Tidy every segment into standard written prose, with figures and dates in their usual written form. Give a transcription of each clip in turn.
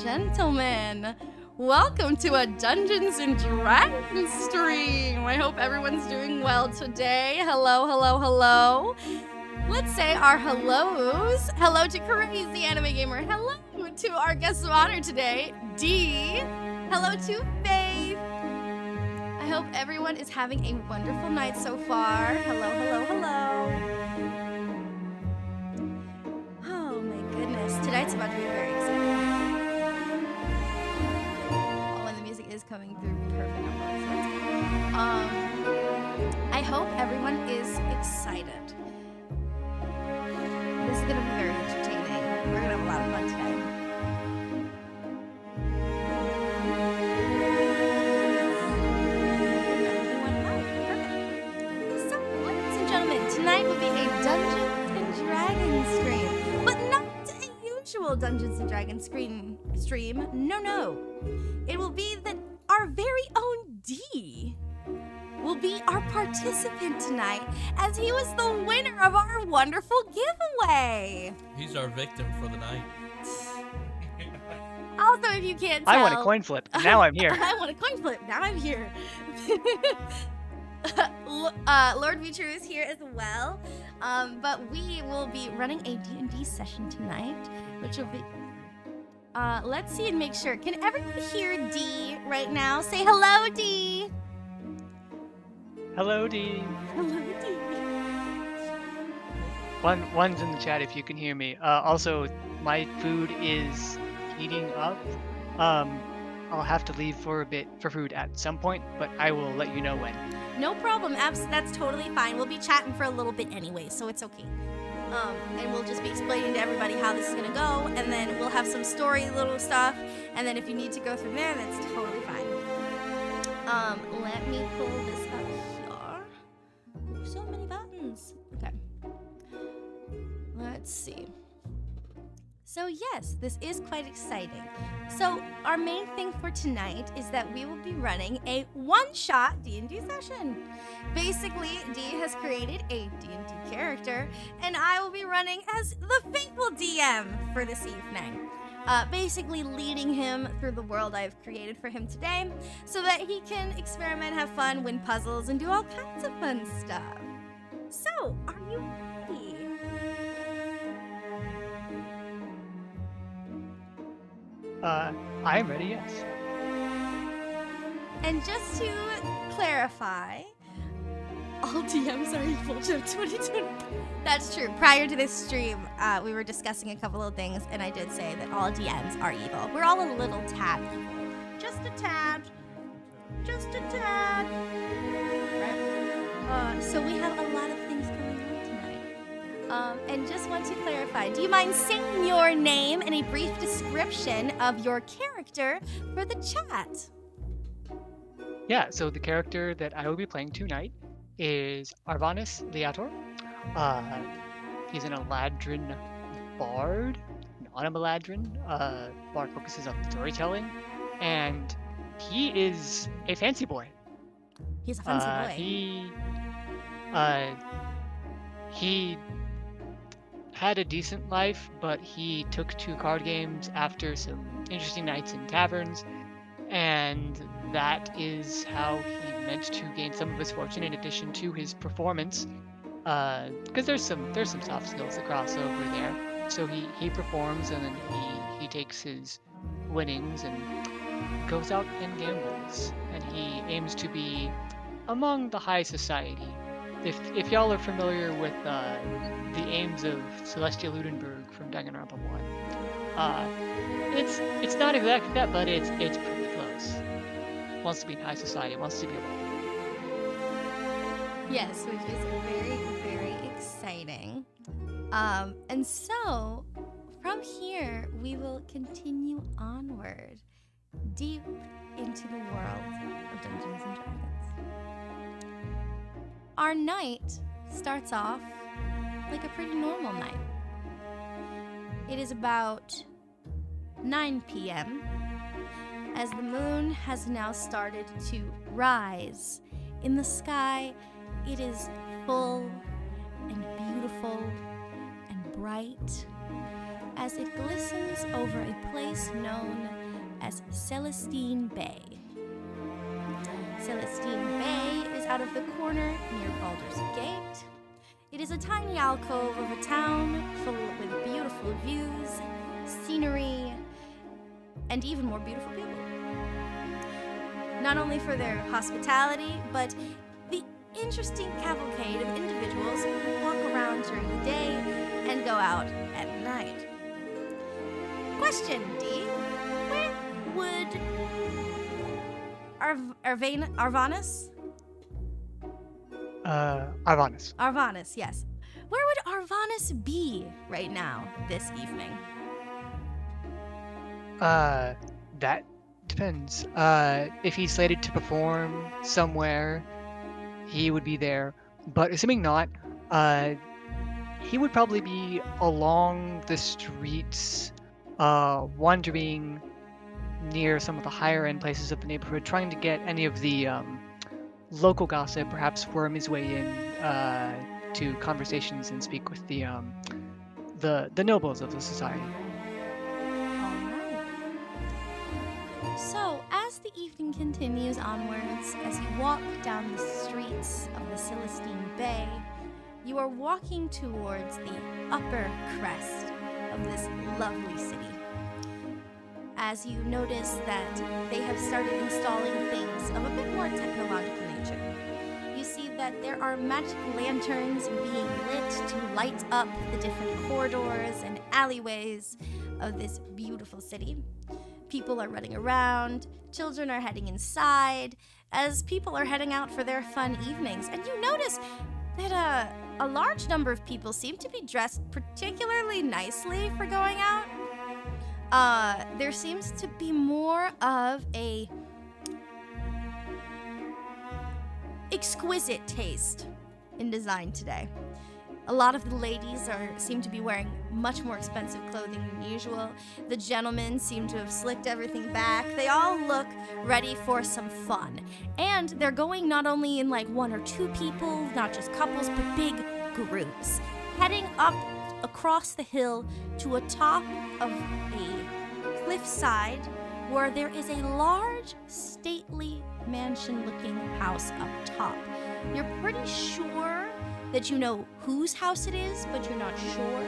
gentlemen, welcome to a Dungeons and Dragons stream. I hope everyone's doing well today. Hello, hello, hello. Let's say our hellos. Hello to Crazy Anime Gamer. Hello to our guest of honor today, Dee. Hello to Faith. I hope everyone is having a wonderful night so far. Hello, hello, hello. Oh my goodness, tonight's about to be very exciting. Oh, and the music is coming through perfect. I hope everyone is excited. This is gonna be very entertaining. We're gonna have a lot of fun today. Perfect. So, ladies and gentlemen, tonight will be a Dungeons and Dragons stream, but not a usual Dungeons and Dragons stream. No. It will be that our very own Dee will be our participant tonight, as he was the winner of our wonderful giveaway. He's our victim for the night. Also, if you can't tell, I want a coin flip. Now I'm here. I want a coin flip. Now I'm here. Lord Beecher is here as well. But we will be running a D&D session tonight, which will be... let's see and make sure. Can everyone hear Dee right now? Say hello, Dee. Hello, Dee. Hello, Dee. One's in the chat if you can hear me. Also, my food is heating up. I'll have to leave for a bit for food at some point, but I will let you know when. No problem. That's totally fine. We'll be chatting for a little bit anyway, so it's okay. And we'll just be explaining to everybody how this is gonna go, and then we'll have some story little stuff, and then if you need to go from there, that's totally fine. Let me pull this up here. So many buttons. Okay. Let's see. So yes, this is quite exciting. So our main thing for tonight is that we will be running a one-shot D&D session. Basically, Dee has created a D&D character, and I will be running as the faithful DM for this evening. Basically leading him through the world I've created for him today so that he can experiment, have fun, win puzzles, and do all kinds of fun stuff. So, are you ready? I'm ready, yes. And just to clarify, all DMs are evil, Joe 2020. That's true. Prior to this stream, we were discussing a couple of things, and I did say that all DMs are evil. We're all a little tad evil. Just a tad. Just a tad. Right? So we have a lot of things going on tonight. And just want to clarify, do you mind saying your name and a brief description of your character for the chat? Yeah, so the character that I will be playing tonight is Arvanis Liator. He's an Eladrin bard, an Eladrin. Bard focuses on storytelling, and he is a fancy boy. He's a fancy boy. He had a decent life, but he took to card games after some interesting nights in taverns, and that is how he meant to gain some of his fortune in addition to his performance. Because there's some soft skills that cross over there. So he performs, and then he takes his winnings and goes out and gambles, and he aims to be among the high society. If y'all are familiar with the aims of Celestia Ludenberg from Danganronpa 1, it's not exactly that, but it's pretty close. Wants to be in high society, wants to be alone. Yes, which is very, very exciting. And so, from here, we will continue onward, deep into the world of Dungeons and Dragons. Our night starts off like a pretty normal night. It is about 9 p.m. as the moon has now started to rise. In the sky, it is full and beautiful and bright as it glistens over a place place known as Celestine Bay. Celestine Bay is out of the corner near Baldur's Gate. It is a tiny alcove of a town full with beautiful views, scenery, and even more beautiful people. Not only for their hospitality, but the interesting cavalcade of individuals who walk around during the day and go out at night. Question, D. Where would Arvanus? Arvanus. Arvanus, yes. Where would Arvanus be right now, this evening? That depends. If he's slated to perform somewhere, he would be there. But assuming not, he would probably be along the streets, wandering near some of the higher end places of the neighborhood, trying to get any of the local gossip, perhaps worm his way in to conversations and speak with the nobles of the society. Alright. So, as the evening continues onwards, as you walk down the streets of the Celestine Bay, you are walking towards the upper crest of this lovely city. As you notice that they have started installing things of a bit more technological nature. You see that there are magic lanterns being lit to light up the different corridors and alleyways of this beautiful city. People are running around, children are heading inside, as people are heading out for their fun evenings. And you notice that a large number of people seem to be dressed particularly nicely for going out. There seems to be more of a exquisite taste in design today. A lot of the ladies seem to be wearing much more expensive clothing than usual. The gentlemen seem to have slicked everything back. They all look ready for some fun. And they're going not only in like one or two people, not just couples, but big groups, heading up across the hill to a top of a cliffside where there is a large, stately mansion-looking house up top. You're pretty sure that you know whose house it is, but you're not sure.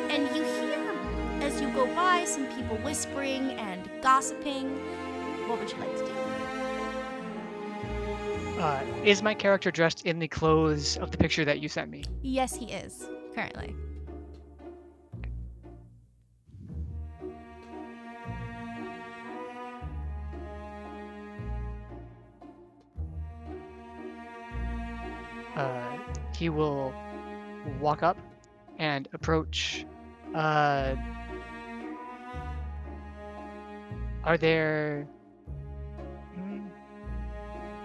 And you hear, as you go by, some people whispering and gossiping. What would you like to do? Is my character dressed in the clothes of the picture that you sent me? Yes, he is, currently. He will walk up and approach. Are there?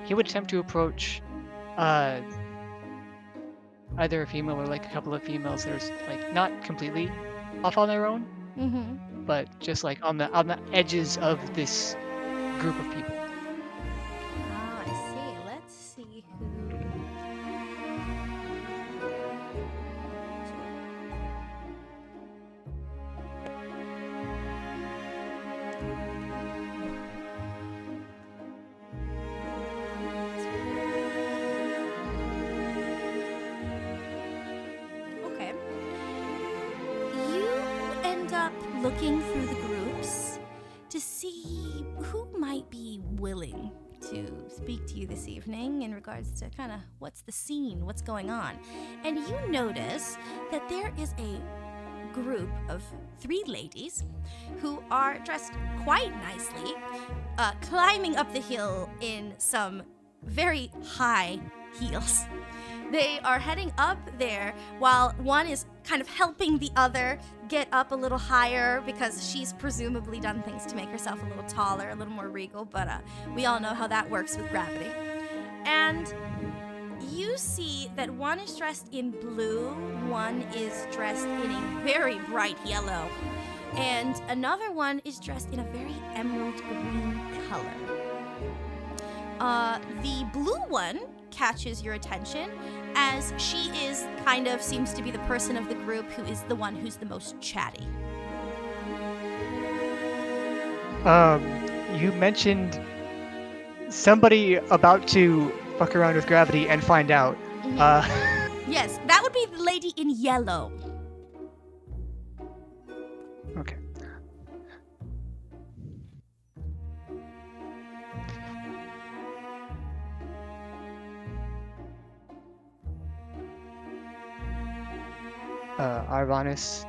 He would attempt to approach either a female or like a couple of females that are like not completely off on their own, but just like on the edges of this group of people. Ah, I see. Let's see who. Okay. You end up looking through the groups to see who might be willing to speak to you this evening in regards to kind of what's the scene, what's going on. And you notice that there is a group of 3 ladies who are dressed quite nicely, climbing up the hill in some very high heels. They are heading up there while one is kind of helping the other get up a little higher because she's presumably done things to make herself a little taller, a little more regal, but we all know how that works with gravity. And you see that one is dressed in blue, one is dressed in a very bright yellow, and another one is dressed in a very emerald green color. The blue one catches your attention as she is kind of seems to be the person of the group who is the one who's the most chatty. You mentioned somebody about to fuck around with gravity and find out. Yes, that would be the lady in yellow. Okay. Arvanis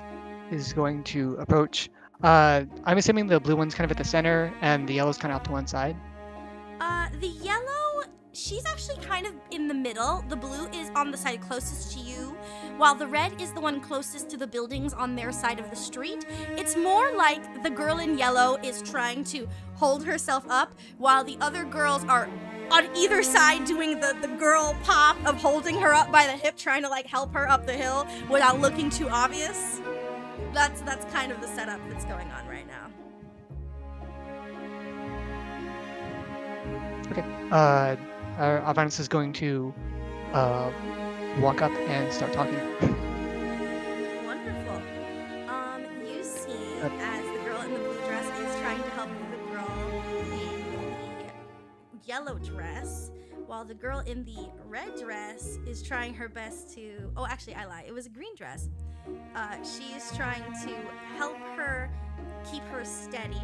is going to approach. I'm assuming the blue one's kind of at the center and the yellow's kind of out to one side. The yellow, she's actually kind of in the middle. The blue is on the side closest to you, while the red is the one closest to the buildings on their side of the street. It's more like the girl in yellow is trying to hold herself up, while the other girls are on either side doing the girl pop of holding her up by the hip, trying to like help her up the hill without looking too obvious. That's kind of the setup that's going on right now. Okay. Arvanis is going to walk up and start talking. Wonderful. You see as the girl in the blue dress is trying to help the girl in the yellow dress, while the girl in the red dress is trying her best to... Oh, actually, I lied. It was a green dress. She is trying to help her keep her steady.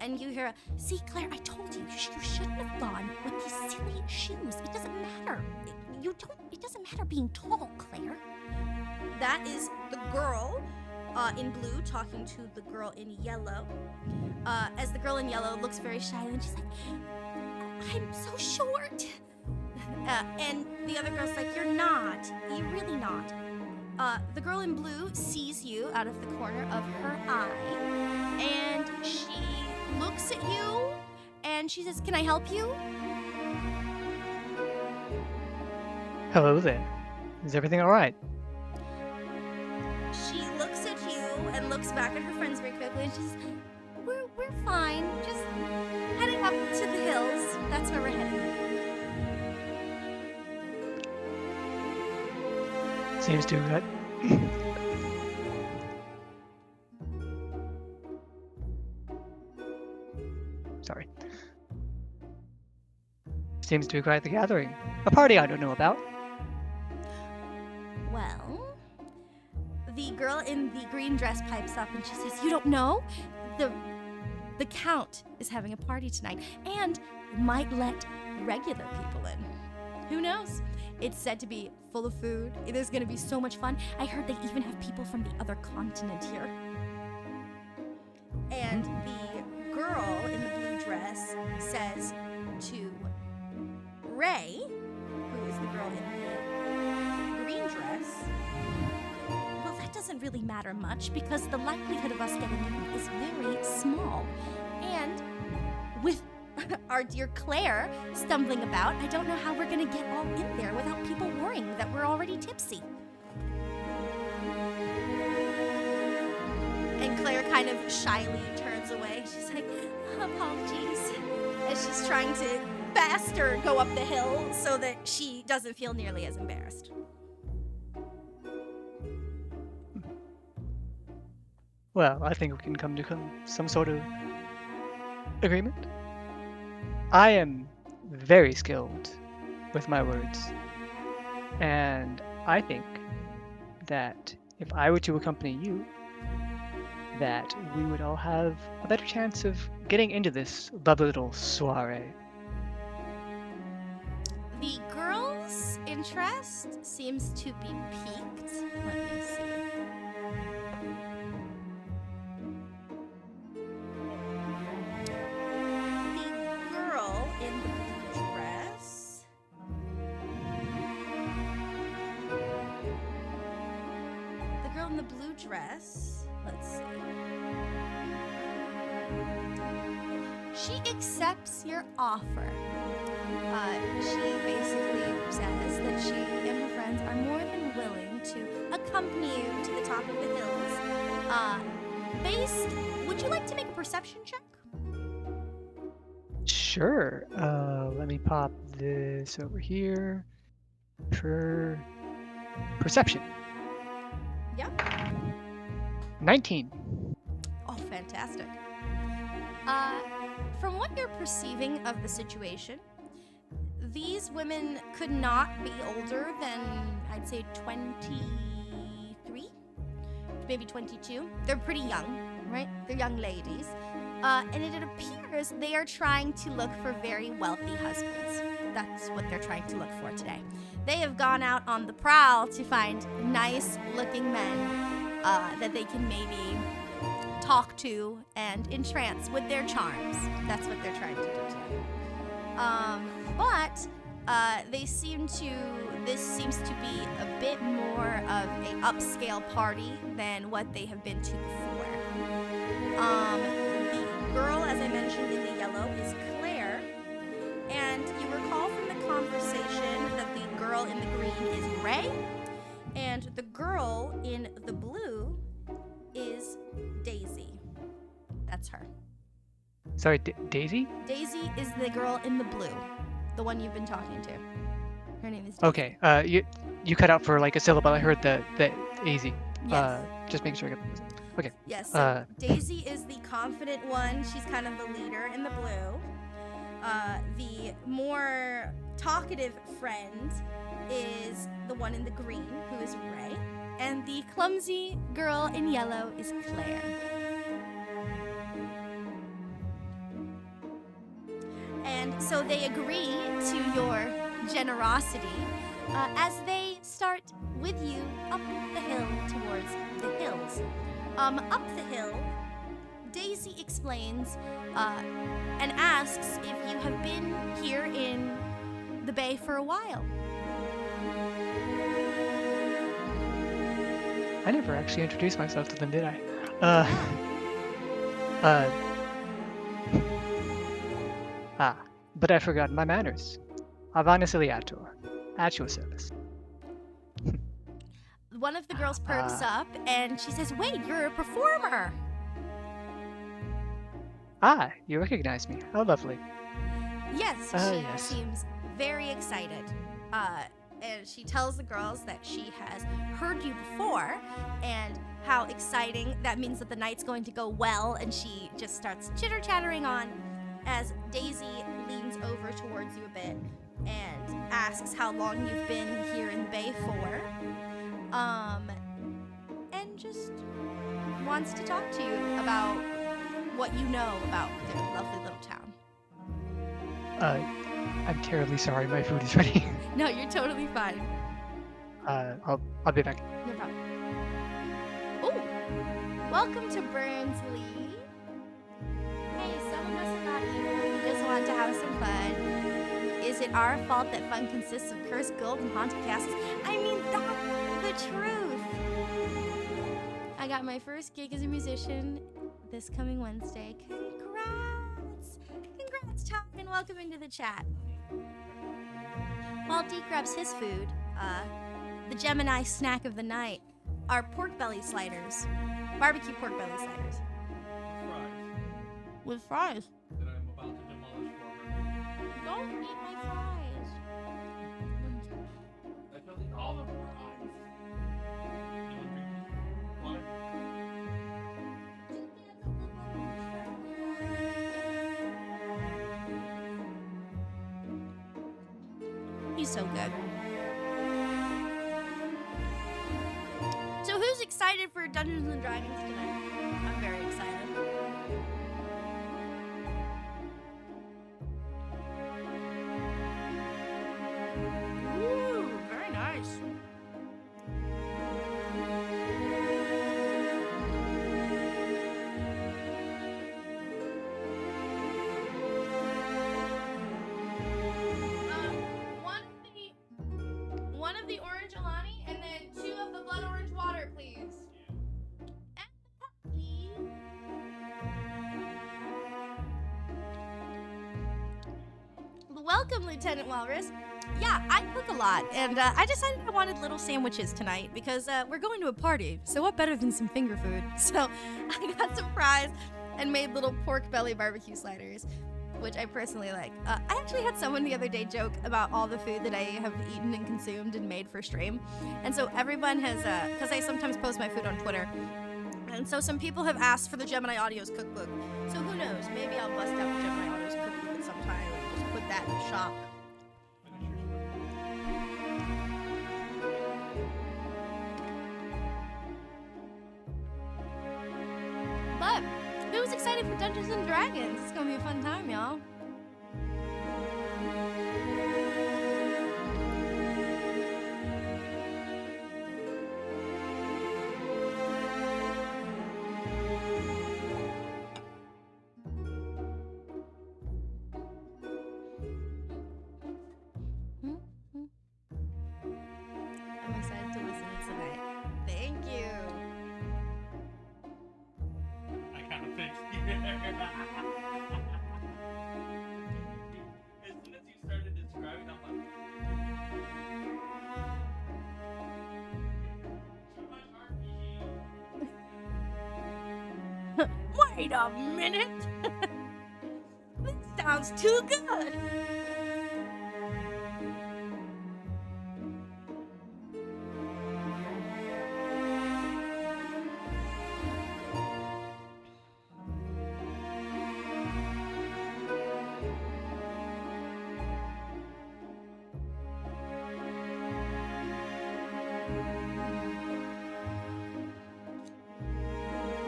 And you hear, see, Claire, I told you, you shouldn't have gone with these silly shoes. It doesn't matter. It doesn't matter being tall, Claire. That is the girl in blue talking to the girl in yellow. As the girl in yellow looks very shy, and she's like, I'm so short. And the other girl's like, you're not. You're really not. The girl in blue sees you out of the corner of her eye, and she looks at you, and she says, can I help you? Hello there. Is everything all right? She looks at you and looks back at her friends very quickly, and she says, we're fine. Just heading up to the hills. That's where we're heading. Seems too good. Sorry. Seems to be quite the gathering. A party I don't know about. Well, the girl in the green dress pipes up and she says, you don't know? The Count is having a party tonight and might let regular people in. Who knows? It's said to be full of food. There's gonna be so much fun. I heard they even have people from the other continent here. And the girl in the blue dress says to Ray, who is the girl in the green dress, well, that doesn't really matter much because the likelihood of us getting in is very small. And with our dear Claire stumbling about, I don't know how we're gonna get all in there without people worrying that we're already tipsy. And Claire kind of shyly turns away. She's like, apologies. As she's trying to faster go up the hill so that she doesn't feel nearly as embarrassed. Well, I think we can come to some sort of agreement. I am very skilled with my words, and I think that if I were to accompany you, that we would all have a better chance of getting into this lovely little soiree. The girl's interest seems to be piqued. Let me see. The girl in the blue dress. The girl in the blue dress. Let's see. She accepts your offer. She basically says that she and her friends are more than willing to accompany you to the top of the hills. Would you like to make a perception check? Sure. Let me pop this over here. Perception. Yep. 19. Oh, fantastic. Uh, from what you're perceiving of the situation, these women could not be older than, I'd say, 23, maybe 22. They're pretty young, right? They're young ladies. And it appears they are trying to look for very wealthy husbands. That's what they're trying to look for today. They have gone out on the prowl to find nice-looking men that they can maybe talk to and entrance with their charms. That's what they're trying to do today. But this seems to be a bit more of an upscale party than what they have been to before. The girl, as I mentioned, in the yellow is Claire, and you recall from the conversation that the girl in the green is Ray, and the girl in the blue is Daisy. That's her. Sorry, Daisy? Daisy is the girl in the blue, the one you've been talking to. Her name is Daisy. Okay. You cut out for like a syllable. I heard the easy. Yes. Just making sure I got the. Okay. Yes. So Daisy is the confident one. She's kind of the leader in the blue. The more talkative friend is the one in the green, who is Ray. And the clumsy girl in yellow is Claire. And so they agree to your generosity as they start with you up the hill towards the hills. Up the hill, Daisy explains and asks if you have been here in the bay for a while. I never actually introduced myself to them, did I? But I forgot my manners. Avana Ciliator, at your service. One of the girls perks up and she says, "Wait, you're a performer." You recognize me. How lovely. Yes, she Yes. seems very excited. And she tells the girls that she has heard you before and how exciting that means that the night's going to go well, and she just starts chitter-chattering on as Daisy leans over towards you a bit and asks how long you've been here in the bay for. And just wants to talk to you about what you know about their lovely little town. I'm terribly sorry. My food is ready. No, you're totally fine. I'll be back. No problem. Oh, welcome to Burnsley. Hey, some of us are not here. We just want to have some fun. Is it our fault that fun consists of cursed gold and haunted castles? I mean, that's the truth. I got my first gig as a musician this coming Wednesday. Congrats! Congrats, Tom, and welcome into the chat. While Deke grabs his food, the Gemini snack of the night are pork belly sliders. Barbecue pork belly sliders. With fries. That I'm about to demolish for her. Don't eat my fries. I shall eat all the fries. You want drink? Water? He's so good. So who's excited for Dungeons and Dragons tonight? I'm very excited. Ooh, very nice. One of the orange Alani, and then 2 of the blood orange water, please. And the puppy. Welcome, Lieutenant Walrus. Yeah, I cook a lot, and I decided I wanted little sandwiches tonight because we're going to a party, so what better than some finger food? So I got some fries and made little pork belly barbecue sliders, which I personally like. I actually had someone the other day joke about all the food that I have eaten and consumed and made for stream. And so everyone has, because I sometimes post my food on Twitter, and so some people have asked for the Gemini Audios cookbook. So who knows, maybe bust out Gemini Auto's cookie with sometime and just put that in the shop. But who's excited for Dungeons and Dragons? It's gonna be a fun time, y'all. I'm excited to listen tonight. Thank you. I kind of fixed it. As soon as you started describing, I'm like, too much RPG. Wait a minute. This sounds too good.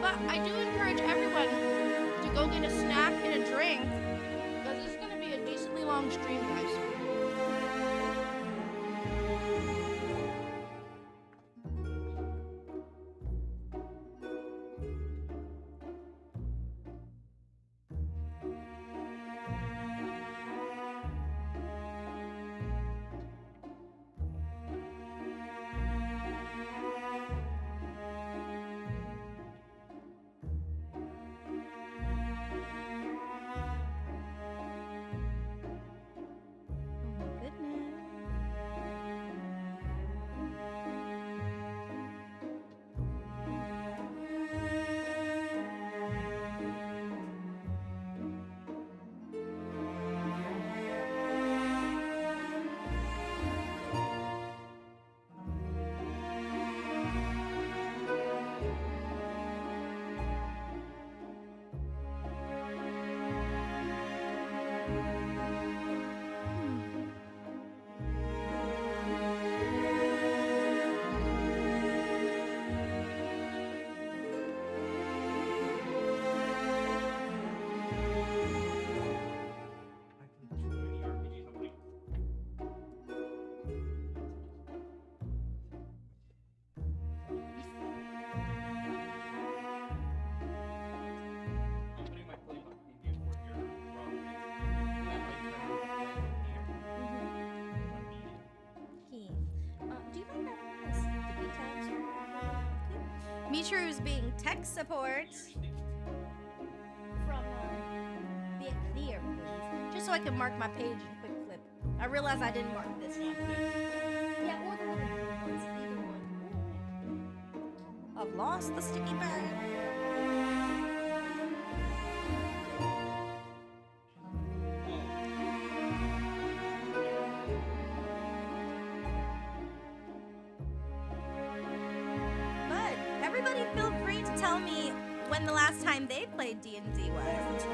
But I do encourage everyone to go get a snack and a drink because this is going to be a decently long stream, guys. Oh my goodness. I played too many RPGs. I'm like, I'm putting my playbook preview for your rock basically. That way you can here on media. Key. Do you mind having this sticky tabs? Mitru's being tech support from Be It Clear, please. Just so I can mark my page in quick flip. I realize I didn't mark this one. Yeah, or the little blue ones, either one. I've lost the sticky pad. But everybody feel free to tell me when the last time they played D&D was.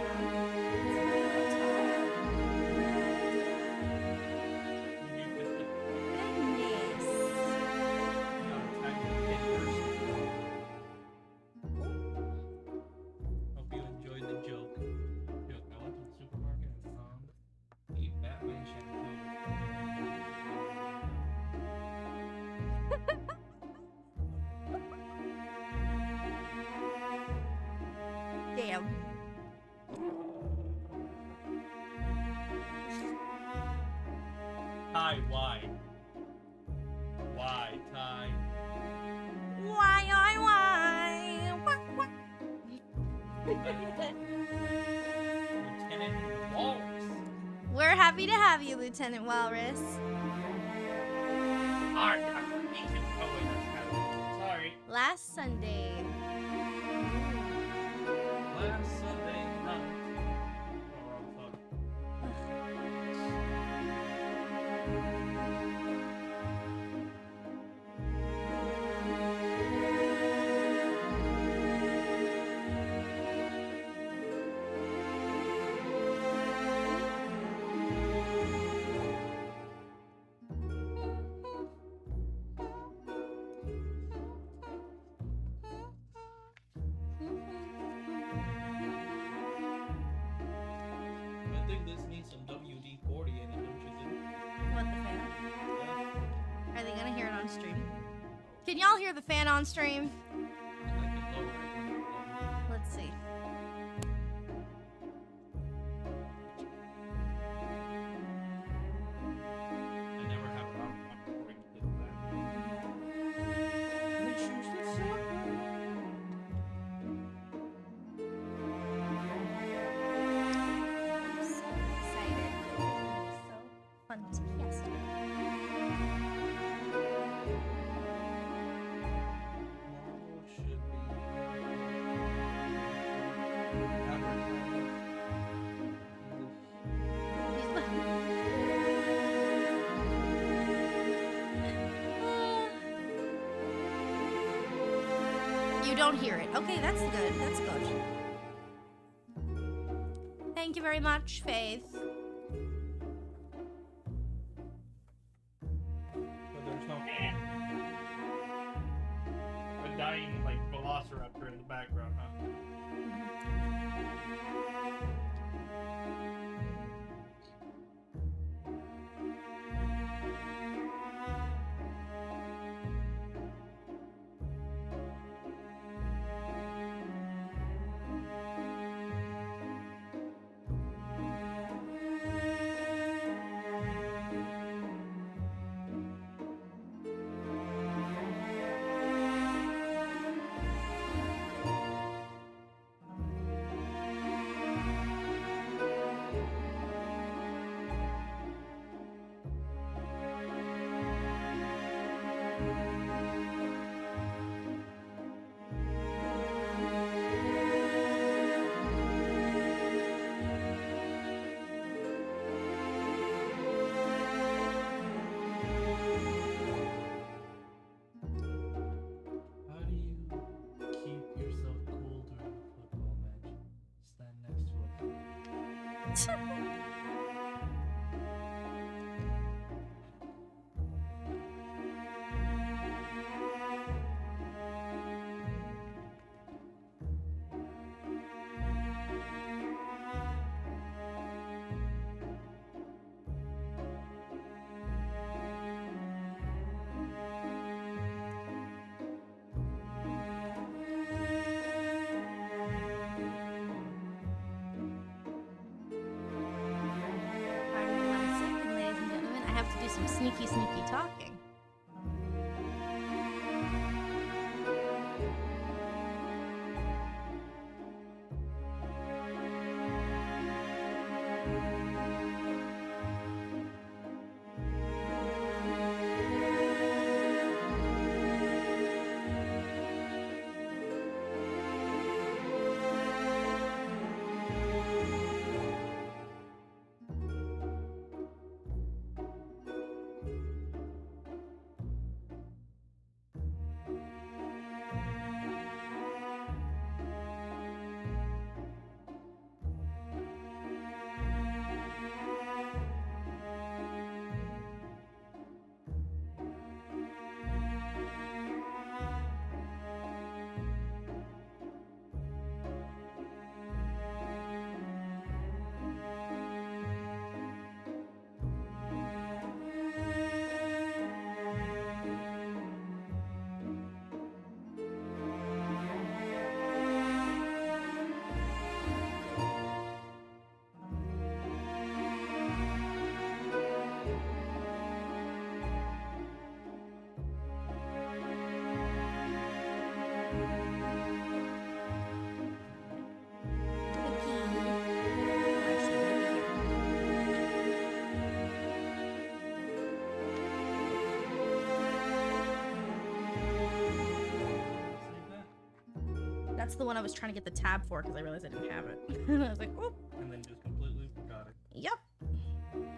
Goodness. Hope you enjoyed the joke. Joke. I went to the supermarket and found a Batman Damn. Ty, why? Why, Ty? Why? Lieutenant Walrus. We're happy to have you, Lieutenant Walrus. Alright, I'm ancient. Oh, wait, that's Captain. Sorry. Last Sunday. Last Sunday night. Oh, wrong fuck. this needs some WD-40 in it, don't you think? What, the fan? Yeah. Are they gonna hear it on stream? Can y'all hear the fan on stream? I can lower it when you lower Let's see. it. I never have it on. I'm going to put it back. Let me choose this up. I'm so excited. So fun to yes. Tomorrow should be advertising. You don't hear it. Okay, that's good. That's good. Thank you very much, Faith. But there's no a dying like velociraptor in the background, huh? How do you keep yourself cool during a football match? Stand next to a Pardon me 1 second, ladies and gentlemen. I have to do some sneaky talking. That's the one I was trying to get the tab for because I realized I didn't have it. And I was like, oh, and then just completely forgot it. yep.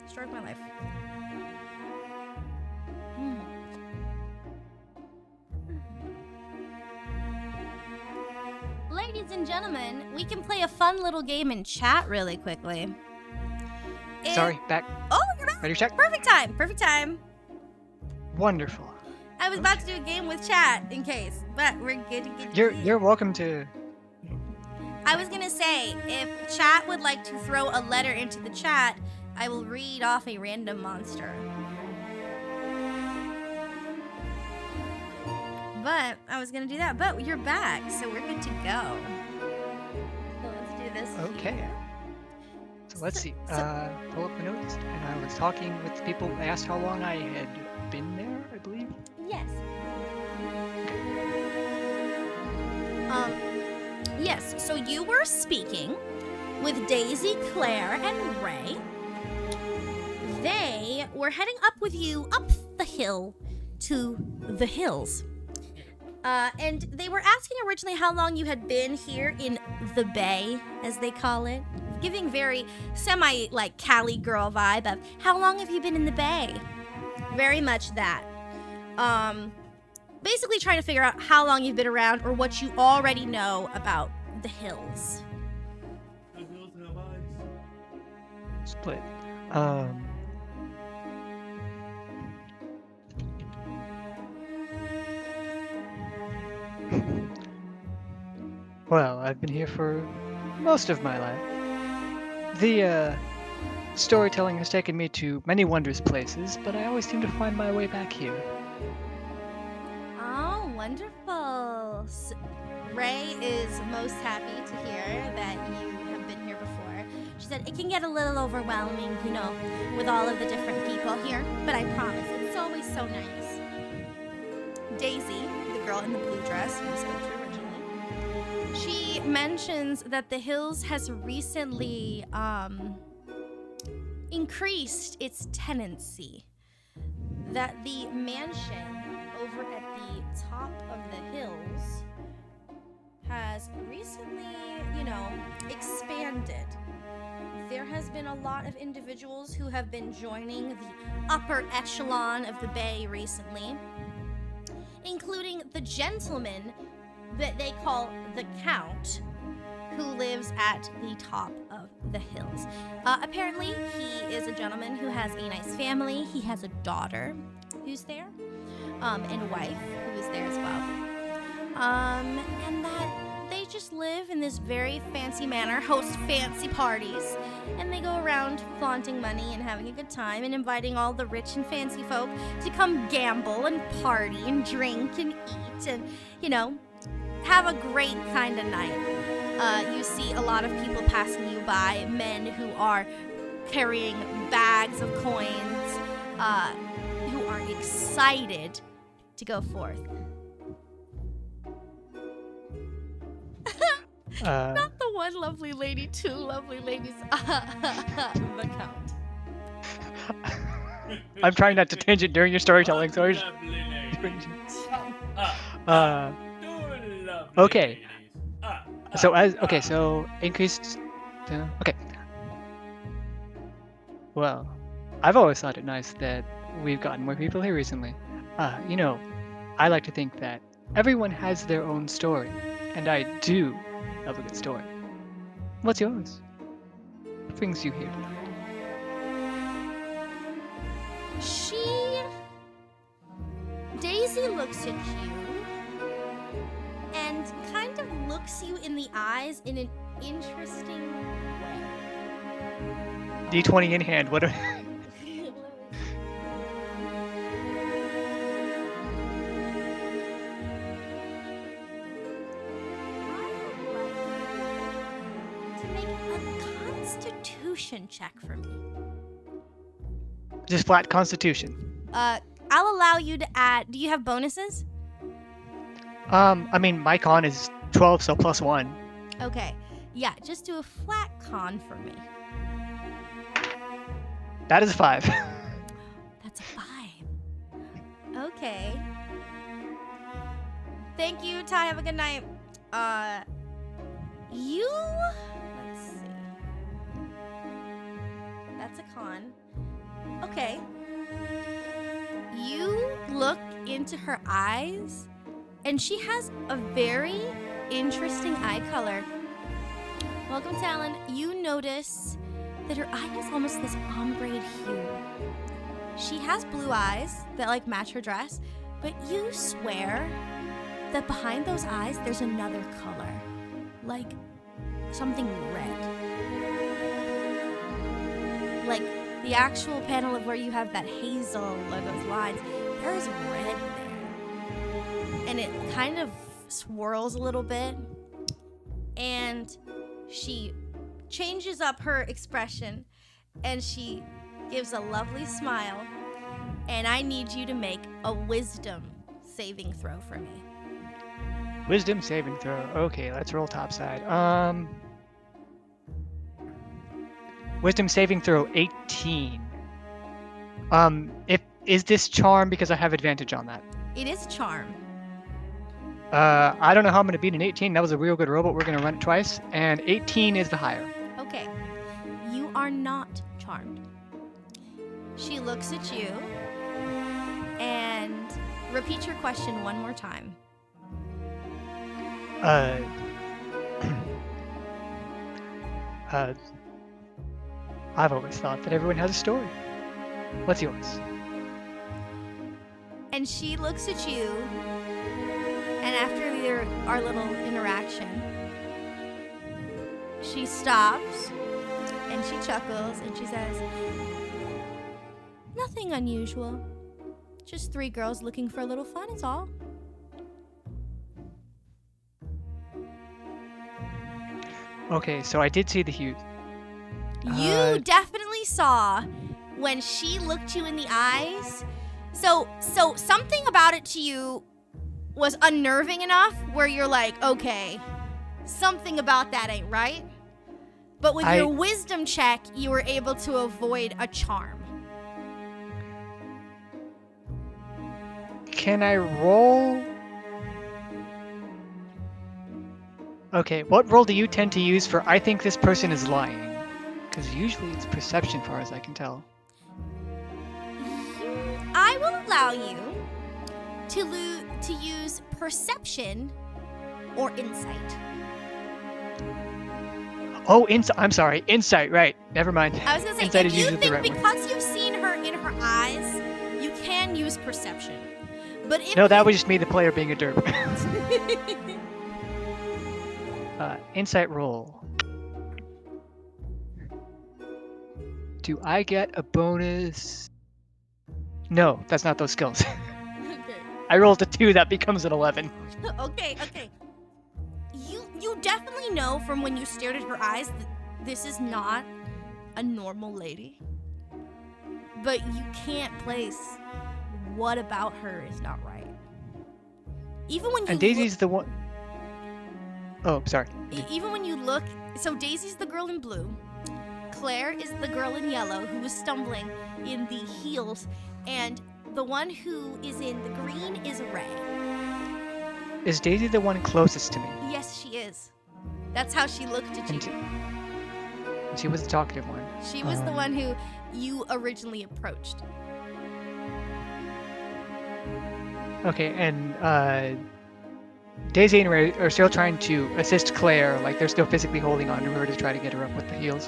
Destroyed my life. Hmm. Ladies and gentlemen, we can play a fun little game in chat really quickly. Sorry, back. Oh, you're back. Ready to check? Perfect time. Perfect time. Wonderful. I was about to do a game with chat in case, but we're good to get. You're welcome to. I was gonna say, if chat would like to throw a letter into the chat, I will read off a random monster. But I was gonna do that, but you're back, so we're good to go. So let's do this. Okay. here. So let's see. So- Pull up the notes, and I was talking with people. I asked how long I had been there, I believe. Yes. Yes, so you were speaking with Daisy, Claire, and Ray. They were heading up with you up the hill to the hills. And they were asking originally how long you had been here in the Bay, as they call it. Giving very like Cali girl vibe of how long have you been in the Bay? Very much that. Basically trying to figure out how long you've been around or what you already know about the hills. The hills have eyes. Split. Well, I've been here for most of my life. The storytelling has taken me to many wondrous places, but I always seem to find my way back here. Oh, wonderful. Ray is most happy to hear that you have been here before. She said it can get a little overwhelming, with all of the different people here, but I promise it's always so nice. Daisy, the girl in the blue dress who we spoke to originally, she mentions that the Hills has recently increased its tenancy. That the mansion over at the top of the hills has recently, expanded. There has been a lot of individuals who have been joining the upper echelon of the Bay recently, including the gentleman that they call the Count, who lives at the top of the hills. Apparently, he is a gentleman who has a nice family. He has a daughter who's there, and a wife who is there as well. And that they just live in this very fancy manner, host fancy parties, and they go around flaunting money and having a good time and inviting all the rich and fancy folk to come gamble and party and drink and eat and, have a great kind of night. You see a lot of people passing you by, men who are carrying bags of coins, who are excited to go forth. Not the one lovely lady, two lovely ladies. The Count. I'm trying not to tangent during your storytelling, so I was... Lovely ladies. Two lovely Okay. ladies. So increased... okay. Well, I've always thought it nice that we've gotten more people here recently. I like to think that everyone has their own story, and I do love a good story. What's yours? What brings you here tonight? Daisy looks at you and kind of looks you in the eyes in an interesting way. D20 in hand, what do... To make a Constitution check for me. Just flat constitution. I'll allow you to add. Do you have bonuses? My con is 12, so +1. Okay. Yeah, just do a flat con for me. That is 5. That's a 5. Okay. Thank you, Ty. Have a good night. Let's see. That's a con. Okay. You look into her eyes, and she has a very interesting eye color. Welcome, Talon. You notice that her eye has almost this ombre hue. She has blue eyes that match her dress, but you swear that behind those eyes there's another color, like something red. Like the actual panel of where you have that hazel or those lines, there's red there. And it kind of swirls a little bit. And she changes up her expression and she gives a lovely smile. And I need you to make a wisdom saving throw for me. Wisdom saving throw. Okay, let's roll topside. Wisdom saving throw 18. Is this charm because I have advantage on that? It is charm. I don't know how I'm gonna beat an 18. That was a real good roll, but we're gonna run it twice, and 18 is the higher. Okay. You are not charmed. She looks at you and repeat your question one more time. I've always thought that everyone has a story. What's yours? And she looks at you, and after our little interaction, she stops and she chuckles and she says, "Nothing unusual. Just 3 girls looking for a little fun is all." Okay, so I did see the hue. You definitely saw when she looked you in the eyes. So something about it to you was unnerving enough where you're like, okay, something about that ain't right. But with your wisdom check, you were able to avoid a charm. Can I roll? Okay, what roll do you tend to use for I think this person is lying? Because usually it's perception, far as I can tell. I will allow you to use perception or insight. Oh, I'm sorry, insight, right. Never mind. I was going to say, Insight if is you usually the think right one. because you've seen her in her eyes, you can use perception. But if No, that was just me, the player, being a derp. Insight roll. Do I get a bonus? No, that's not those skills. I rolled a 2, that becomes an 11. Okay. You definitely know from when you stared at her eyes that this is not a normal lady. But you can't place what about her is not right. Even when you And Daisy's the one. Oh, sorry. even when you look, so Daisy's the girl in blue. Claire is the girl in yellow who was stumbling in the heels, and the one who is in the green is Ray. Is Daisy the one closest to me? Yes, she is. That's how she looked at you. And she was the talkative one. She was the one who you originally approached. Okay, and Daisy and Ray are still trying to assist Claire, like they're still physically holding on to her to try to get her up with the heels.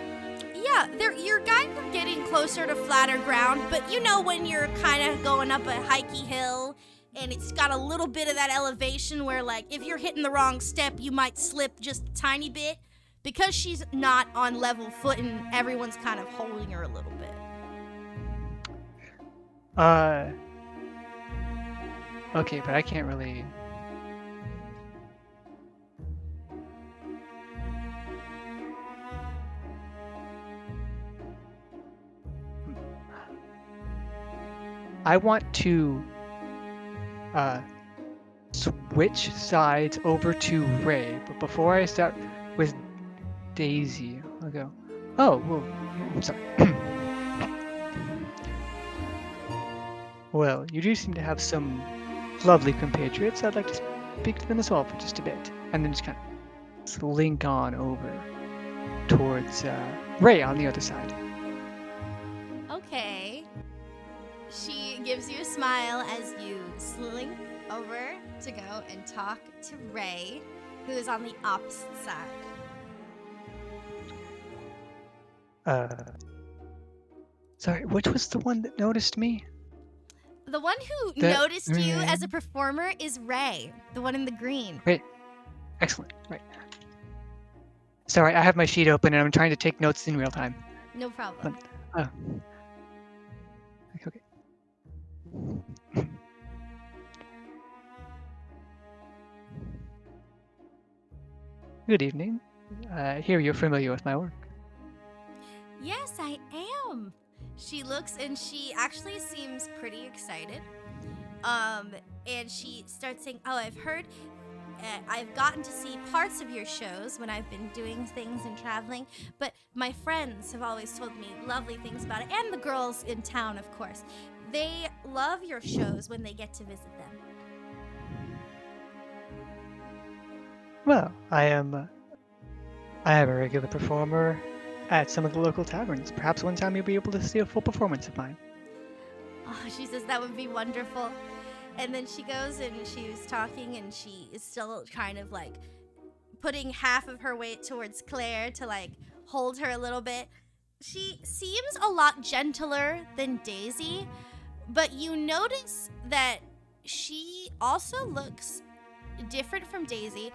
Yeah, you're kind of getting closer to flatter ground, but you know when you're kind of going up a hikey hill and it's got a little bit of that elevation where, like, if you're hitting the wrong step, you might slip just a tiny bit. Because she's not on level footing, everyone's kind of holding her a little bit. Okay, but I can't really. I want to switch sides over to Ray, but before I start with Daisy, I'll go, oh, well, I'm sorry. Well, you do seem to have some lovely compatriots. I'd like to speak to them as well for just a bit. And then just kind of slink on over towards Ray on the other side. Okay. She gives you a smile as you slink over to go and talk to Ray, who is on the opposite side. Sorry, which was the one that noticed me? The one who That- noticed you as a performer is Ray, the one in the green. Right. Excellent. Right. Sorry, I have my sheet open and I'm trying to take notes in real time. No problem. Oh. Okay. Good evening. I hear you're familiar with my work. Yes, I am. She looks and she actually seems pretty excited. And she starts saying, "Oh, I've heard. I've gotten to see parts of your shows when I've been doing things and traveling, but my friends have always told me lovely things about it, and the girls in town, of course. They love your shows when they get to visit them." Well, I am a regular performer at some of the local taverns. Perhaps one time you'll be able to see a full performance of mine. Oh, she says that would be wonderful. And then she goes and she's talking and she is still kind of like putting half of her weight towards Claire to like hold her a little bit. She seems a lot gentler than Daisy, but you notice that she also looks different from Daisy.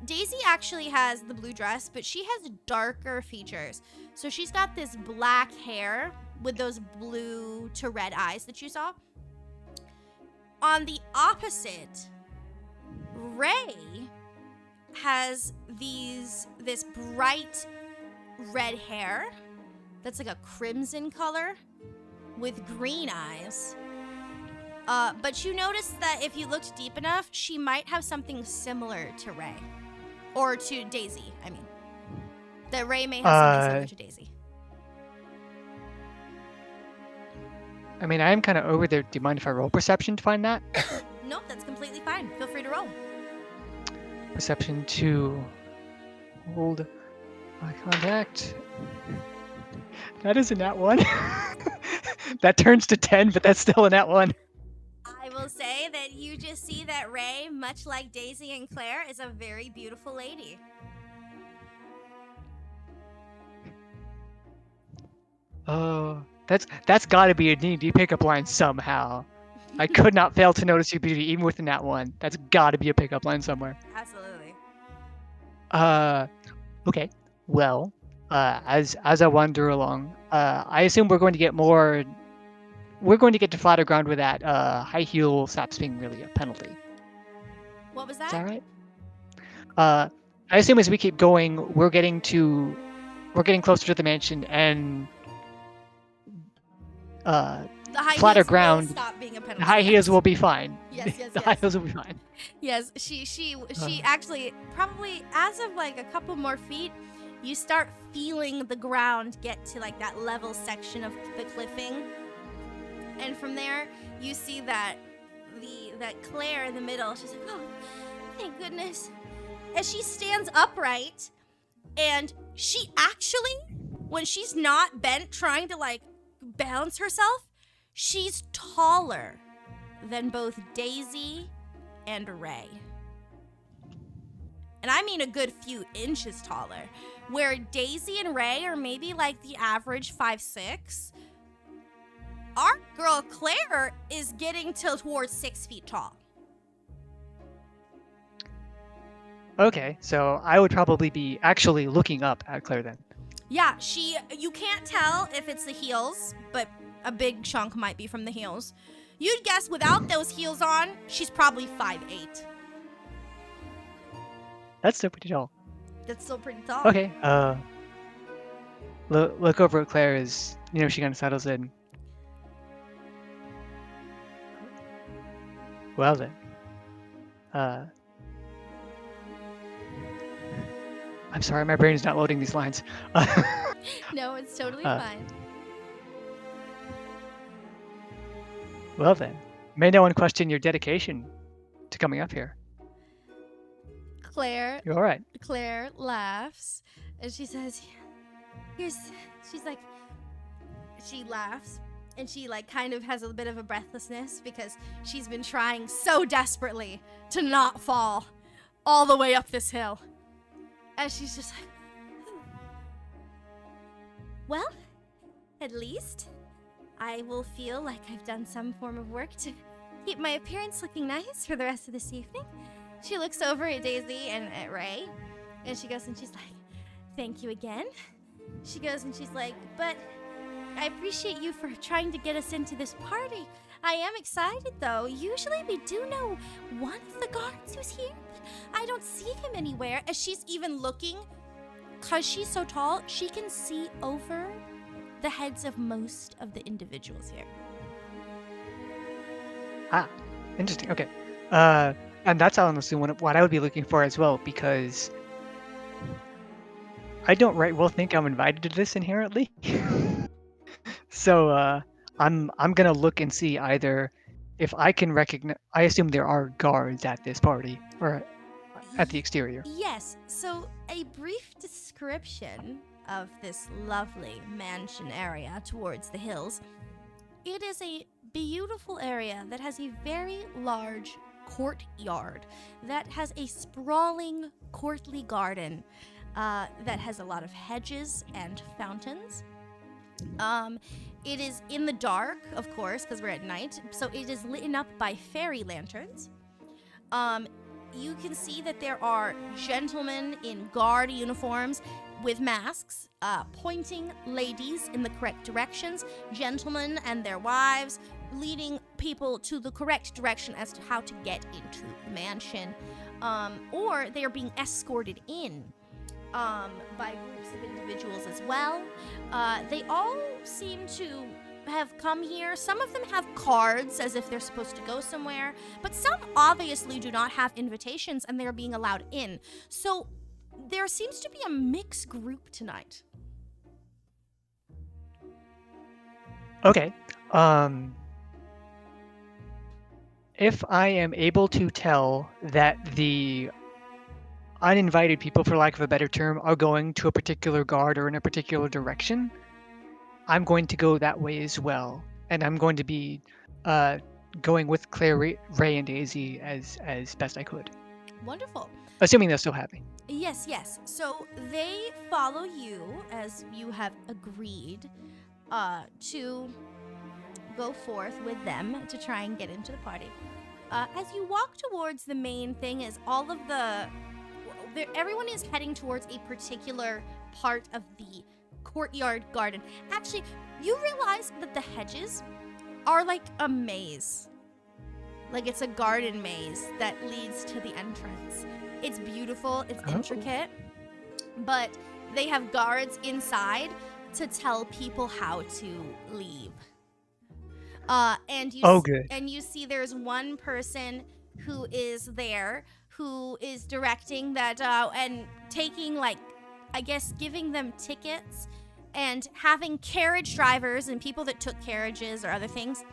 Daisy actually has the blue dress, but she has darker features. So she's got this black hair with those blue to red eyes that you saw. On the opposite, Ray has this bright red hair that's like a crimson color with green eyes. But you notice that if you looked deep enough, she might have something similar to Ray. Or to Daisy, I mean. That Ray may have something similar to Daisy. I mean, I am kind of over there. Do you mind if I roll perception to find that? Nope, that's completely fine. Feel free to roll. Perception to hold eye contact. That is a nat 1. That turns to 10, but that's still a nat 1. I will say that you just see that Ray, much like Daisy and Claire, is a very beautiful lady. Oh, that's got to be a D&D pickup line somehow. I could not fail to notice your beauty even with the nat 1. That's got to be a pickup line somewhere. Absolutely. Okay. Well, as I wander along, I assume we're going to get more. We're going to get to flatter ground with that. High heel stops being really a penalty. What was Is that? that right? I assume as we keep going, we're getting closer to the mansion, and The high flatter heels ground. will stop being a penalty. the high heels will be fine. Yes, yes, The high yes. heels will be fine. Yes, she actually probably as of like a couple more feet, you start feeling the ground get to like that level section of the cliffing. And from there, you see that Claire in the middle, she's like, "Oh, thank goodness." As she stands upright, and she actually, when she's not bent trying to like balance herself, she's taller than both Daisy and Ray. And I mean a good few inches taller. Where Daisy and Ray are maybe like the average 5'6", our girl Claire is getting towards 6 feet tall. Okay, so I would probably be actually looking up at Claire then. Yeah, you can't tell if it's the heels, but a big chunk might be from the heels. You'd guess without those heels on, she's probably 5'8". That's still pretty tall. That's still pretty tall. Okay, look over at Claire as, she kind of settles in. Well then, I'm sorry, my brain is not loading these lines. No, it's totally fine. Well then, may no one question your dedication to coming up here. Claire You're all right. Claire laughs and she says, she laughs and she like kind of has a bit of a breathlessness because she's been trying so desperately to not fall all the way up this hill. And she's just like, well, at least I will feel like I've done some form of work to keep my appearance looking nice for the rest of this evening. She looks over at Daisy and at Ray, and she goes and she's like, thank you again. She goes and she's like, but I appreciate you for trying to get us into this party. I am excited though. Usually we do know one of the guards who's here, but I don't see him anywhere. As she's even looking, because she's so tall, she can see over the heads of most of the individuals here. Ah, interesting. Okay. And that's honestly what I would be looking for as well, because I don't right well think I'm invited to this inherently. So I'm gonna look and see either if I can recognize. I assume there are guards at this party or at the exterior. Yes, so a brief description of this lovely mansion area towards the hills. It is a beautiful area that has a very large courtyard that has a sprawling courtly garden that has a lot of hedges and fountains. It is in the dark, of course, because we're at night, so it is lit up by fairy lanterns. You can see that there are gentlemen in guard uniforms with masks, pointing ladies in the correct directions, gentlemen and their wives leading people to the correct direction as to how to get into the mansion, or they are being escorted in by groups of individuals as well. They all seem to have come here. Some of them have cards as if they're supposed to go somewhere, but some obviously do not have invitations and they're being allowed in. So there seems to be a mixed group tonight. Okay. If I am able to tell that the uninvited people, for lack of a better term, are going to a particular guard or in a particular direction, I'm going to go that way as well. And I'm going to be going with Claire, Ray, and Daisy as best I could. Wonderful. Assuming they'll still have me. Yes. So they follow you as you have agreed to go forth with them to try and get into the party. As you walk towards the main thing, is all of everyone is heading towards a particular part of the courtyard garden. Actually, you realize that the hedges are like a maze. Like it's a garden maze that leads to the entrance. It's beautiful, it's intricate, but they have guards inside to tell people how to leave. And you see there's one person who is there who is directing that and taking, like, I guess giving them tickets and having carriage drivers and people that took carriages or other things,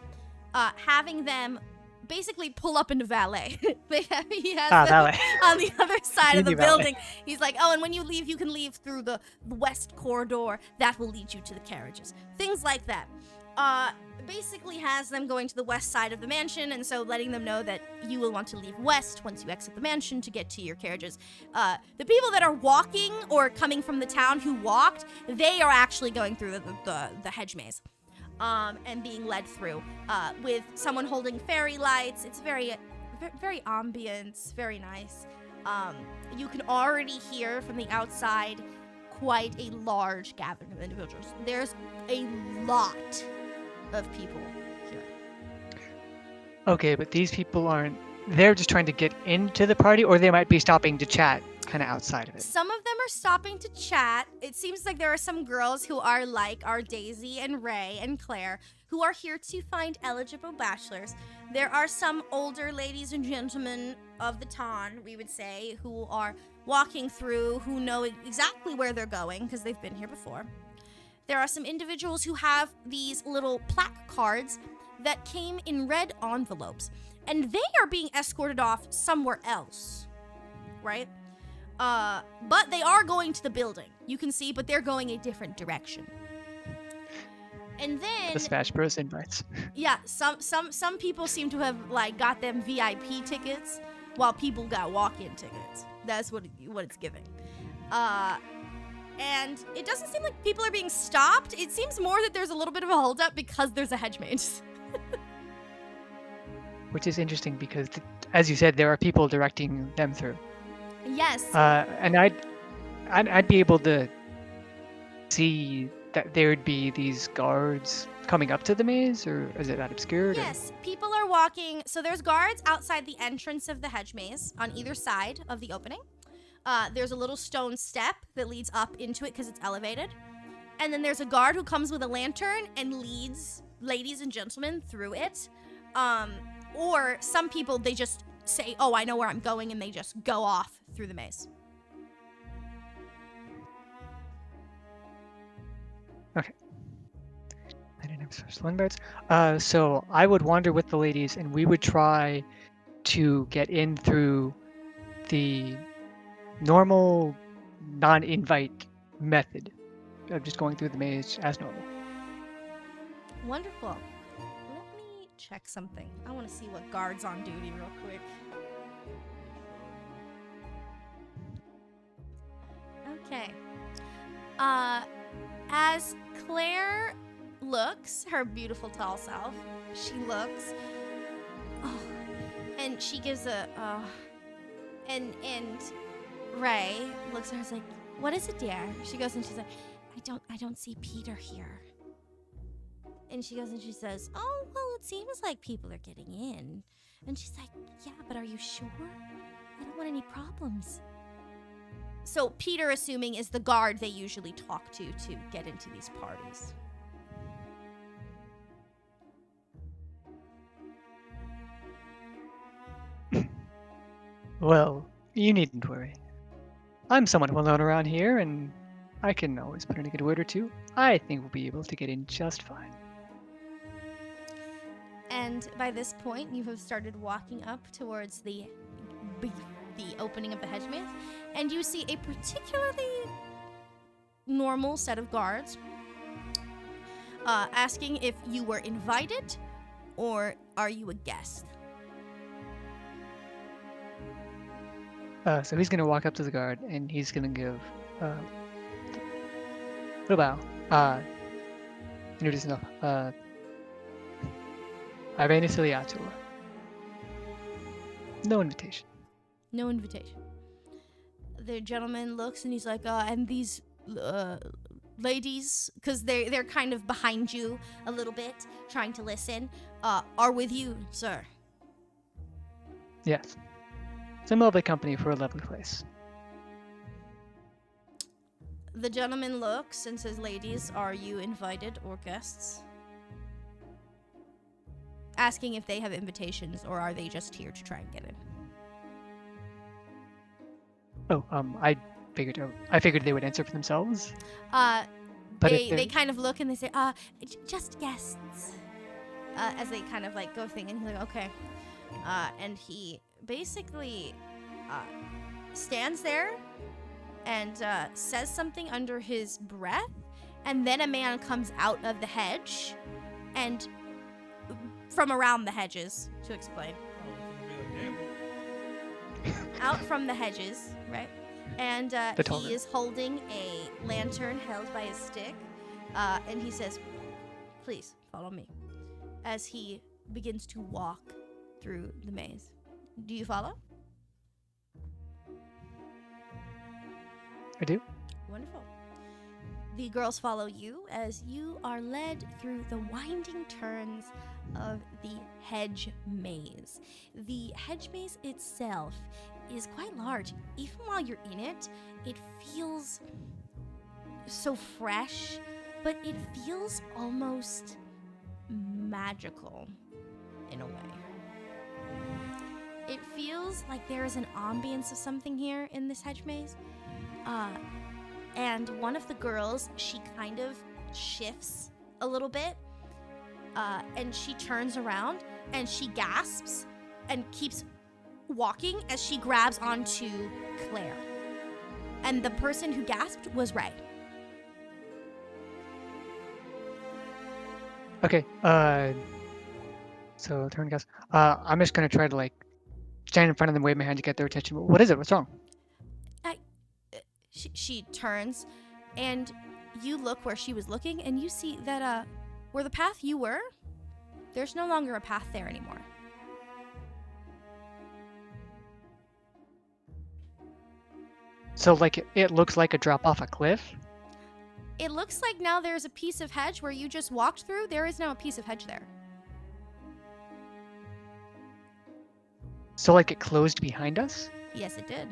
having them basically pull up into valet. He has them valet. on the other side of the valet. building. He's like, oh, and when you leave, you can leave through the west corridor. That will lead you to the carriages. Things like that. Basically has them going to the west side of the mansion, and so letting them know that you will want to leave west once you exit the mansion to get to your carriages. The people that are walking or coming from the town who walked, they are actually going through the hedge maze. And being led through with someone holding fairy lights. It's very, very ambience, very nice. You can already hear from the outside quite a large gathering of individuals. There's a lot of people here. Okay, but these people aren't. They're just trying to get into the party, or they might be stopping to chat kind of outside of it. Some of them are stopping to chat. It seems like there are some girls who are like our Daisy and Ray and Claire, who are here to find eligible bachelors. There are some older ladies and gentlemen of the town, we would say, who are walking through, who know exactly where they're going because they've been here before. There are some individuals who have these little plaque cards that came in red envelopes, and they are being escorted off somewhere else, right? But they are going to the building. You can see, but they're going a different direction. And then The Smash Bros. Invites. yeah, some people seem to have like got them VIP tickets, while people got walk-in tickets. That's what it's giving. And it doesn't seem like people are being stopped. It seems more that there's a little bit of a holdup because there's a hedge maze. Which is interesting because, as you said, there are people directing them through. Yes. And I'd be able to see that there would be these guards coming up to the maze, or is it that obscured? Yes, people are walking. So there's guards outside the entrance of the hedge maze on either side of the opening. There's a little stone step that leads up into it because it's elevated. And then there's a guard who comes with a lantern and leads ladies and gentlemen through it. Or some people, they just say, oh, I know where I'm going, and they just go off through the maze. Okay. I didn't have special invites. So I would wander with the ladies, and we would try to get in through the normal non-invite method of just going through the maze as normal. Wonderful. Let me check something. I want to see what guard's on duty real quick. Okay. As Claire looks, her beautiful tall self, she looks, oh, and she gives a, and Ray looks at her and is like, what is it, dear? She goes and she's like, I don't see Peter here. And she goes and she says, oh, well, it seems like people are getting in. And she's like, yeah, but are you sure? I don't want any problems. So Peter, assuming, is the guard they usually talk to get into these parties. Well, you needn't worry. I'm someone well known around here, and I can always put in a good word or two. I think we'll be able to get in just fine. And by this point, you have started walking up towards the opening of the hedge maze, and you see a particularly normal set of guards asking if you were invited or are you a guest. So he's gonna walk up to the guard, and he's gonna give a little bow. Introduce himself. Irenaeus Iliator. No invitation. No invitation. The gentleman looks and he's like, and these ladies, because they're kind of behind you a little bit, trying to listen, are with you, sir. Yes. Some lovely company for a lovely place. The gentleman looks and says, ladies, are you invited or guests? Asking if they have invitations or are they just here to try and get in. Oh, I figured they would answer for themselves. But they kind of look and they say, just guests. As they kind of like go thing, and he's like, okay. And he basically stands there and says something under his breath, and then a man comes out of the hedge and from around the hedges, to explain. Out from the hedges, right? And he is holding a lantern held by a stick, and he says, please follow me, as he begins to walk through the maze. Do you follow? I do. Wonderful. The girls follow you as you are led through the winding turns of the hedge maze. The hedge maze itself is quite large. Even while you're in it, it feels so fresh, but it feels almost magical in a way. It feels like there is an ambience of something here in this hedge maze. And one of the girls, she kind of shifts a little bit, and she turns around and she gasps and keeps walking as she grabs onto Claire. And the person who gasped was Ray. Okay, so turn gas. I'm just gonna try to like stand in front of them, wave my hand to get their attention. What is it? What's wrong? She turns, and you look where she was looking, and you see that where the path you were, there's no longer a path there anymore. So like it looks like a drop off a cliff. It looks like now there's a piece of hedge where you just walked through. There is now a piece of hedge there. So like it closed behind us. Yes, it did.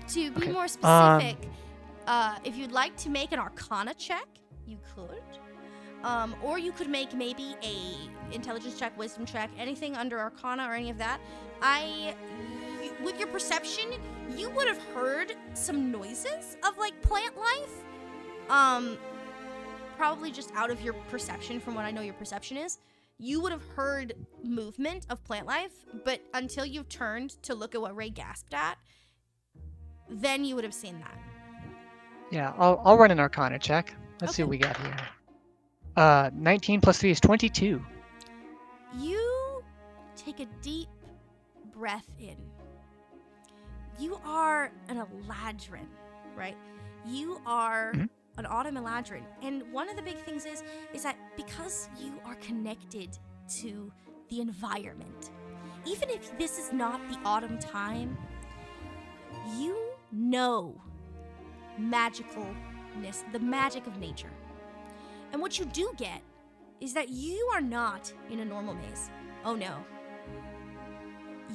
To be Okay, more specific, if you'd like to make an Arcana check, you could. Or you could make maybe a intelligence check, wisdom check, anything under Arcana or any of that. With your perception, you would have heard some noises of like plant life. Probably just out of your perception, from what I know your perception is. You would have heard movement of plant life, but until you turned to look at what Ray gasped at, then you would have seen that. Yeah, I'll run an Arcana check. Let's see Okay. what we got here. 19 plus 3 is 22. You take a deep breath in. You are an Eladrin, right? You are Mhm. an Autumn Eladrin. And one of the big things is that because you are connected to the environment, even if this is not the autumn time, you know magicalness, the magic of nature. And what you do get is that you are not in a normal maze. Oh no.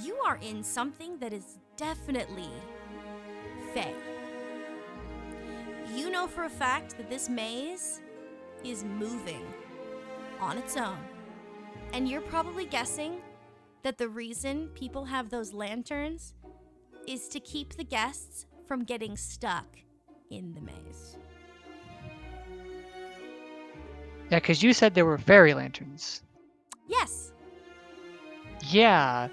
You are in something that is definitely Fae. You know for a fact that this maze is moving on its own. And you're probably guessing that the reason people have those lanterns is to keep the guests from getting stuck in the maze. Yeah, because you said there were fairy lanterns. Yes. Yeah.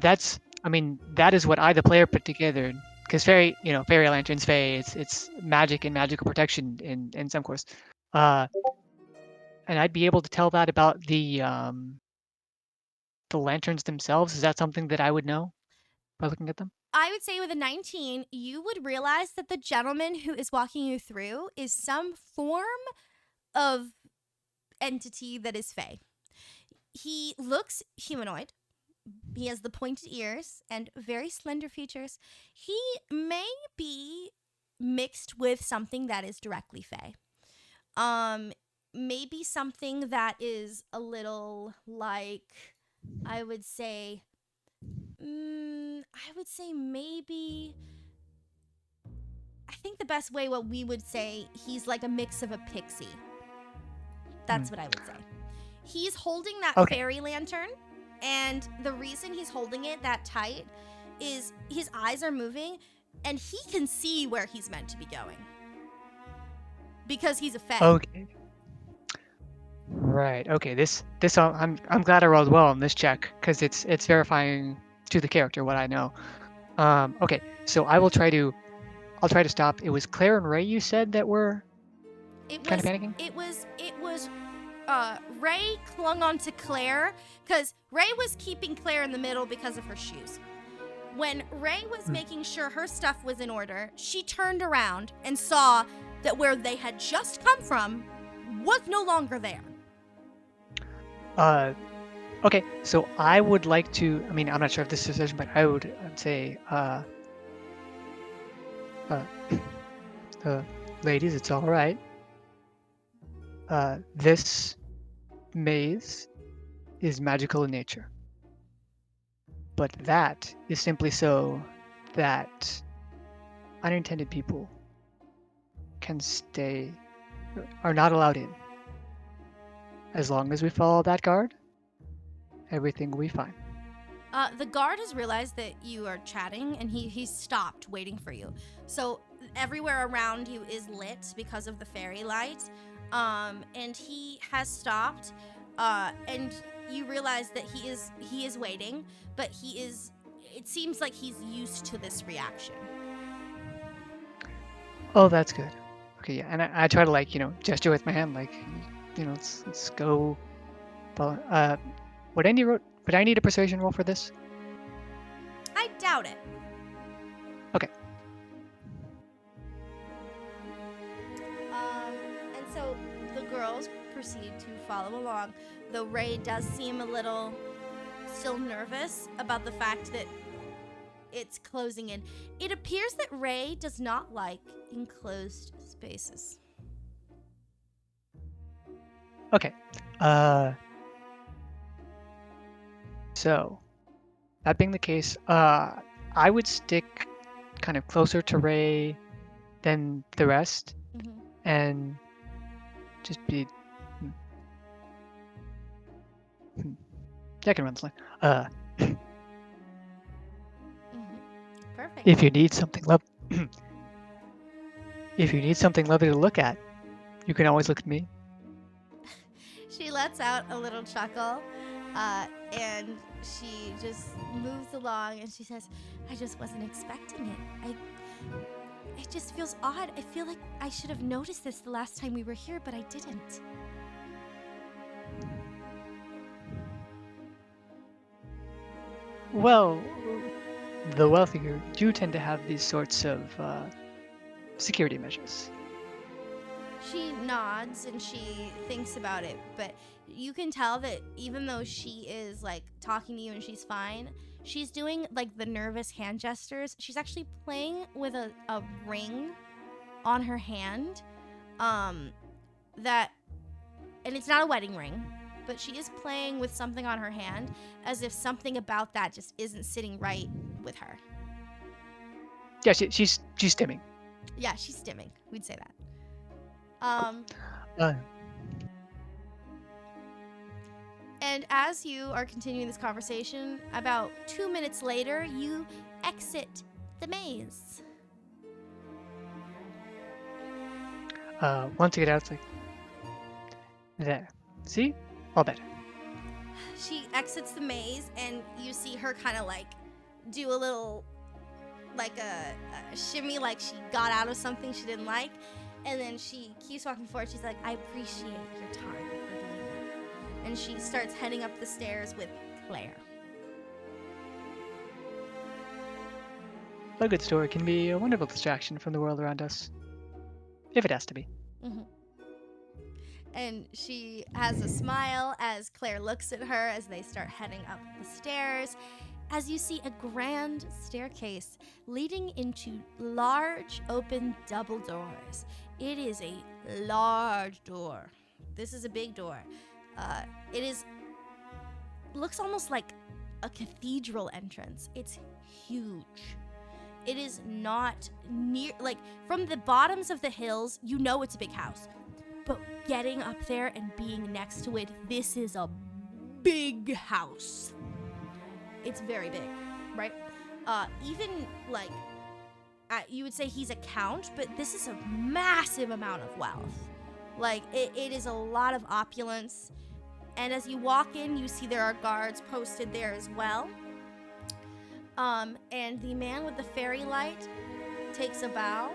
That is what I, the player, put together. Because fairy lanterns, fae, it's magic and magical protection in some course. And I'd be able to tell that about the lanterns themselves. Is that something that I would know by looking at them? I would say with a 19, you would realize that the gentleman who is walking you through is some form of entity that is Fae. He looks humanoid. He has the pointed ears and very slender features. He may be mixed with something that is directly Fae. Maybe something that is a little like, I would say maybe, I think the best way, what we would say, he's like a mix of a pixie. That's what I would say. He's holding that Okay. fairy lantern, and the reason he's holding it that tight is his eyes are moving, and he can see where he's meant to be going. Because he's a Fae. Okay. Right. Okay. This I'm glad I rolled well on this check because it's verifying to the character what I know. Okay. So I'll try to stop. It was Claire and Ray you said that were It kind was of panicking? it was Ray clung onto Claire because Ray was keeping Claire in the middle because of her shoes. When Ray was making sure her stuff was in order, she turned around and saw that where they had just come from was no longer there. Okay. So I would like to. I mean, I'm not sure if this is a decision, but I'd say, ladies, it's all right. This maze is magical in nature, but that is simply so that unintended people are not allowed in. As long as we follow that guard, everything will be fine. The guard has realized that you are chatting, and he's stopped waiting for you. So everywhere around you is lit because of the fairy light, and he has stopped, and you realize that he is waiting, but it seems like he's used to this reaction. Oh, that's good. Okay, yeah, and I try to gesture with my hand, let's go. Would I need a persuasion roll for this? I doubt it. Okay. girls proceed to follow along, though Ray does seem a little still nervous about the fact that it's closing in. It appears that Ray does not like enclosed spaces. Okay. So, that being the case, I would stick kind of closer to Ray than the rest, Mm-hmm. and just be. Yeah, I can run this line. Mm-hmm. Perfect. If you need something if you need something lovely to look at, you can always look at me. She lets out a little chuckle, and she just moves along, and she says, "I just wasn't expecting it. It just feels odd. I feel like I should have noticed this the last time we were here, but I didn't." Well, the wealthier do tend to have these sorts of security measures. She nods and she thinks about it, but you can tell that even though she is like talking to you and she's fine, she's doing like the nervous hand gestures. She's actually playing with a ring on her hand, that, and it's not a wedding ring, but she is playing with something on her hand as if something about that just isn't sitting right with her. Yeah, she's stimming. Yeah, she's stimming. We'd say that. Uh, And as you are continuing this conversation, about 2 minutes later, you exit the maze. Once you get out, it's like there. See, all better. She exits the maze, and you see her kind of like do a little, like a shimmy, like she got out of something she didn't like. And then she keeps walking forward. She's like, "I appreciate your time for doing that." And she starts heading up the stairs with Claire. A good story can be a wonderful distraction from the world around us, if it has to be. Mm-hmm. And she has a smile as Claire looks at her as they start heading up the stairs. As you see a grand staircase leading into large open double doors. It is a large door. This is a big door. Looks almost like a cathedral entrance. It's huge. It is not near, like from the bottoms of the hills, you know it's a big house. But getting up there and being next to it, this is a big house. It's very big, right? Even like, you would say he's a count, but this is a massive amount of wealth. Like, it is a lot of opulence. And as you walk in, you see there are guards posted there as well. And the man with the fairy light takes a bow,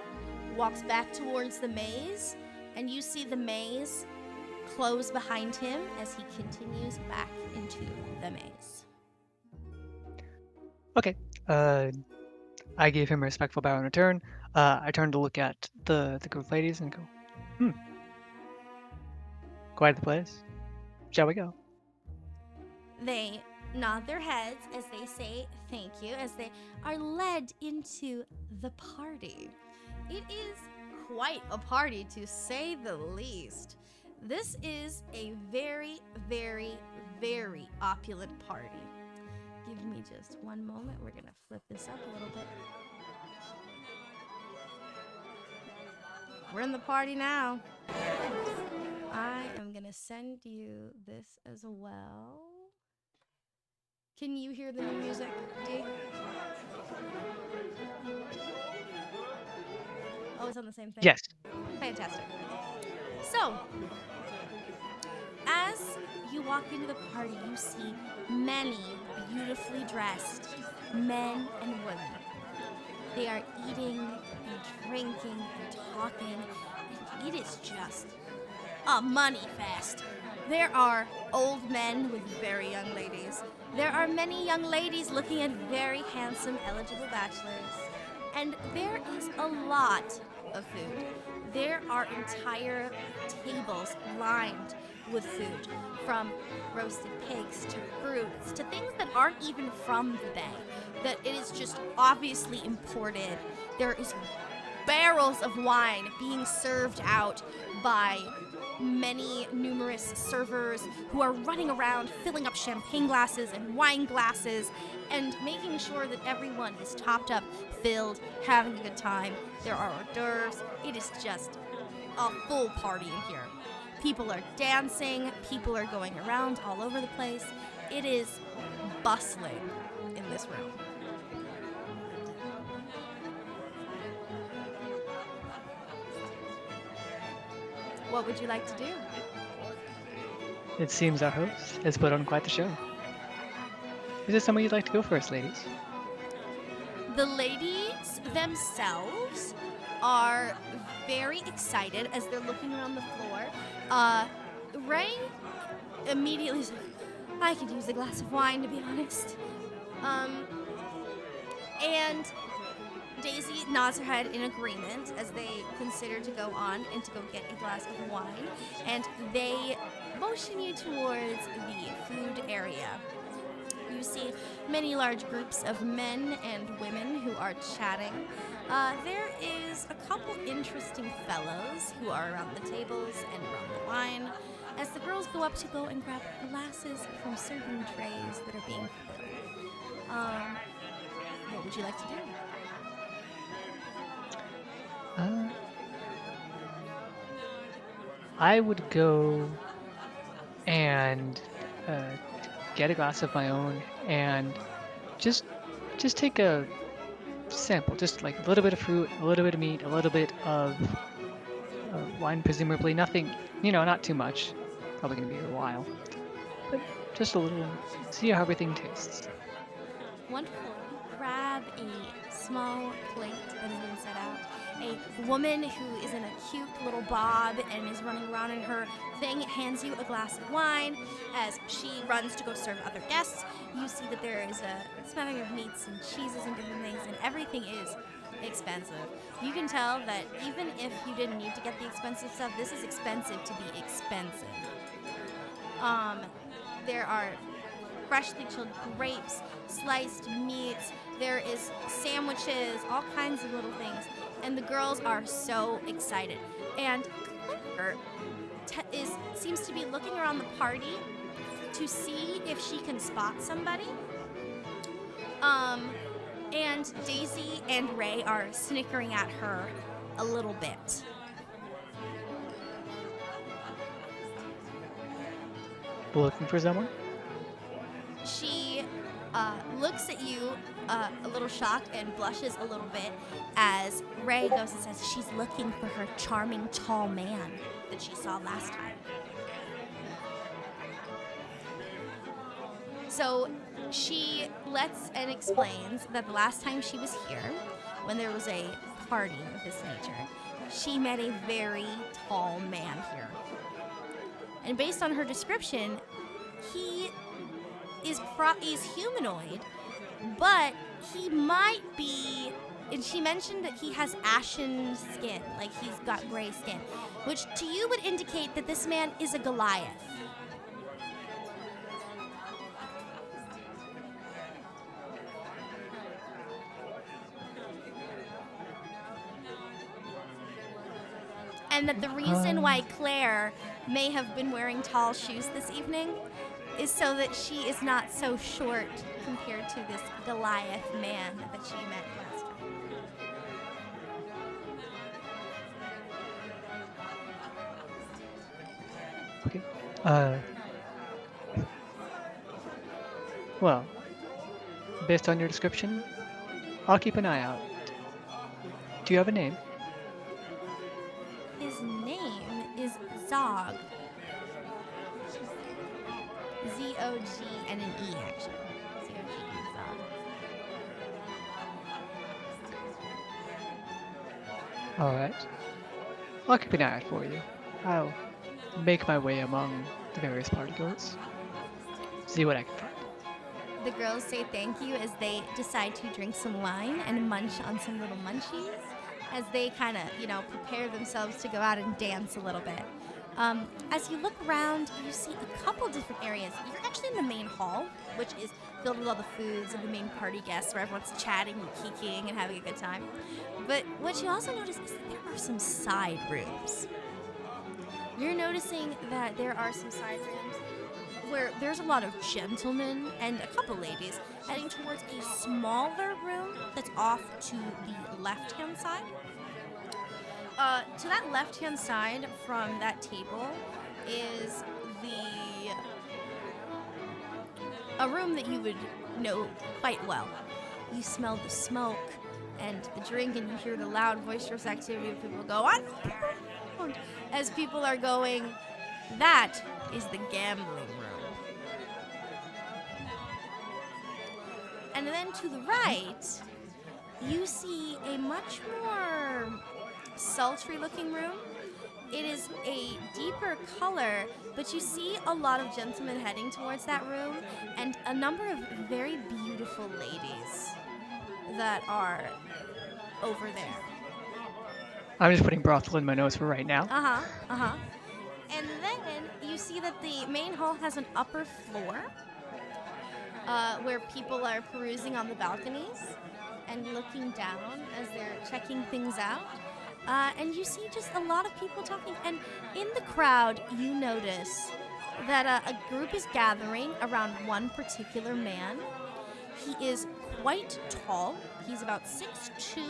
walks back towards the maze, and you see the maze close behind him as he continues back into the maze. Okay. I gave him a respectful bow in return. I turn to look at the group of ladies and go, quite the place. Shall we go? They nod their heads as they say thank you, as they are led into the party. It is quite a party, to say the least. This is a very, very, very opulent party. Give me just one moment. We're going to flip this up a little bit. We're in the party now. I am going to send you this as well. Can you hear the new music, D? Oh, it's on the same thing? Yes. Fantastic. So, as you walk into the party, you see many beautifully dressed men and women. They are eating and drinking and talking, and it is just a money fest. There are old men with very young ladies. There are many young ladies looking at very handsome, eligible bachelors. And there is a lot of food. there are entire tables lined with food, from roasted pigs to fruits to things that aren't even from the bay, that it is just obviously imported. There is barrels of wine being served out by many numerous servers who are running around filling up champagne glasses and wine glasses and making sure that everyone is topped up, filled, having a good time. There are hors d'oeuvres. It is just a full party in here. People are dancing, people are going around all over the place. It is bustling in this room. What would you like to do? It seems our host has put on quite the show. Is there somewhere you'd like to go first, ladies? The ladies themselves are very excited as they're looking around the floor. Ray immediately is like, I could use a glass of wine, to be honest. And Daisy nods her head in agreement as they consider to go on and to go get a glass of wine. And they motion you towards the food area. You see many large groups of men and women who are chatting. There is a couple interesting fellows who are around the tables and around the wine as the girls go up to go and grab glasses from serving trays that are being filled. What would you like to do? I would go and get a glass of my own and just take a sample, just like a little bit of fruit, a little bit of meat, a little bit of wine, presumably nothing, not too much. Probably gonna be a while, but just a little. See how everything tastes. Wonderful. You grab a small plate that has been set out. A woman who is in a cute little bob and is running around in her thing hands you a glass of wine. As she runs to go serve other guests, you see that there is a smattering of meats and cheeses and different things, and everything is expensive. You can tell that even if you didn't need to get the expensive stuff, this is expensive to be expensive. There are freshly chilled grapes, sliced meats, there is sandwiches, all kinds of little things. And the girls are so excited. And Claire seems to be looking around the party to see if she can spot somebody. And Daisy and Ray are snickering at her a little bit. Looking for someone? She looks at you a little shocked and blushes a little bit as Ray goes and says she's looking for her charming tall man that she saw last time. So she lets and explains that the last time she was here, when there was a party of this nature, she met a very tall man here. And based on her description, he is humanoid, but he might be, and she mentioned that he has ashen skin, like he's got gray skin, which to you would indicate that this man is a Goliath. And that the reason why Claire may have been wearing tall shoes this evening is so that she is not so short compared to this Goliath man that she met last time. Okay. Well, based on your description, I'll keep an eye out. Do you have a name? His name is Zog. Z-O-G and an E, actually. Z-O-G, Zog. Alright. I'll keep an eye out for you. I'll make my way among the various partygoers. See what I can find. The girls say thank you as they decide to drink some wine and munch on some little munchies. as they kind of, prepare themselves to go out and dance a little bit. As you look around, you see a couple different areas. You're actually in the main hall, which is filled with all the foods and the main party guests where everyone's chatting and kikiing and having a good time. But what you also notice is that there are some side rooms. You're noticing that there are some side rooms where there's a lot of gentlemen and a couple ladies heading towards a smaller room that's off to the left-hand side. To that left-hand side from that table is a room that you would know quite well. You smell the smoke and the drink, and you hear the loud, boisterous activity of people go on as people are going. That is the gambling room. And then to the right, you see a much more sultry-looking room. It is a deeper color, but you see a lot of gentlemen heading towards that room and a number of very beautiful ladies that are over there. I'm just putting brothel in my notes for right now. And then you see that the main hall has an upper floor where people are perusing on the balconies and looking down as they're checking things out. And you see just a lot of people talking. And in the crowd, you notice that a group is gathering around one particular man. He is quite tall. He's about 6'2",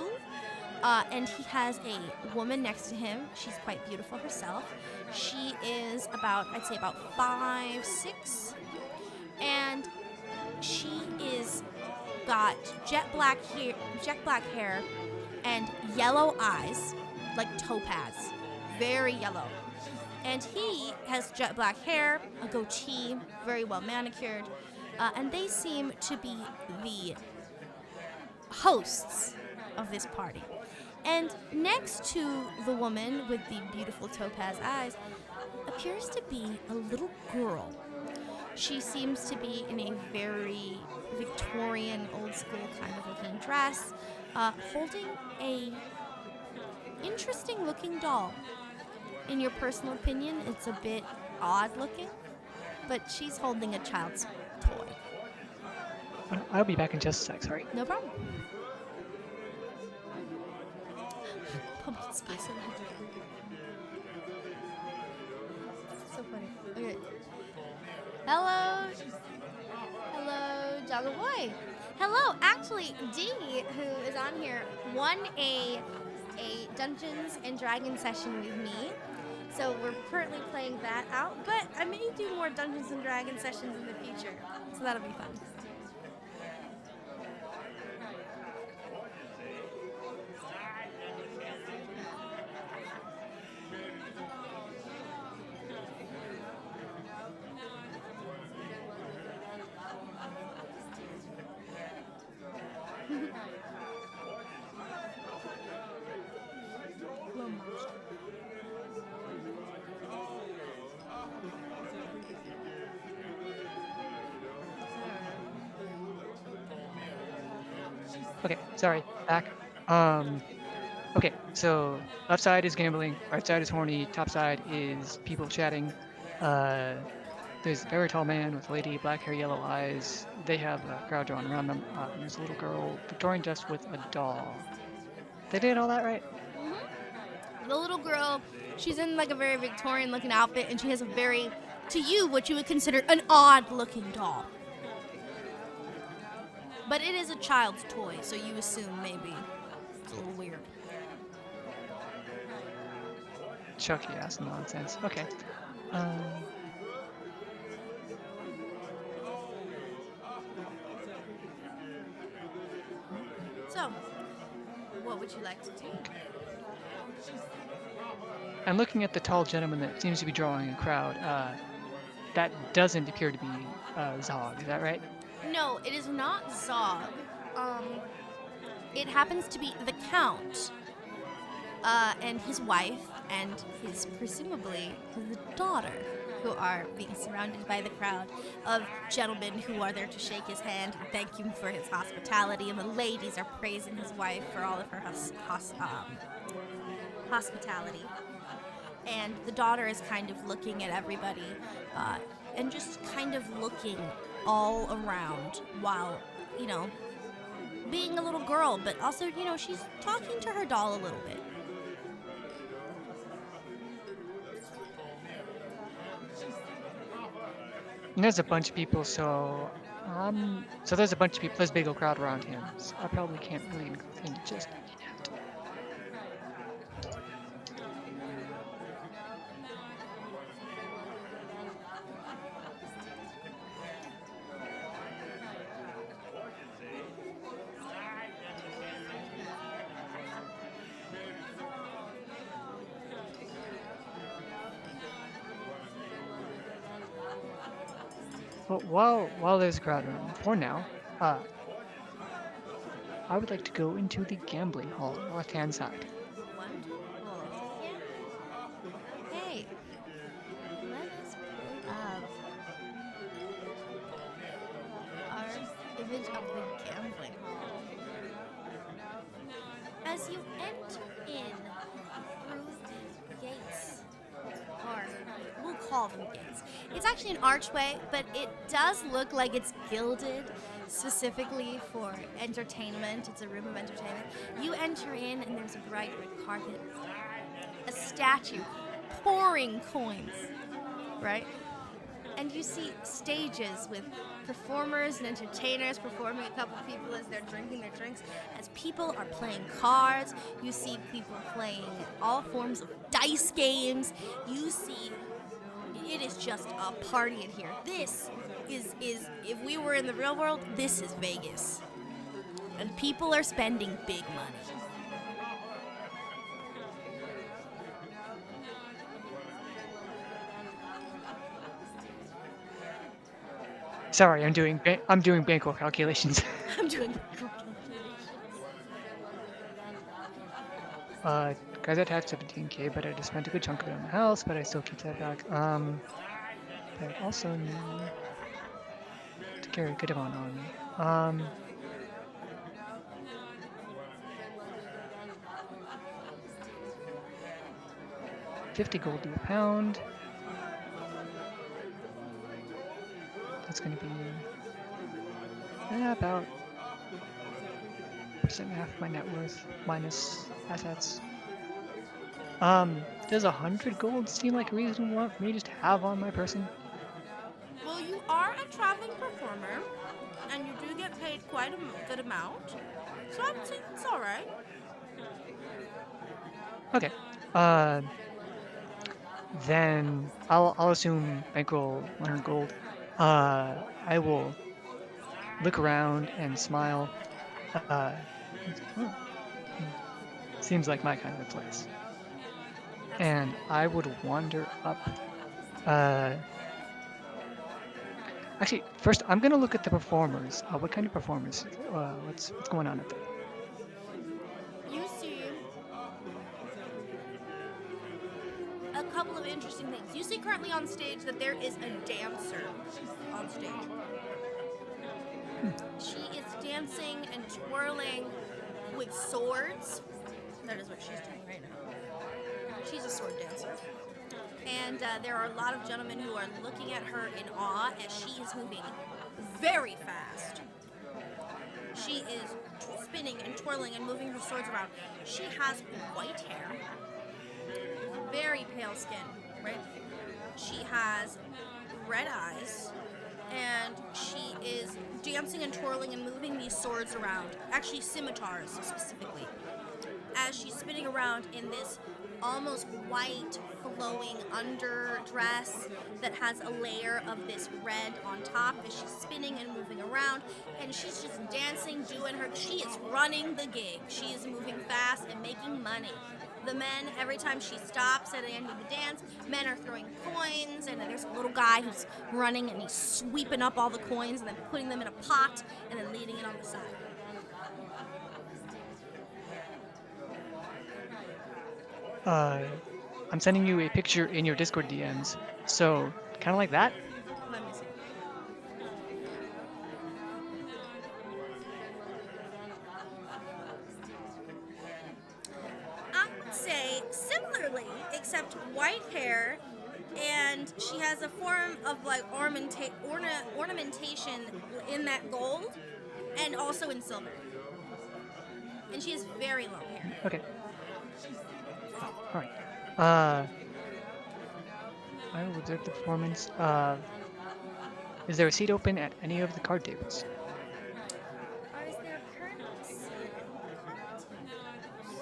and he has a woman next to him. She's quite beautiful herself. She is I'd say about 5'6", and she is got jet black hair and yellow eyes, like topaz, very yellow. And he has jet black hair, a goatee, very well manicured, and they seem to be the hosts of this party. And next to the woman with the beautiful topaz eyes appears to be a little girl. She seems to be in a very Victorian, old-school kind of looking dress, holding a interesting-looking doll. In your personal opinion, it's a bit odd-looking, but she's holding a child's toy. I'll be back in just a sec, sorry. No problem. Pumpkin spice. So funny. Okay. Hello, Joggle Boy. Hello, actually, Dee, who is on here, won a Dungeons and Dragons session with me. So we're currently playing that out, but I may do more Dungeons and Dragons sessions in the future. So that'll be fun. Okay, sorry, back. Okay, so left side is gambling, right side is horny, top side is people chatting. There's a very tall man with a lady, black hair, yellow eyes. They have a crowd drawn around them. There's a little girl, Victorian dressed with a doll. They did all that right? Mm-hmm. The little girl, she's in like a very Victorian looking outfit, and she has a very, to you, what you would consider an odd looking doll. But it is a child's toy, so you assume maybe it's a little weird. Chucky ass nonsense. Okay. So, what would you like to do? I'm looking at the tall gentleman that seems to be drawing a crowd. That doesn't appear to be Zog, is that right? No, it is not Zog. It happens to be the Count, and his wife, and his, presumably, his daughter. who are being surrounded by the crowd of gentlemen who are there to shake his hand and thank him for his hospitality, and the ladies are praising his wife for all of her hospitality. And the daughter is kind of looking at everybody and just kind of looking all around while, being a little girl, but also, she's talking to her doll a little bit. And there's a bunch of people, so there's a bunch of people. There's a big old crowd around him. So I probably can't really go with him just yet. But while there's a crowd around, for now, I would like to go into the gambling hall, left-hand side. Wonderful. Hey, let us pull up our image of the gambling hall. As you enter in through the gates, or we'll call them gates. It's actually an archway, but it does look like it's gilded specifically for entertainment. It's a room of entertainment. You enter in and there's a bright red carpet, a statue pouring coins, right? And you see stages with performers and entertainers performing, a couple of people as they're drinking their drinks. As people are playing cards, you see people playing all forms of dice games. You see, it is just a party in here. This is if we were in the real world, this is Vegas. And people are spending big money. Sorry, I'm doing bankroll calculations. I'm doing Guys, I have 17k, but I just spent a good chunk of it on the house, but I still keep that back. But I also need to carry a good amount on me. 50 gold to a pound. That's going to be about percent half of my net worth minus assets. Does 100 gold seem like a reasonable amount for me just to have on my person? Well, you are a traveling performer, and you do get paid quite a good amount, so I would say it's all right. Okay. Then I'll assume bankroll 100 gold. I will look around and smile. Seems like my kind of a place. And I would wander up. Actually, first I'm gonna look at the performers. What kind of performers? What's going on up there? You see a couple of interesting things. You see currently on stage that there is a dancer on stage. She is dancing and twirling with swords. That is what she's doing right now. She's a sword dancer. And there are a lot of gentlemen who are looking at her in awe as she is moving very fast. She is spinning and twirling and moving her swords around. She has white hair, very pale skin, right? She has red eyes, and she is dancing and twirling and moving these swords around, actually scimitars specifically, as she's spinning around in this almost white flowing underdress that has a layer of this red on top as she's spinning and moving around, and she's just dancing, she is running the gig. She is moving fast and making money. The men, every time she stops at the end of the dance, men are throwing coins, and then there's a little guy who's running and he's sweeping up all the coins and then putting them in a pot and then leaving it on the side. I'm sending you a picture in your Discord DMs, so Kind of like that. Let me see. I would say similarly, except white hair, and she has a form of like ornamentation in that gold, and also in silver. And she has very long hair. Okay. All right. I will observe the performance. Is there a seat open at any of the card tables? Is there currently a seat on the card tables?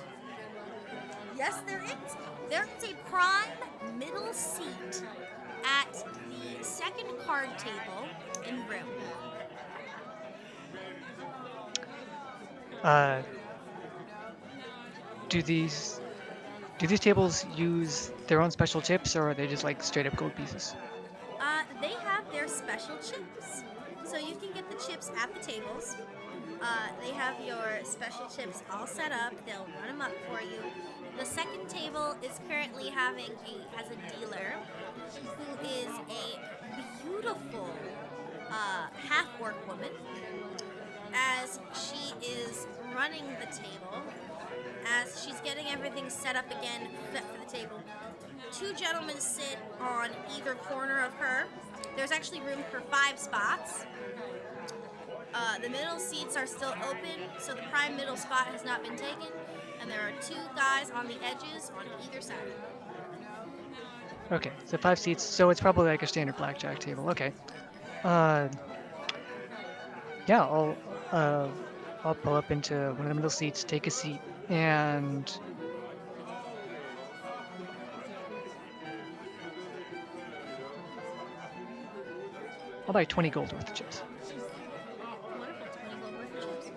Yes, there is. There is a prime middle seat at the second card table in the room. Do these tables use their own special chips, or are they just like straight up gold pieces? They have their special chips. So you can get the chips at the tables. They have your special chips all set up. They'll run them up for you. The second table is currently has a dealer who is a beautiful half-orc woman. As she is running the table, as she's getting everything set up again fit for the table, two gentlemen sit on either corner of her. There's actually room for 5 spots. The middle seats are still open, so the prime middle spot has not been taken, and there are 2 guys on the edges on either side. Okay, so 5 seats. So it's probably like a standard blackjack table. Okay. Yeah, I'll pull up into one of the middle seats, take a seat, and I'll buy 20 gold worth of chips. Wonderful, 20 gold worth of chips.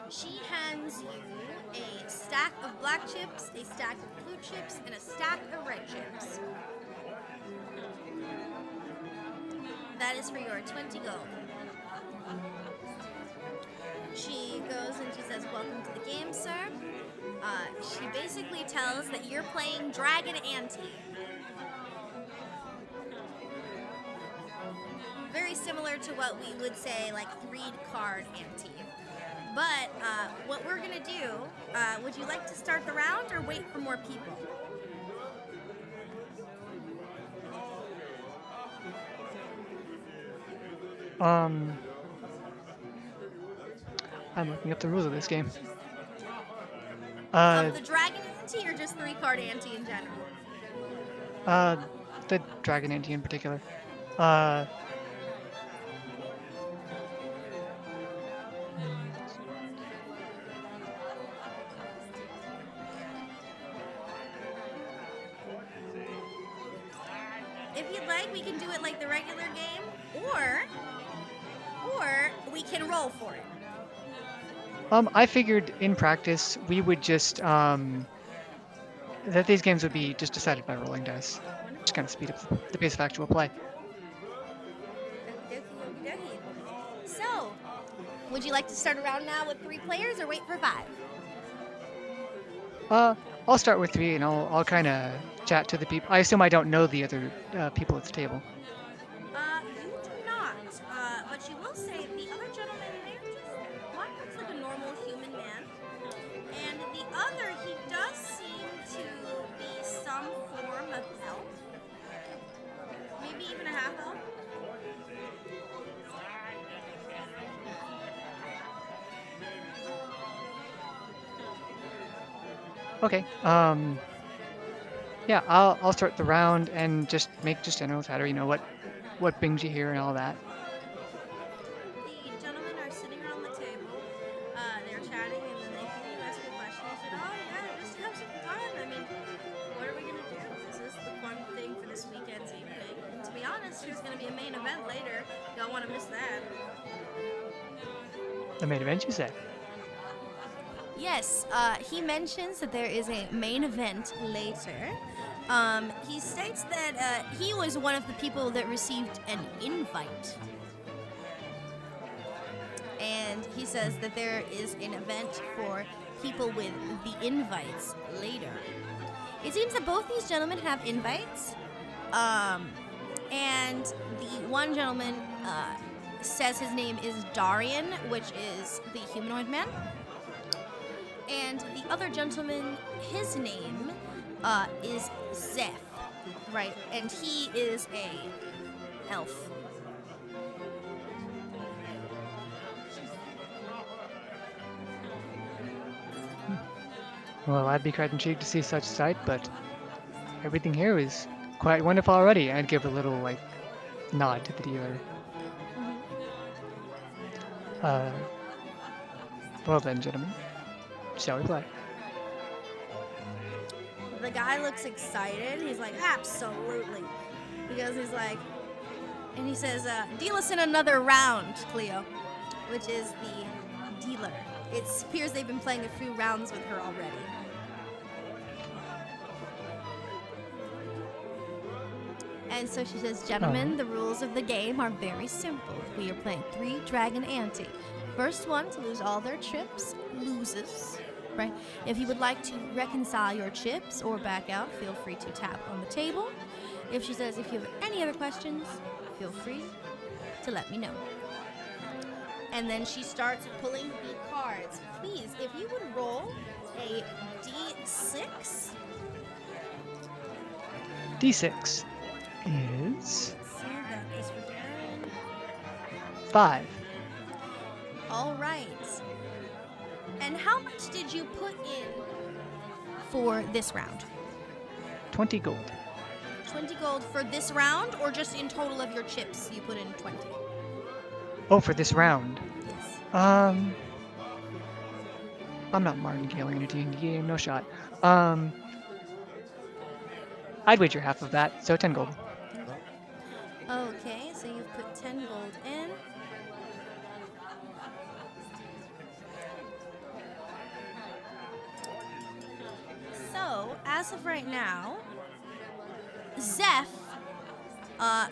She hands you a stack of black chips, a stack of blue chips, and a stack of red chips. That is for your 20 gold. She goes and she says, "Welcome to the game, sir." She basically tells that you're playing Dragon Ante. Very similar to what we would say, like 3-card ante. But what we're gonna do, would you like to start the round or wait for more people? I'm looking up the rules of this game. Of the Dragon Ante or just 3-card ante in general? The Dragon Ante in particular. If you'd like, we can do it like the regular game, or we can roll for it. I figured in practice we would just that these games would be just decided by rolling dice. Just kind of speed up the pace of actual play. So, would you like to start a round now with 3 players or wait for 5? I'll start with 3 and I'll kind of chat to the people. I assume I don't know the other people at the table. You do not. But you will say the other gentleman there, one looks like a normal human man, and the other, he does seem to be some form of elf. Maybe even a half elf. Okay. Yeah, I'll start the round and just make just general chatter. You know what brings you here and all that. The gentlemen are sitting around the table. They're chatting, and then they ask you questions. They said, "Oh yeah, just to have some fun. I mean, what are we gonna do? This is the fun thing for this weekend's evening. And to be honest, there's gonna be a main event later. Don't want to miss that." The main event, you say? Yes, he mentions that there is a main event later. He states that he was one of the people that received an invite. And he says that there is an event for people with the invites later. It seems that both these gentlemen have invites. And the one gentleman says his name is Darian, which is the humanoid man. And the other gentleman, his name is Zeph, right? And he is a elf. Well, I'd be quite intrigued to see such sight, but everything here is quite wonderful already. I'd give a little, like, nod to the dealer. Well then, gentlemen, shall we play? The guy looks excited. He's like, absolutely. Because he's like, and he says, deal us in another round, Cleo, which is the dealer. It appears they've been playing a few rounds with her already. And so she says, gentlemen, the rules of the game are very simple. We are playing 3 Dragon Ante. First one to lose all their chips loses, right? If you would like to reconcile your chips or back out, feel free to tap on the table. If she says, if you have any other questions, feel free to let me know. And then she starts pulling the cards. Please, if you would roll a D6. D6 is So that is for Darren. 5. All right. And how much did you put in for this round? 20 gold. 20 gold for this round, or just in total of your chips you put in 20? Oh, for this round. Yes. I'm not martingaling in a D&D game, no shot. I'd wager half of that, so 10 gold. 10 gold. Okay, so you've put 10 gold in. So, as of right now, Zeph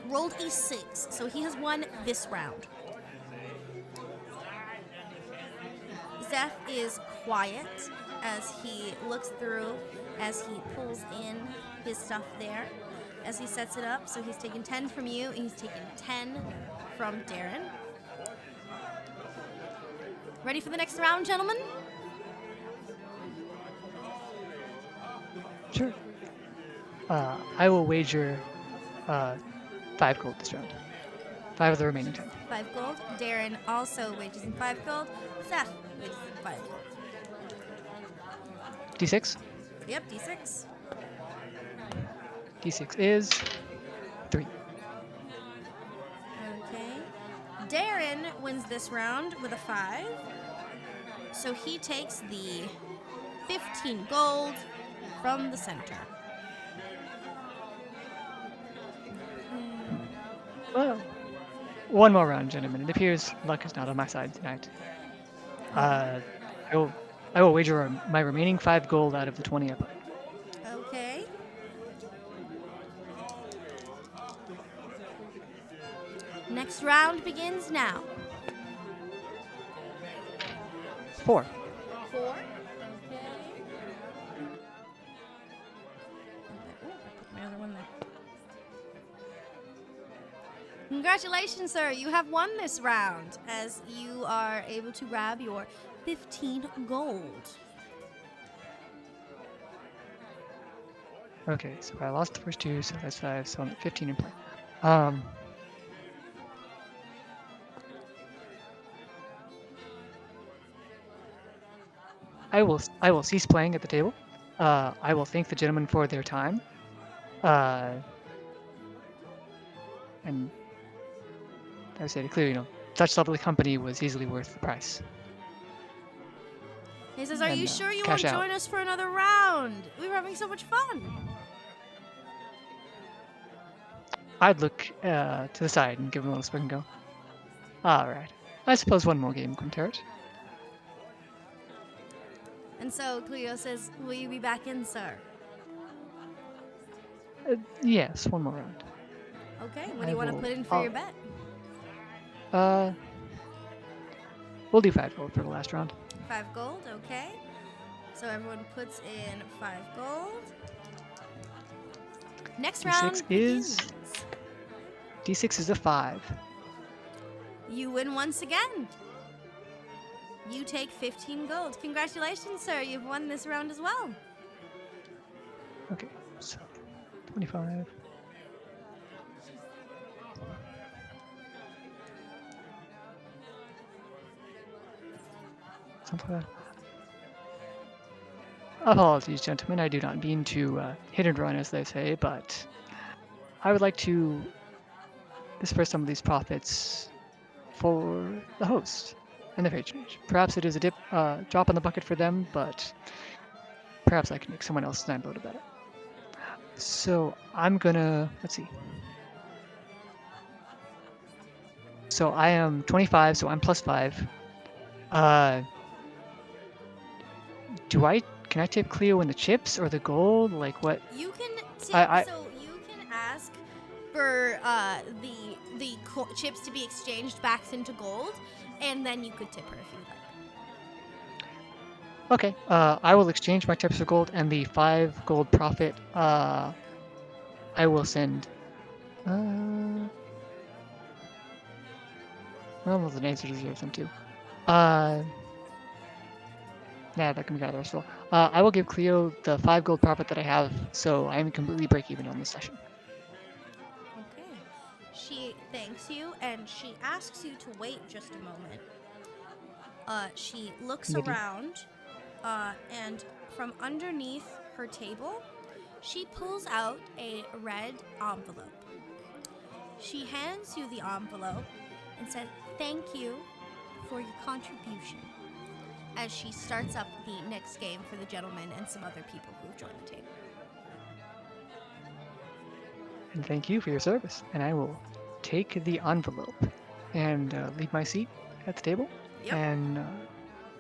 rolled a 6, so he has won this round. Zeph is quiet as he looks through, as he pulls in his stuff there, as he sets it up. So he's taken 10 from you, and he's taken 10 from Darren. Ready for the next round, gentlemen? Sure. I will wager 5 gold this round. 5 of the remaining 10. 5 gold. Darren also wages in 5 gold. Zeph wages in 5 gold. D6? Yep, D6. D6 is 3. Okay. Darren wins this round with a 5. So he takes the 15 gold from the center. Well, one more round, gentlemen. It appears luck is not on my side tonight. I will wager my remaining 5 gold out of the 20 I put. Okay. Next round begins now. 4. 4. Okay. I put my other one there. Congratulations, sir. You have won this round as you are able to grab your 15 gold. Okay, so I lost the first 2, so that's 5, so I'm at 15 in play. I will cease playing at the table. I will thank the gentlemen for their time. And I said clearly, such lovely company was easily worth the price. He says, are And, you sure you cash want to out. join us for another round? We were having so much fun. I'd look to the side and give him a little spin and go, alright, I suppose one more game couldn't hurt. And so Cleo says, will you be back in, sir? Yes, one more round. Okay, what do I you want to will- put in for I'll- your bet? We'll do 5 gold for the last round. 5 gold, okay. So everyone puts in 5 gold. Next round D6 is begins. D6 is a 5. You win once again. You take 15 gold. Congratulations, sir. You've won this round as well. Okay, so 25. Something like that. Apologies, gentlemen. I do not mean to hit and run, as they say, but I would like to disperse some of these profits for the host and the patronage. Perhaps it is a drop in the bucket for them, but perhaps I can make someone else's night a little better. So I'm gonna, let's see. So I am 25, so I'm plus 5. Can I tip Cleo in the chips or the gold? Like what? You can I- so you can ask for the chips to be exchanged back into gold, and then you could tip her if you would like. Okay, I will exchange my tips for gold and the 5 gold profit. I will send. Well, the Nancy deserves them too. Nah, that can be the rest of all. I will give Cleo the 5 gold profit that I have, so I am completely break even on this session. Okay. She thanks you and she asks you to wait just a moment. She looks Maybe. around, and from underneath her table, she pulls out a red envelope. She hands you the envelope and says, "Thank you for your contribution," as she starts up the next game for the gentleman and some other people who've joined the table. And thank you for your service. And I will take the envelope and leave my seat at the table Yep. and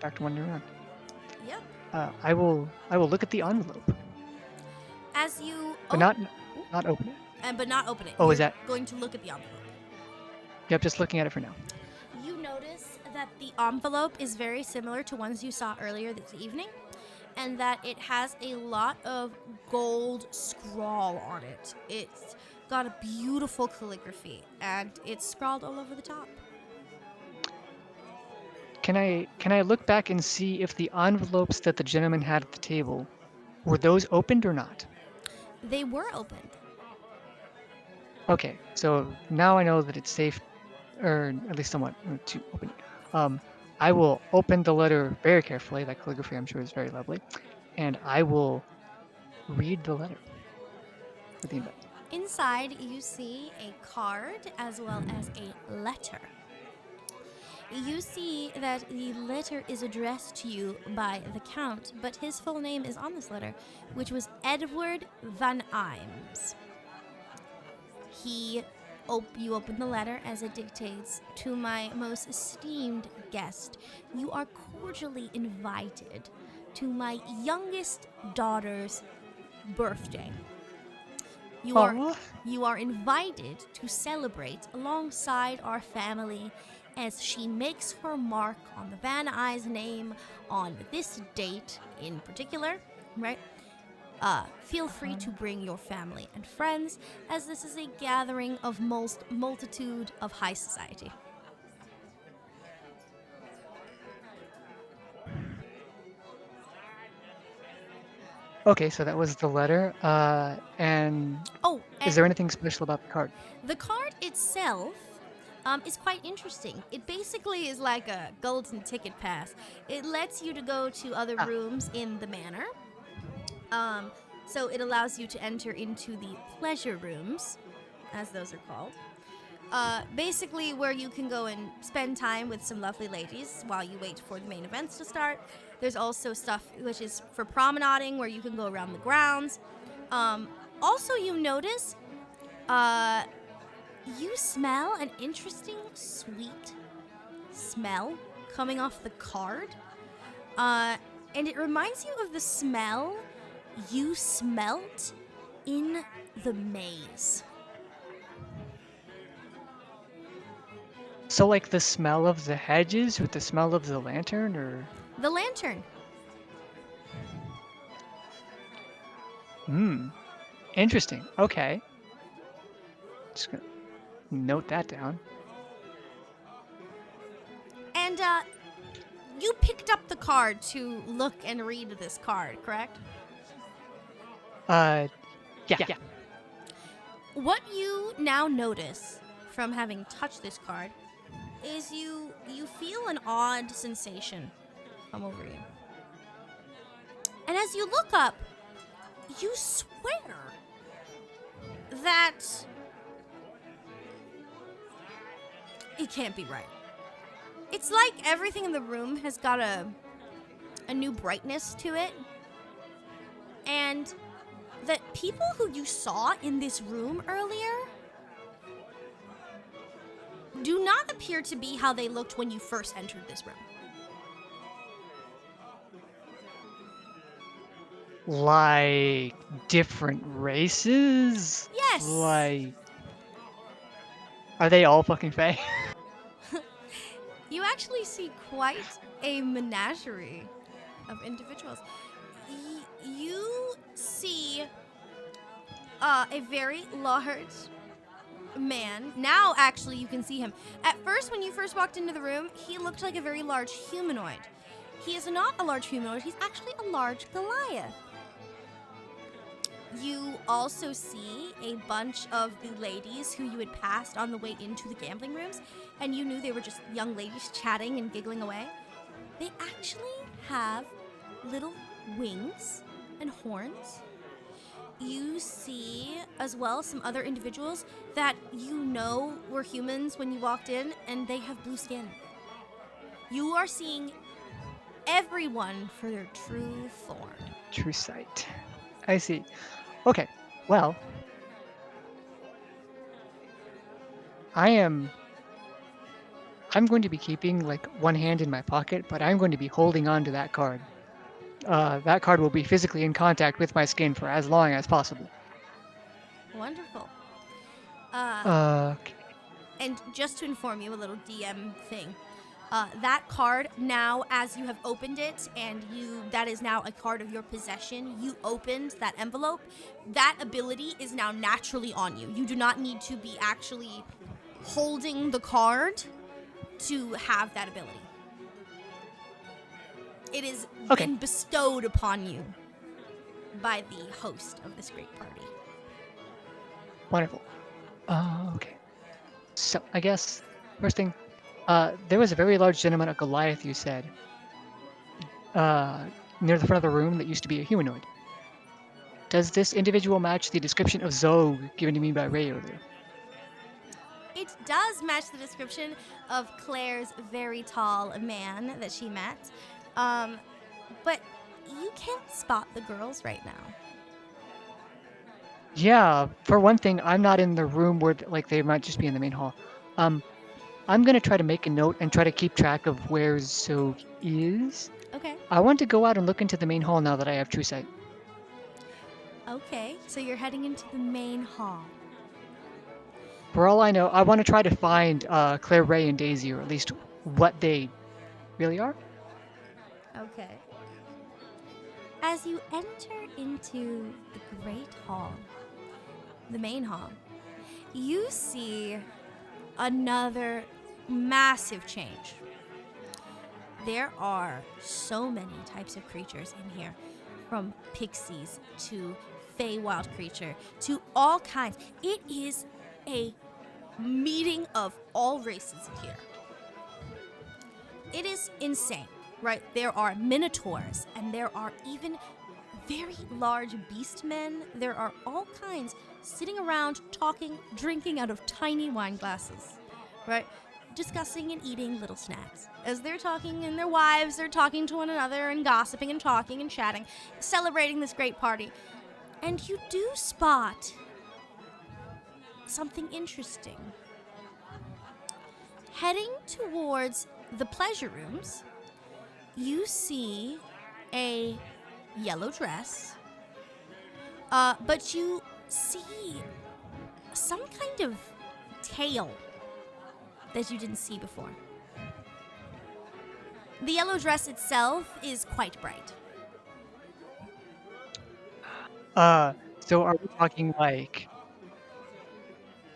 back to wandering around. Yep. I will look at the envelope, As you but not open it. but not open it. Oh, is You're that- going to look at the envelope? Yep, just looking at it for now. You notice that the envelope is very similar to ones you saw earlier this evening, and that it has a lot of gold scrawl on it. It's got a beautiful calligraphy, and it's scrawled all over the top. Can I look back and see if the envelopes that the gentleman had at the table were those opened or not? They were opened. Okay, so now I know that it's safe, or at least somewhat, to open it. I will open the letter very carefully. That calligraphy, I'm sure, is very lovely, and I will read the letter with the invite. Inside, you see a card as well as a letter. You see that the letter is addressed to you by the Count, but his full name is on this letter, which was Edward Van Imes. You open the letter as it dictates, "To my most esteemed guest, you are cordially invited to my youngest daughter's birthday. You are invited to celebrate alongside our family as she makes her mark on the Van Nuys name on this date in particular, right? Feel free to bring your family and friends, as this is a gathering of multitude of high society." Okay, so that was the letter. And Oh, and is there anything special about the card? the card itself is quite interesting. It basically is like a golden ticket pass. It lets you to go to other rooms in the manor. So it allows you to enter into the pleasure rooms, as those are called. Basically where you can go and spend time with some lovely ladies while you wait for the main events to start. There's also stuff which is for promenading, where you can go around the grounds. Also, you notice you smell an interesting sweet smell coming off the card. And it reminds you of the smell you smelt in the maze. So like the smell of the hedges with the smell of the lantern, or? The lantern. Interesting. Okay. Just gonna note that down. And you picked up the card to look and read this card, correct? Yeah. What you now notice from having touched this card is you feel an odd sensation come over you. And as you look up, you swear that it can't be right. It's like everything in the room has got a new brightness to it. And that people who you saw in this room earlier do not appear to be how they looked when you first entered this room. Like different races? Yes. Like, are they all fucking Fae? You actually see quite a menagerie of individuals. You see a very large man. Now, actually, you can see him. At first, when you first walked into the room, he looked like a very large humanoid. He is not a large humanoid. He's actually a large Goliath. You also see a bunch of the ladies who you had passed on the way into the gambling rooms, and you knew they were just young ladies chatting and giggling away. They actually have little wings and horns. You see as well some other individuals that you know were humans when you walked in, and they have blue skin. You are seeing everyone for their true form. True sight. I see. Okay, well, I'm going to be keeping like one hand in my pocket, but I'm going to be holding on to that card. That card will be physically in contact with my skin for as long as possible. Wonderful. Okay. And just to inform you, a little DM thing. That card now, as you have opened it, and that is now a card of your possession, you opened that envelope, that ability is now naturally on you. You do not need to be actually holding the card to have that ability. It is been bestowed upon you by the host of this great party. Wonderful. Okay. So, I guess, first thing, there was a very large gentleman, a Goliath, you said, near the front of the room that used to be a humanoid. Does this individual match the description of Zoe given to me by Ray earlier? It does match the description of Claire's very tall man that she met. But you can't spot the girls right now. Yeah, for one thing, I'm not in the room where like they might just be in the main hall. I'm gonna try to make a note and try to keep track of where Zoe is. Okay. I want to go out and look into the main hall now that I have true sight. Okay, so you're heading into the main hall. For all I know, I want to try to find Claire, Ray, and Daisy, or at least what they really are. Okay. As you enter into the great hall, the main hall, you see another massive change. There are so many types of creatures in here, from pixies to Feywild creature to all kinds. It is a meeting of all races here. It is insane, right? There are minotaurs, and there are even very large beast men. There are all kinds sitting around, talking, drinking out of tiny wine glasses, right? Discussing and eating little snacks. As they're talking, and their wives are talking to one another and gossiping and talking and chatting, celebrating this great party. And you do spot something interesting. Heading towards the pleasure rooms, you see a yellow dress, but you see some kind of tail that you didn't see before. The yellow dress itself is quite bright. So are we talking like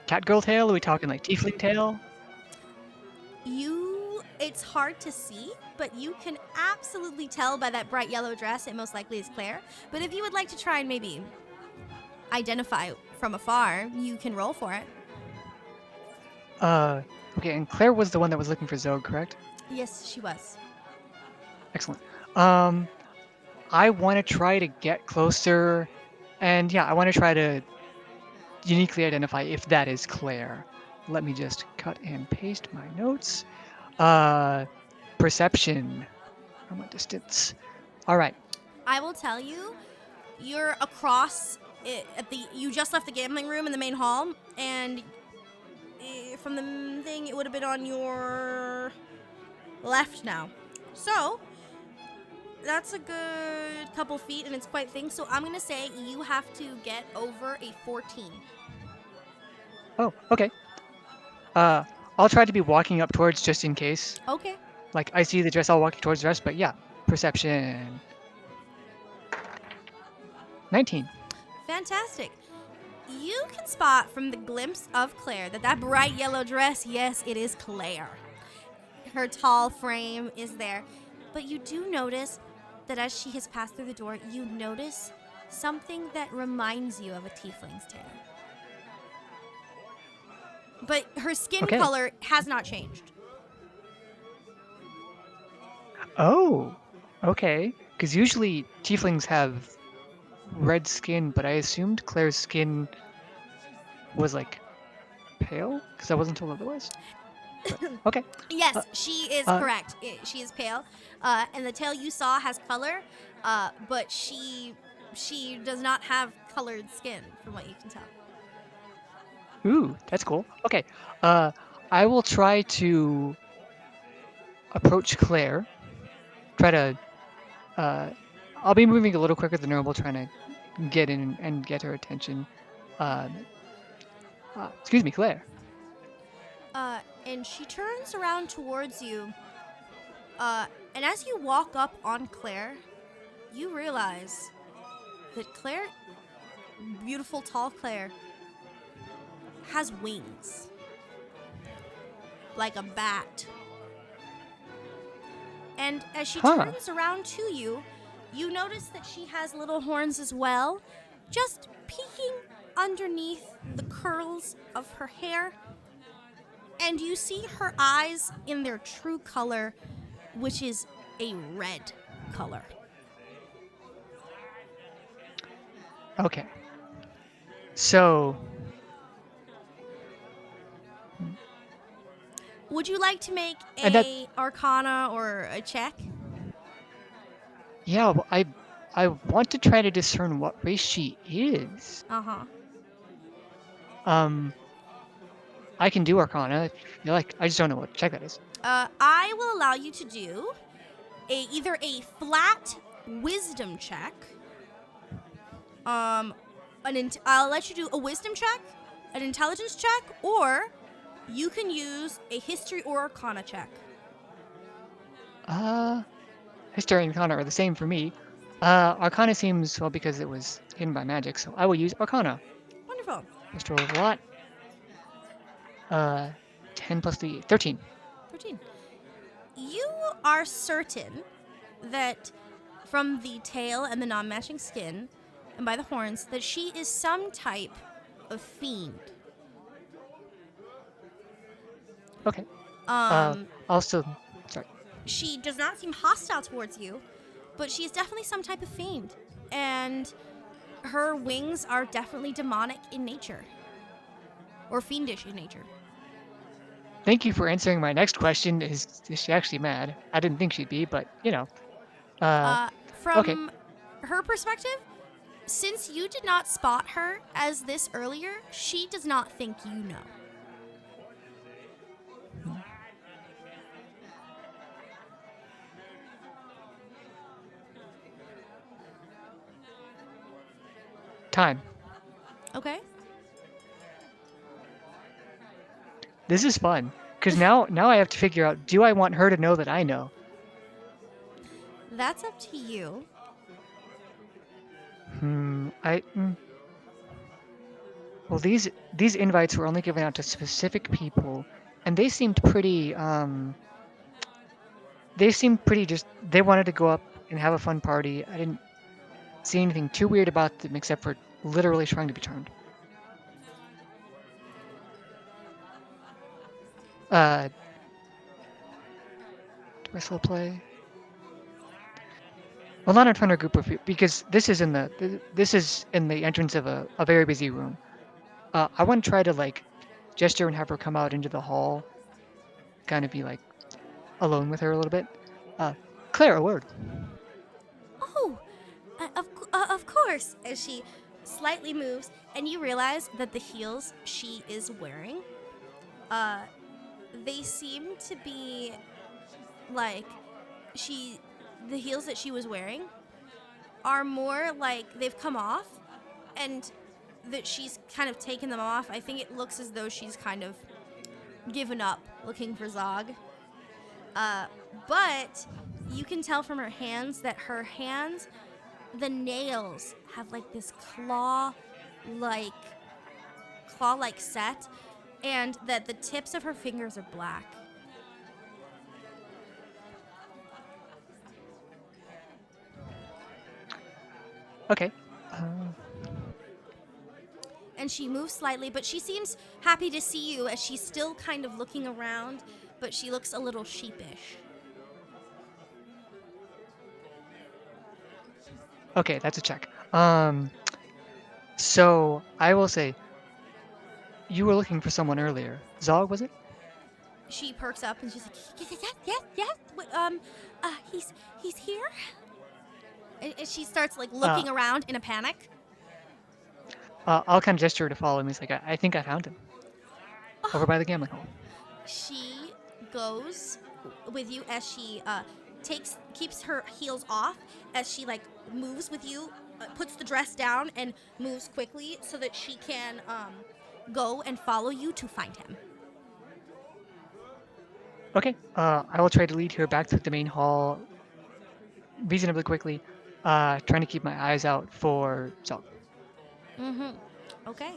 catgirl tail? Are we talking like tiefling tail? It's hard to see, but you can absolutely tell by that bright yellow dress it most likely is Claire. But if you would like to try and maybe identify from afar, you can roll for it. Okay, and Claire was the one that was looking for Zog, correct? Yes, she was. Excellent. I want to try to get closer, and yeah, I want to try to uniquely identify if that is Claire. Let me just cut and paste my notes. Perception from a distance. All right. I will tell you, you're across you just left the gambling room in the main hall, and from the thing, it would have been on your left now. So, that's a good couple feet, and it's quite thin. So I'm going to say you have to get over a 14. Oh, okay. I'll try to be walking up towards just in case. Okay. Like, I see the dress, I'll walk towards the dress, but yeah, perception. 19. Fantastic. You can spot from the glimpse of Claire that bright yellow dress, yes, it is Claire. Her tall frame is there. But you do notice that as she has passed through the door, you notice something that reminds you of a tiefling's tail. But her skin color has not changed. Oh, okay. Because usually tieflings have red skin, but I assumed Claire's skin was like pale because I wasn't told otherwise. But, okay. Yes, she is correct. She is pale, and the tail you saw has color, but she does not have colored skin, from what you can tell. Ooh, that's cool. Okay. I will try to approach Claire. Try to. I'll be moving a little quicker than normal, trying to get in and get her attention. Excuse me, Claire. And she turns around towards you, and as you walk up on Claire, you realize that Claire, beautiful tall Claire, has wings. Like a bat. And as she turns around to you, you notice that she has little horns as well, just peeking underneath the curls of her hair. And you see her eyes in their true color, which is a red color. Okay. So. Would you like to make a Arcana or a check? Yeah, well, I want to try to discern what race she is. Uh-huh. I can do Arcana if you like. I just don't know what check that is. I will allow you to do either a flat wisdom check. I'll let you do a wisdom check, an intelligence check, or you can use a history or Arcana check. History and Arcana are the same for me. Arcana seems, well, because it was hidden by magic, so I will use Arcana. Wonderful. Just roll a lot. 10 plus 3, 13. 13. You are certain that from the tail and the non-matching skin, and by the horns, that she is some type of fiend. Okay. Sorry. She does not seem hostile towards you, but she is definitely some type of fiend. And her wings are definitely demonic in nature. Or fiendish in nature. Thank you for answering my next question. Is she actually mad? I didn't think she'd be, but, you know. From her perspective, since you did not spot her as this earlier, she does not think you know. Time. Okay. This is fun. Because now I have to figure out, do I want her to know that I know? That's up to you. Well, these invites were only given out to specific people, and they seemed pretty just they wanted to go up and have a fun party. I didn't see anything too weird about them except for literally trying to be charmed. Do I still play? Well, not in front of a group of people because this is in the entrance of a very busy room. I want to try to like gesture and have her come out into the hall, kind of be like alone with her a little bit. Claire, a word. Oh, of course. As she slightly moves, and you realize that the heels she is wearing, they seem to be like the heels that she was wearing are more like they've come off, and that she's kind of taken them off. I think it looks as though she's kind of given up looking for Zog. But you can tell from her hands that her hands, the nails have like this claw-like set, and that the tips of her fingers are black. Okay. And she moves slightly, but she seems happy to see you as she's still kind of looking around, but she looks a little sheepish. Okay, that's a check. So I will say, you were looking for someone earlier. Zog, was it? She perks up and she's like, yes. Wait, he's here. And she starts like looking around in a panic. I'll kind of gesture to follow him. He's like, I think I found him. Over by the gambling hall. She goes with you as she keeps her heels off as she like moves with you, puts the dress down and moves quickly so that she can go and follow you to find him. Okay. I will try to lead her back to the main hall reasonably quickly, trying to keep my eyes out for Zog. Mm-hmm. Okay.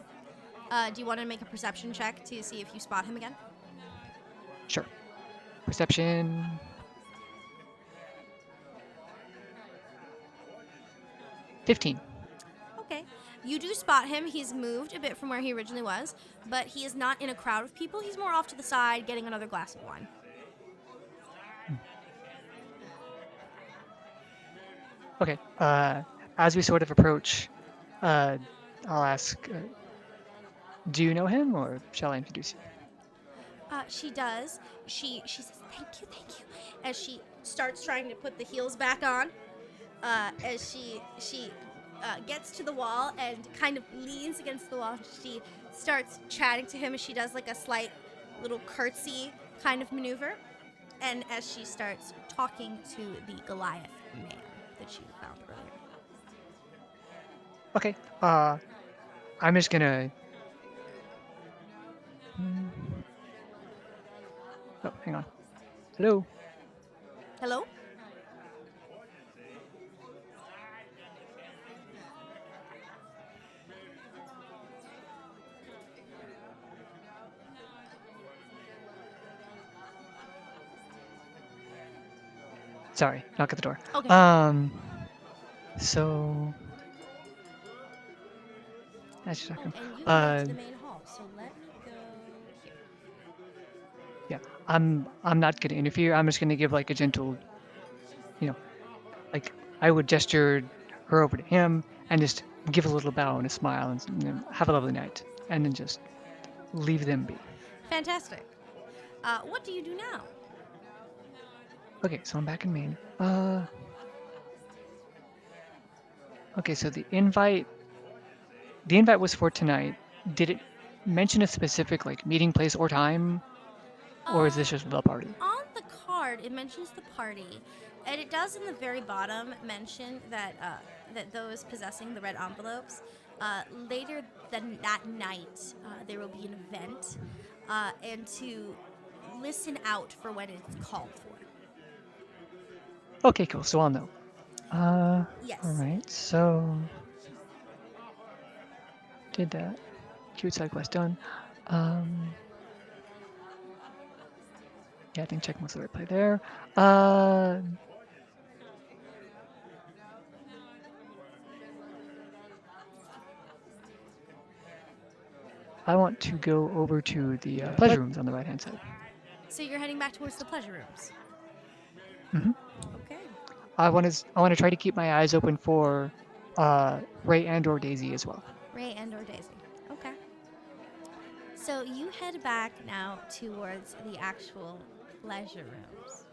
Do you want to make a perception check to see if you spot him again? Sure. Perception. $15. Okay. You do spot him. He's moved a bit from where he originally was, but he is not in a crowd of people. He's more off to the side getting another glass of wine. Okay. As we sort of approach, I'll ask, do you know him, or shall I introduce you? She does. She says, thank you, as she starts trying to put the heels back on. As she gets to the wall and kind of leans against the wall. She starts chatting to him as she does like a slight little curtsy kind of maneuver. And as she starts talking to the Goliath man that she found earlier. Okay. I'm just gonna. Oh, hang on. Hello. Hello? Sorry, knock at the door. Okay. So. That's just And you went to the main hall, so let me go here. yeah, I'm not gonna interfere. I'm just gonna give like a gentle, like I would gesture her over to him and just give a little bow and a smile and have a lovely night, and then just leave them be. Fantastic. What do you do now? Okay, so I'm back in Maine. Okay, so the invite was for tonight. Did it mention a specific like meeting place or time, or is this just the party? On the card, it mentions the party, and it does in the very bottom mention that that those possessing the red envelopes, later that night, there will be an event, and to listen out for when it's called for. Okay, cool. So I'll know. Yes. All right. So did that. cute side quest done. Um, yeah, I think check most of the replay there. I want to go over to the pleasure rooms on the right-hand side. So you're heading back towards the pleasure rooms. Mhm. Okay. I want to try to keep my eyes open for Ray and or Daisy as well. Ray and or Daisy. Okay. So you head back now towards the actual pleasure rooms.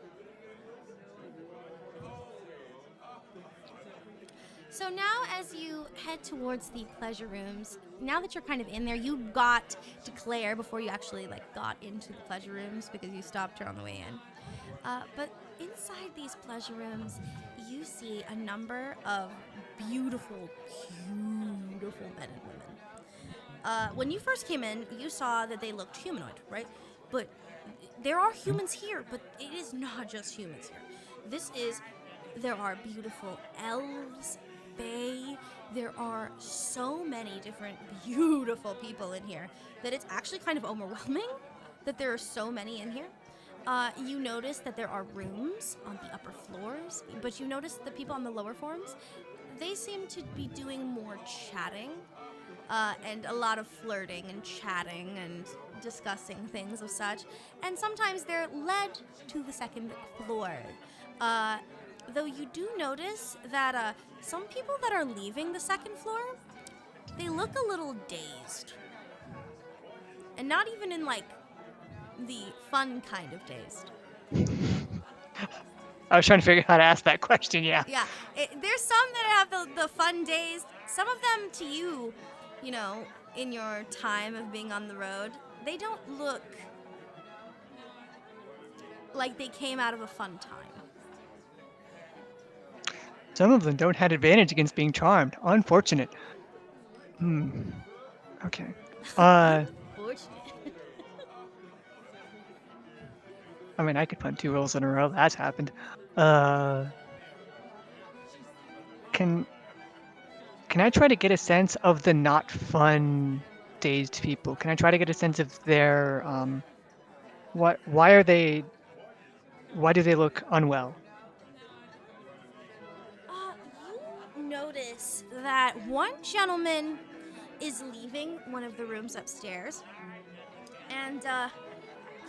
So now as you head towards the pleasure rooms, now that you're kind of in there, you got to Claire before you actually got into the pleasure rooms because you stopped her on the way in. But inside these pleasure rooms, you see a number of beautiful, beautiful men and women. When you first came in, you saw that they looked humanoid, right? But there are humans here, but it is not just humans here. There are beautiful elves, fae. There are so many different beautiful people in here that it's actually kind of overwhelming that there are so many in here. You notice that there are rooms on the upper floors, but you notice the people on the lower floors, they seem to be doing more chatting and a lot of flirting and chatting and discussing things of such. And sometimes they're led to the second floor. Though you do notice that some people that are leaving the second floor, they look a little dazed. And not even in the fun kind of dazed. I was trying to figure out how to ask that question. Yeah. Yeah, there's some that have the fun days. Some of them to you, in your time of being on the road, they don't look like they came out of a fun time. Some of them don't have advantage against being charmed. Unfortunate. Okay. Unfortunate. I mean, I could put 2 rolls in a row. That's happened. Can I try to get a sense of the not fun dazed people? Can I try to get a sense of their why do they look unwell? You notice that one gentleman is leaving one of the rooms upstairs, and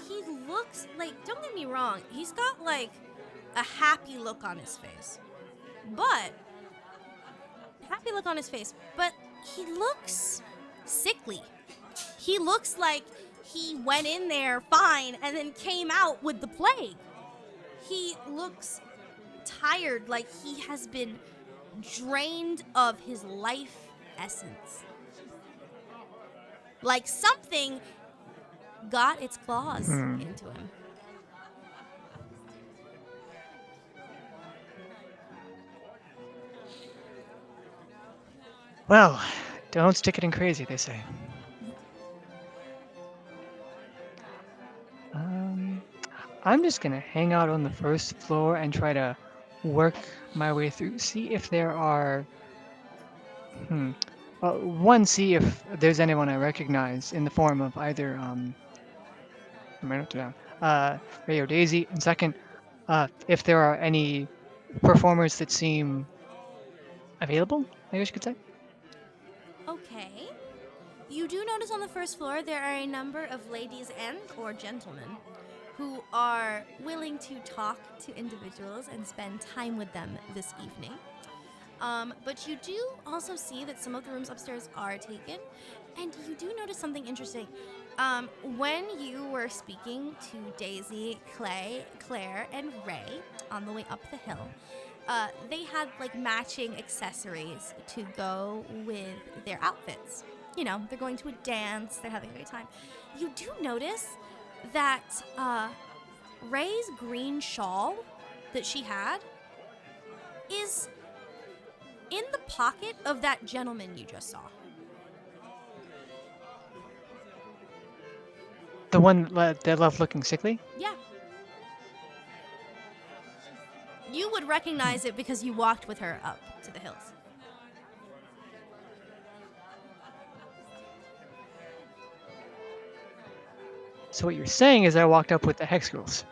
he looks don't get me wrong, he's got a happy look on his face, but he looks sickly. He looks like he went in there fine and then came out with the plague. He looks tired, like he has been drained of his life essence. Like something got its claws into him. Well, don't stick it in crazy, they say. I'm just gonna hang out on the first floor and try to work my way through. See if there are. See if there's anyone I recognize in the form of either Ray or Daisy, and second, if there are any performers that seem available, I guess you could say. Okay. You do notice on the first floor there are a number of ladies and or gentlemen who are willing to talk to individuals and spend time with them this evening. But you do also see that some of the rooms upstairs are taken, and you do notice something interesting. When you were speaking to Daisy, Claire, and Ray on the way up the hill, they had matching accessories to go with their outfits. They're going to a dance, they're having a great time. You do notice that Ray's green shawl that she had is in the pocket of that gentleman you just saw. The one that left looking sickly? Yeah. You would recognize it because you walked with her up to the hills. So what you're saying is I walked up with the Hex Girls.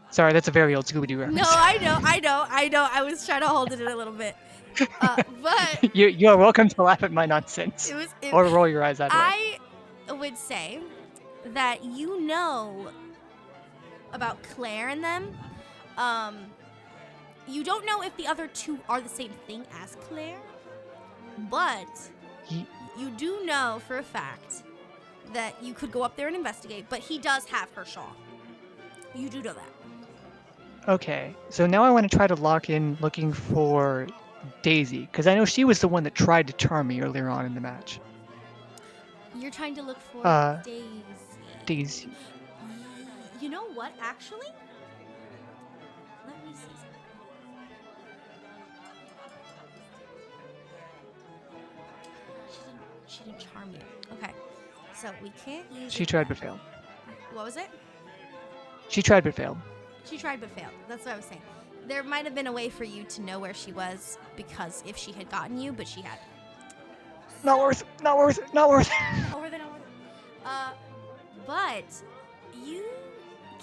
Sorry, that's a very old Scooby-Doo reference. No, I know. I was trying to hold it in a little bit. But You are welcome to laugh at my nonsense. Or roll your eyes that way. I would say that you know about Claire and them. You don't know if the other two are the same thing as Claire, but you do know for a fact that you could go up there and investigate, but he does have her shawl. You do know that. Okay, so now I want to try to lock in looking for Daisy, because I know she was the one that tried to charm me earlier on in the match. You're trying to look for Daisy. Daisy. You know what, actually? Let me see something. She didn't charm you. Okay, so we can't use She it. tried but failed. What was it? She tried but failed. She tried but failed. That's what I was saying. There might have been a way for you to know where she was, because if she had gotten you, but she had. Not worth it, not worth it, not worth it. Not worth it, not worth it. But you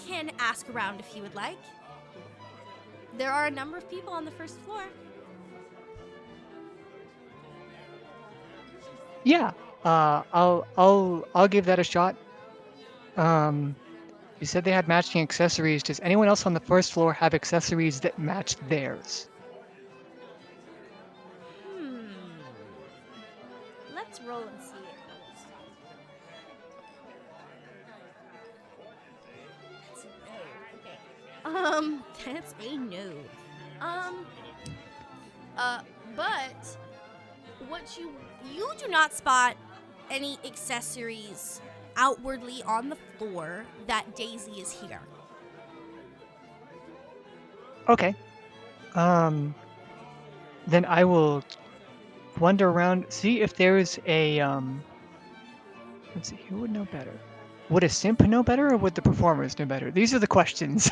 can ask around if you would like. There are a number of people on the first floor. Yeah, I'll give that a shot. You said they had matching accessories. Does anyone else on the first floor have accessories that match theirs? Let's roll and see it. That's a no. But what you do not spot any accessories outwardly on the floor that Daisy is here. Okay. Then I will wander around, see if there's a let's see, who would know better? Would a simp know better, or would the performers know better? These are the questions.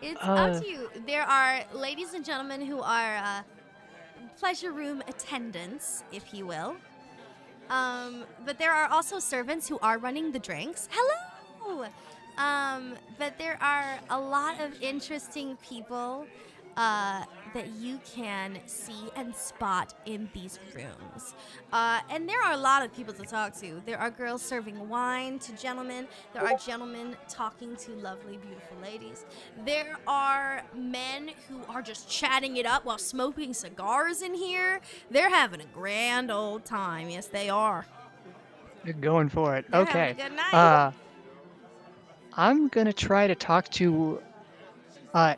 It's up to you. There are ladies and gentlemen who are pleasure room attendants, if you will. But there are also servants who are running the drinks. Hello! But there are a lot of interesting people that you can see and spot in these rooms. And there are a lot of people to talk to. There are girls serving wine to gentlemen. There are gentlemen talking to lovely, beautiful ladies. There are men who are just chatting it up while smoking cigars in here. They're having a grand old time. Yes, they are. You're going for it. They're Okay. having a good night. I'm gonna try to talk to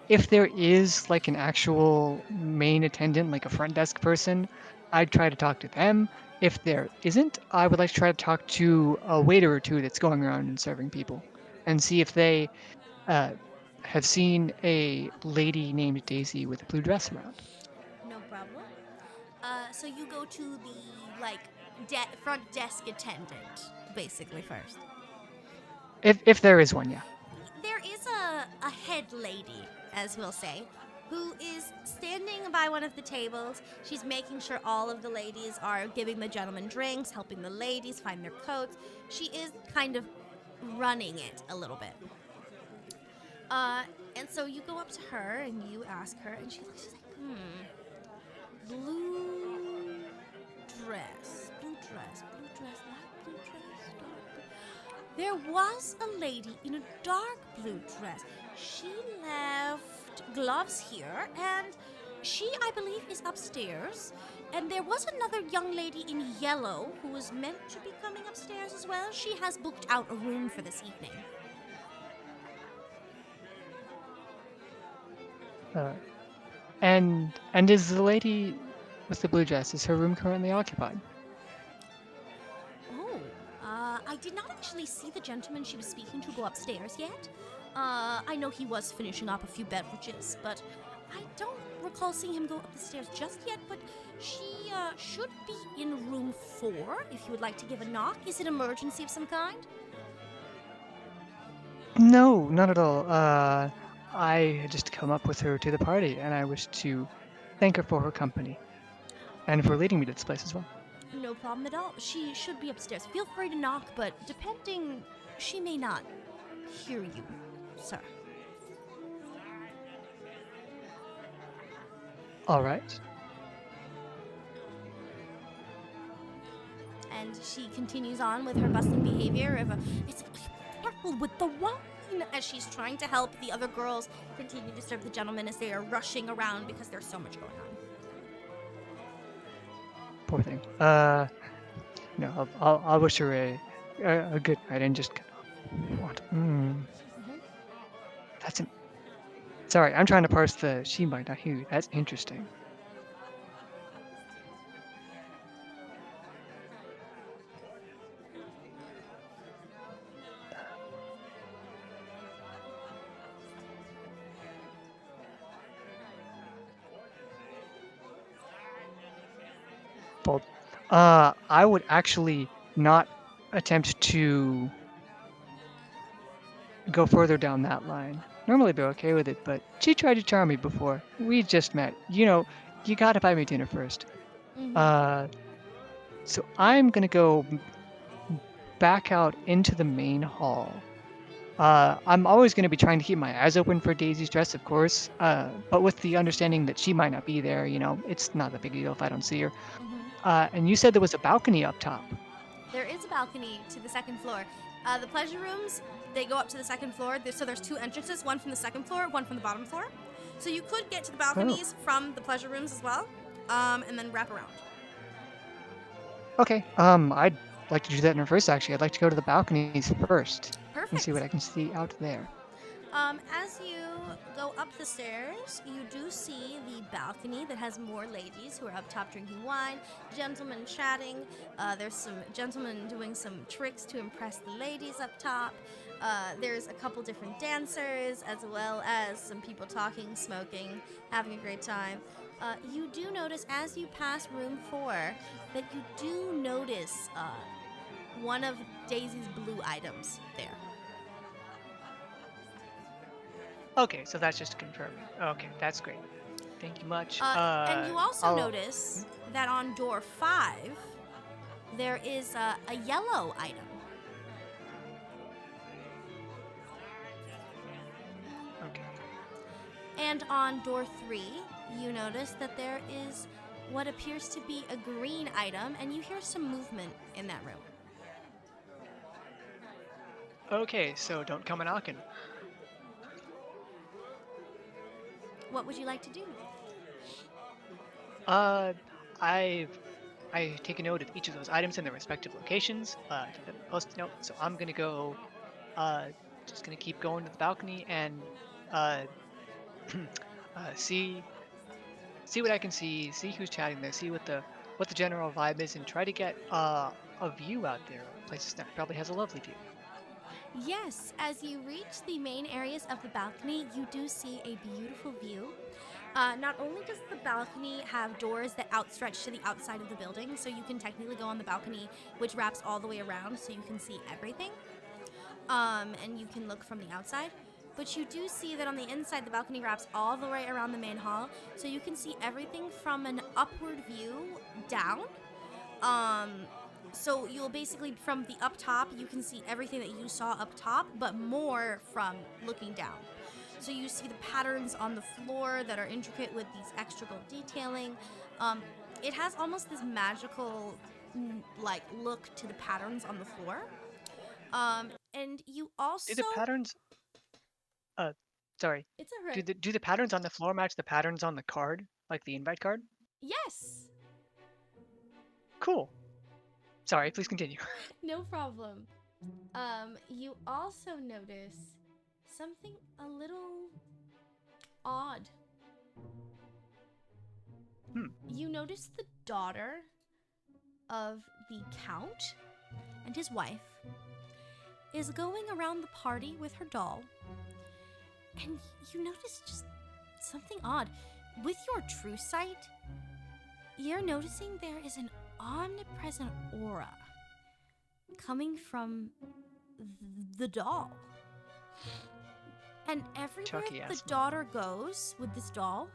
if there is like an actual main attendant, like a front desk person, I'd try to talk to them. If there isn't, I would like to try to talk to a waiter or two that's going around and serving people, and see if they have seen a lady named Daisy with a blue dress around. No problem. So you go to the front desk attendant, basically, first. If there is one, yeah. There is a head lady, as we'll say, who is standing by one of the tables. She's making sure all of the ladies are giving the gentlemen drinks, helping the ladies find their coats. She is kind of running it a little bit. And so you go up to her and you ask her, and she's like, blue dress, light blue dress, dark blue. There was a lady in a dark blue dress. She left gloves here, and she, I believe, is upstairs. And there was another young lady in yellow who was meant to be coming upstairs as well. She has booked out a room for this evening. And is the lady with the blue dress, is her room currently occupied? Oh, I did not actually see the gentleman she was speaking to go upstairs yet. I know he was finishing up a few beverages, but I don't recall seeing him go up the stairs just yet. But she should be in room 4 if you would like to give a knock. Is it emergency of some kind? No, not at all. I had just come up with her to the party, and I wish to thank her for her company and for leading me to this place as well. No no problem at all. She should be upstairs. Feel free to knock, but depending, she may not hear you, sir. All right. And she continues on with her bustling behavior of it's careful with the wine as she's trying to help the other girls continue to serve the gentlemen as they are rushing around because there's so much going on. Poor thing. No, I'll wish her a good night and just kind of what? That's an. Sorry, I'm trying to parse the she might not hear you. That's interesting. Bold. I would actually not attempt to go further down that line. Normally I'd be okay with it, but she tried to charm me before. We just met. You know, you gotta buy me dinner first. So I'm gonna go back out into the main hall. I'm always gonna be trying to keep my eyes open for Daisy's dress, of course, but with the understanding that she might not be there, you know, it's not a big deal if I don't see her. And you said there was a balcony up top. There is a balcony to the second floor. The pleasure rooms, they go up to the second floor. So there's two entrances, one from the second floor, one from the bottom floor. So you could get to the balconies from the pleasure rooms as well, and then wrap around. Okay, I'd like to do that in reverse, actually. I'd like to go to the balconies first Perfect. and see what I can see out there. As you go up the stairs, you do see the balcony that has more ladies who are up top drinking wine, gentlemen chatting. There's some gentlemen doing some tricks to impress the ladies up top. There's a couple different dancers, as well as some people talking, smoking, having a great time. You do notice as you pass room 4 that you do notice one of Daisy's blue items there. Okay, so that's just confirming. Okay, that's great. Thank you much. And you also notice that on door 5, there is a yellow item. Okay. And on door 3, you notice that there is what appears to be a green item, and you hear some movement in that room. Okay, so don't come a knocking. What would you like to do? I take a note of each of those items in their respective locations. Post-it note. So I'm gonna go. Just gonna keep going to the balcony and see what I can see. See who's chatting there. See what the general vibe is, and try to get a view out there. Places that probably has a lovely view. Yes, as you reach the main areas of the balcony, you do see a beautiful view. Not only does the balcony have doors that outstretch to the outside of the building, so you can technically go on the balcony, which wraps all the way around, so you can see everything. And you can look from the outside. But you do see that on the inside, the balcony wraps all the way around the main hall, so you can see everything from an upward view down. So you'll basically, from the up top, you can see everything that you saw up top, but more from looking down. So you see the patterns on the floor that are intricate with these extra gold detailing. It has almost this magical, look to the patterns on the floor. And you also... Do the patterns... sorry. It's alright. Do the patterns on the floor match the patterns on the card? Like the invite card? Yes! Cool. Sorry, please continue. No problem. You also notice something a little odd. You notice the daughter of the Count and his wife is going around the party with her doll, and you notice just something odd. With your true sight, you're noticing there is an omnipresent aura coming from the doll. And everywhere the daughter goes with this doll,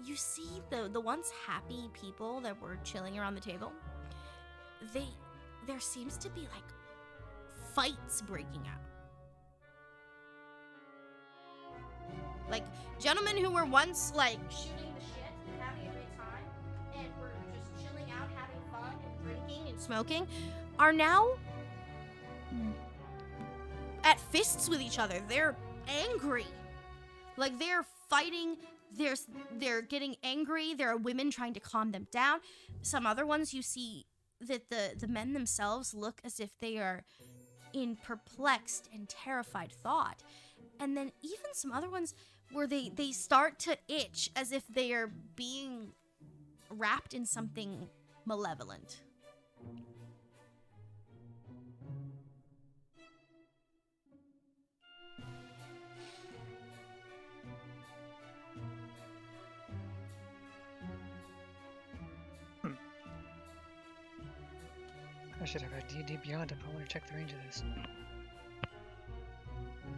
you see the once happy people that were chilling around the table. there seems to be like fights breaking out. Like gentlemen who were once like shooting the shit and having a great time and were just chilling out, having fun and drinking and smoking, are now at fists with each other. They're angry. Like they're fighting. They're getting angry. There are women trying to calm them down. Some other ones you see that the men themselves look as if they are in perplexed and terrified thought. And then even some other ones where they start to itch as if they are being wrapped in something malevolent. I should have read D&D Beyond if I want to check the range of this.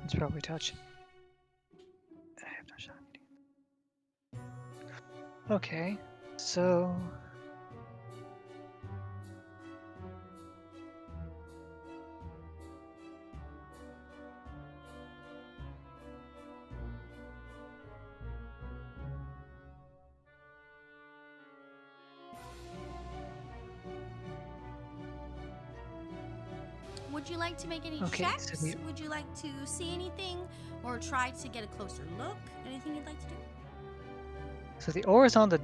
It's probably touch. I have no shot. Okay, so... Would you like to make any Okay, checks? so we- Would you like to see anything or try to get a closer look? Anything you'd like to do? So the ore is on the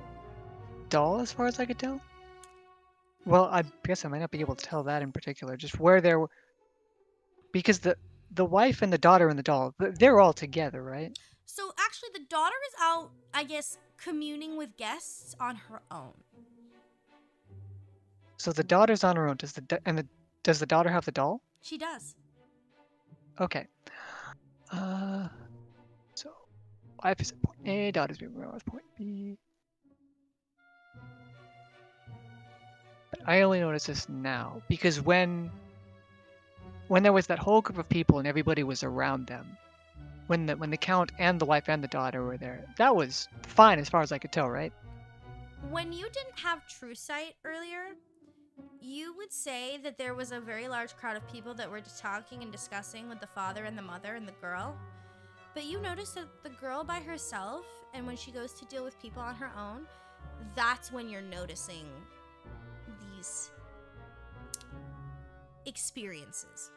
doll as far as I could tell? Well, I guess I might not be able to tell that in particular, just where they're... Because the wife and the daughter and the doll, they're all together, right? So actually the daughter is out, I guess, communing with guests on her own. So the daughter's on her own. Does the daughter have the doll? She does. Okay. So wife is at point A, daughter's being brought at point B. But I only noticed this now because when there was that whole group of people and everybody was around them, when the count and the wife and the daughter were there, that was fine as far as I could tell, right? When you didn't have true sight earlier, you would say that there was a very large crowd of people that were just talking and discussing with the father and the mother and the girl. But you notice that the girl by herself, and when she goes to deal with people on her own, that's when you're noticing these experiences.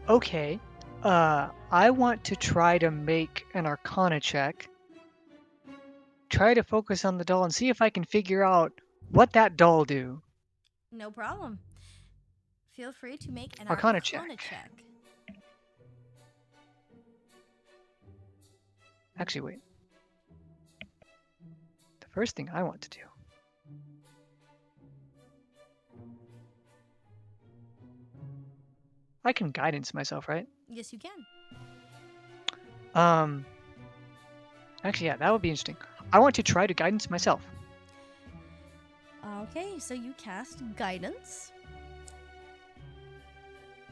Okay. I want to try to make an Arcana check. Try to focus on the doll and see if I can figure out what that doll do. No problem. Feel free to make an Arcana check. Actually, wait. The first thing I want to do. I can guidance myself, right? Yes, you can. Actually, yeah, that would be interesting. I want to try to guidance myself. Okay, so you cast Guidance.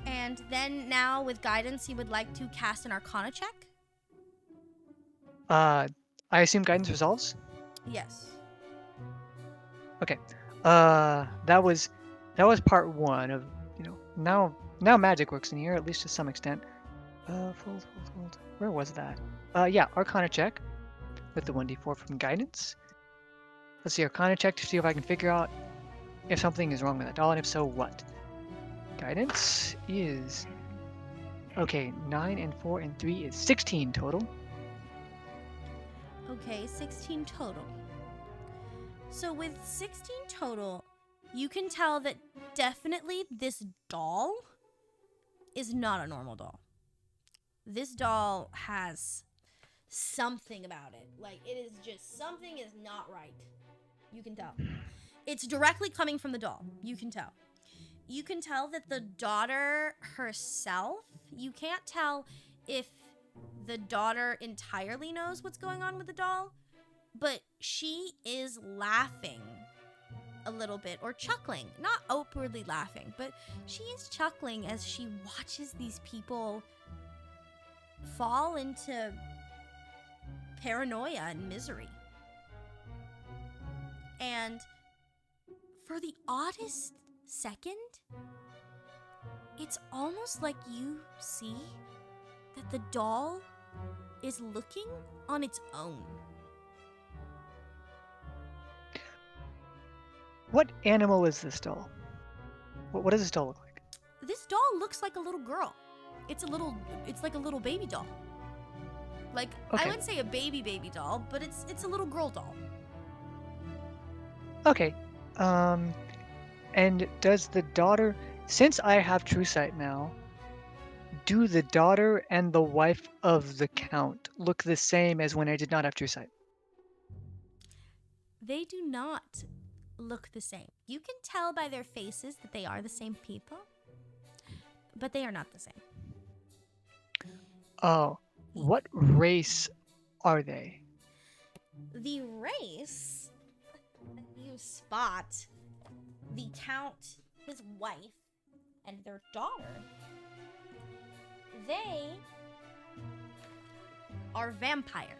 And then now with Guidance, you would like to cast an Arcana check? I assume guidance resolves? Yes. Okay. That was part one of, now magic works in here, at least to some extent. Fold. Where was that? Yeah, Arcana check with the 1d4 from guidance. Let's see, Arcana check to see if I can figure out if something is wrong with that doll, and if so, what. Guidance is... Okay, 9 and 4 and 3 is 16 total. Okay, 16 total. So with 16 total, you can tell that definitely this doll is not a normal doll. This doll has something about it. Like, it is just, something is not right. You can tell. It's directly coming from the doll. You can tell. You can tell that the daughter herself, you can't tell if the daughter entirely knows what's going on with the doll, but she is laughing a little bit, or chuckling, not outwardly laughing, but she is chuckling as she watches these people fall into paranoia and misery. And for the oddest second, it's almost like you see that the doll is looking on its own. What animal is this doll? What does this doll look like? This doll looks like a little girl. It's like a little baby doll. Like, I Okay. wouldn't say a baby doll, but it's a little girl doll. Okay. And does the daughter, since I have True Sight now, do the daughter and the wife of the Count look the same as when I did not have True Sight? They do not look the same. You can tell by their faces that they are the same people, but they are not the same. Oh, what race are they? The race that you spot, the Count, his wife, and their daughter, they are vampire.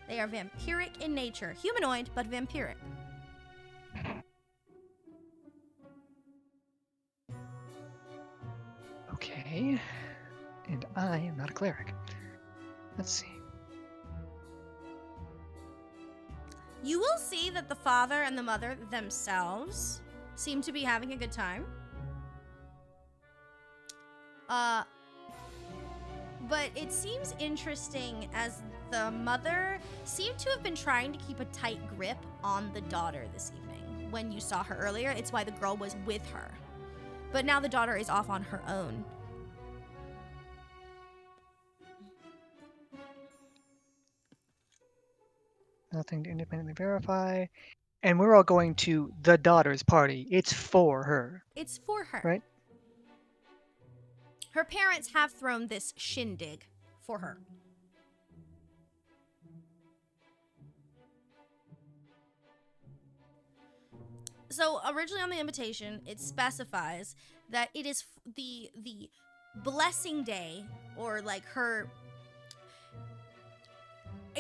They are vampiric in nature. Humanoid, but vampiric. Okay. And I am not a cleric. Let's see. You will see that the father and the mother themselves seem to be having a good time. But it seems interesting as the mother seemed to have been trying to keep a tight grip on the daughter this evening. When you saw her earlier, it's why the girl was with her. But now the daughter is off on her own. Nothing to independently verify. And we're all going to the daughter's party. It's for her, It's for her. right? Her parents have thrown this shindig for her. So originally on the invitation, it specifies that it is the blessing day, or like a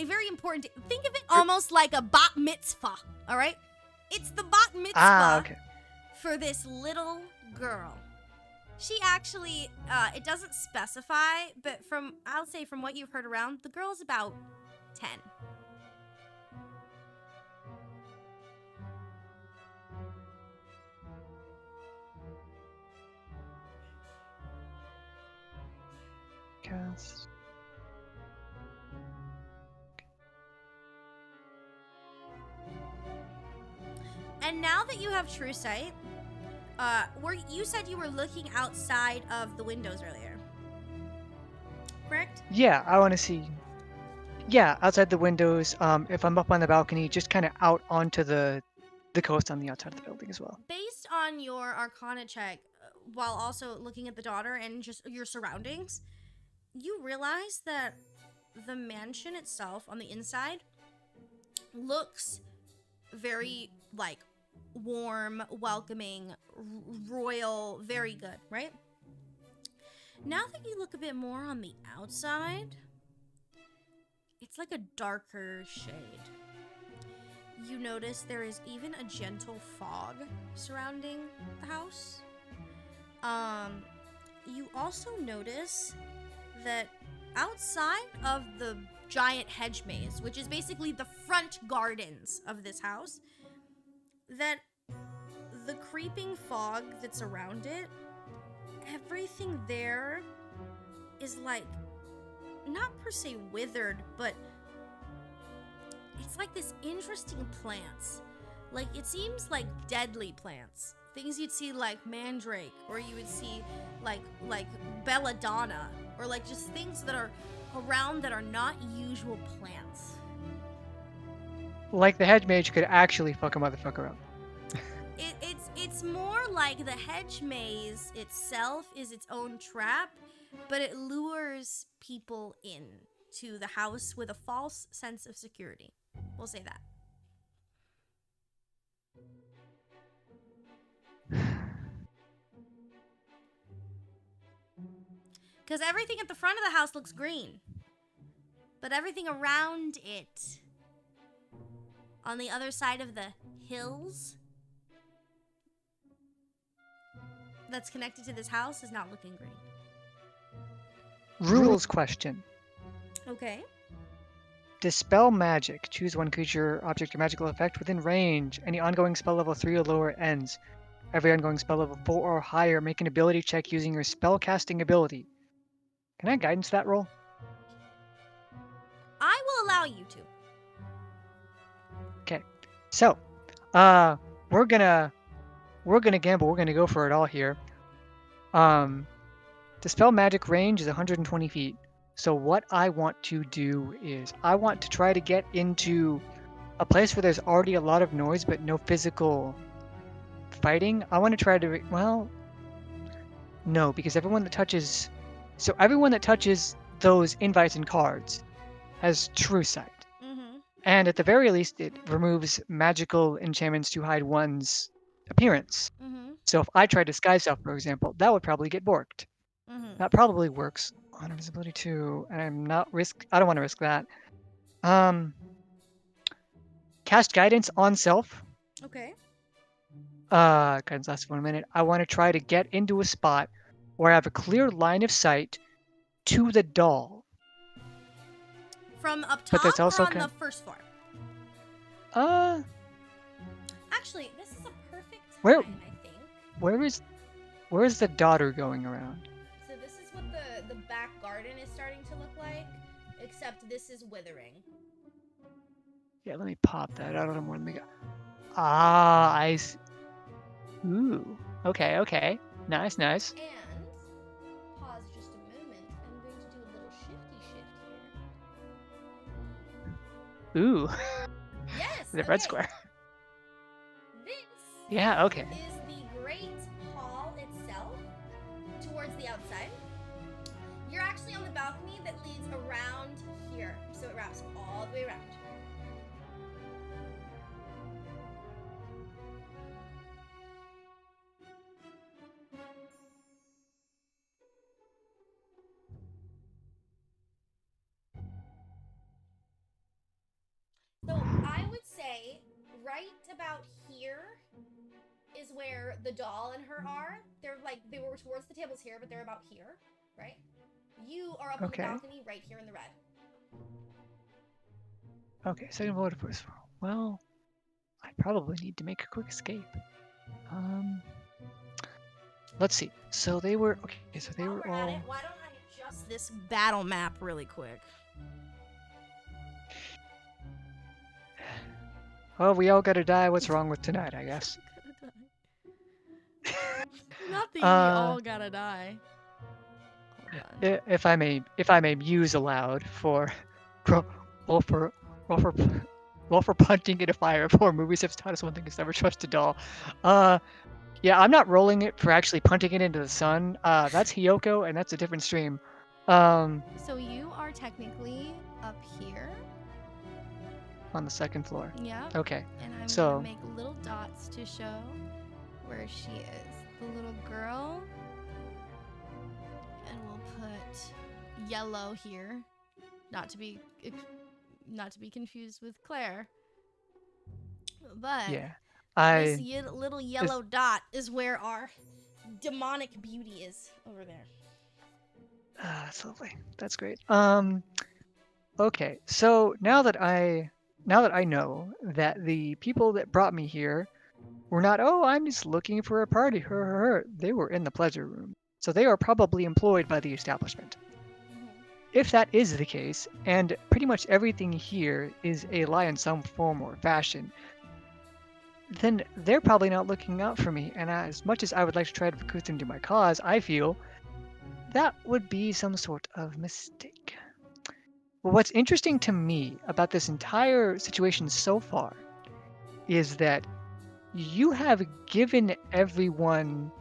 very important day. Think of it almost like a bat mitzvah, all right? It's the bat mitzvah Okay. for this little girl. She actually, it doesn't specify, but I'll say from what you've heard around, the girl's about 10. Cast. And now that you have True Sight, you said you were looking outside of the windows earlier, correct? Yeah, I want to see. Yeah, outside the windows. If I'm up on the balcony, just kind of out onto the coast on the outside of the building as well. Based on your Arcana check, while also looking at the daughter and just your surroundings, you realize that the mansion itself on the inside looks very, like, warm, welcoming, royal, very good, right? Now that you look a bit more on the outside, it's like a darker shade. You notice there is even a gentle fog surrounding the house. You also notice that outside of the giant hedge maze, which is basically the front gardens of this house, that the creeping fog that's around it, everything there is like, not per se withered, but it's like this interesting plants. Like, it seems like deadly plants. Things you'd see like mandrake, or you would see like belladonna, or like just things that are around that are not usual plants. Like the hedge mage could actually fuck a motherfucker up. It's more like the hedge maze itself is its own trap, but it lures people in to the house with a false sense of security. We'll say that. Because everything at the front of the house looks green. But everything around it, on the other side of the hills, that's connected to this house is not looking green. Rules question. Okay. Dispel magic. Choose one creature, object, or magical effect within range. Any ongoing spell level 3 or lower ends. Every ongoing spell level 4 or higher, make an ability check using your spellcasting ability. Can I guidance that roll? I will allow you to. Okay. So, we're gonna gamble. We're gonna go for it all here. Dispel magic range is 120 feet. So what I want to do is I want to try to get into a place where there's already a lot of noise but no physical fighting. I want to try to no, because everyone that touches those invites and cards has true sight. Mm-hmm. And at the very least, it removes magical enchantments to hide one's appearance. Mm-hmm. So if I try to disguise self, for example, that would probably get borked. Mm-hmm. That probably works on invisibility too, and I don't want to risk that. Cast guidance on self. Okay. Guidance lasts 1 minute. I want to try to get into a spot where I have a clear line of sight to the doll. From up But top that's also or on kind- the first floor? Actually, this is a perfect time, Where- I think. Where is the daughter going around? So this is what the back garden is starting to look like, except this is withering. Yeah, let me pop that. I don't know more than we got. I see. Ooh. Okay. Nice. And pause just a moment. I'm going to do a little shifty shift here. Ooh. Yes. The okay. red square. This Yeah, okay. is the great hall itself towards the outside. You're actually on the balcony that leads around here, so it wraps all the way around. So I would say right about here is where the doll and her are. They were towards the tables here, but they're about here, right? You are up Okay. on the balcony right here in the red. Okay, second floor to first floor. Well, I probably need to make a quick escape. Let's see. So they were okay. So they While were we're at all. it, why don't I adjust this battle map really quick? Well, we all gotta die. What's wrong with tonight? I guess. Nothing. Uh, Gotta die. Hold on. If I may muse aloud for, well for punching in a fire. Poor movies have taught us one thing: is never trust a doll. Yeah, I'm not rolling it for actually punting it into the sun. That's Hiyoko, and that's a different stream. So you are technically up here. On the second floor. Yeah. Okay. And I'm So- gonna make little dots to show where she is. The little girl. And we'll put yellow here. Not to be confused with Claire. But Yeah. this little yellow dot is where our demonic beauty is over there. That's lovely. That's great. Okay. So now that I know that the people that brought me here were not, oh, I'm just looking for a party. They were in the pleasure room. So they are probably employed by the establishment. If that is the case, and pretty much everything here is a lie in some form or fashion, then they're probably not looking out for me. And as much as I would like to try to recruit them to my cause, I feel that would be some sort of mistake. Well, what's interesting to me about this entire situation so far is that you have given everyone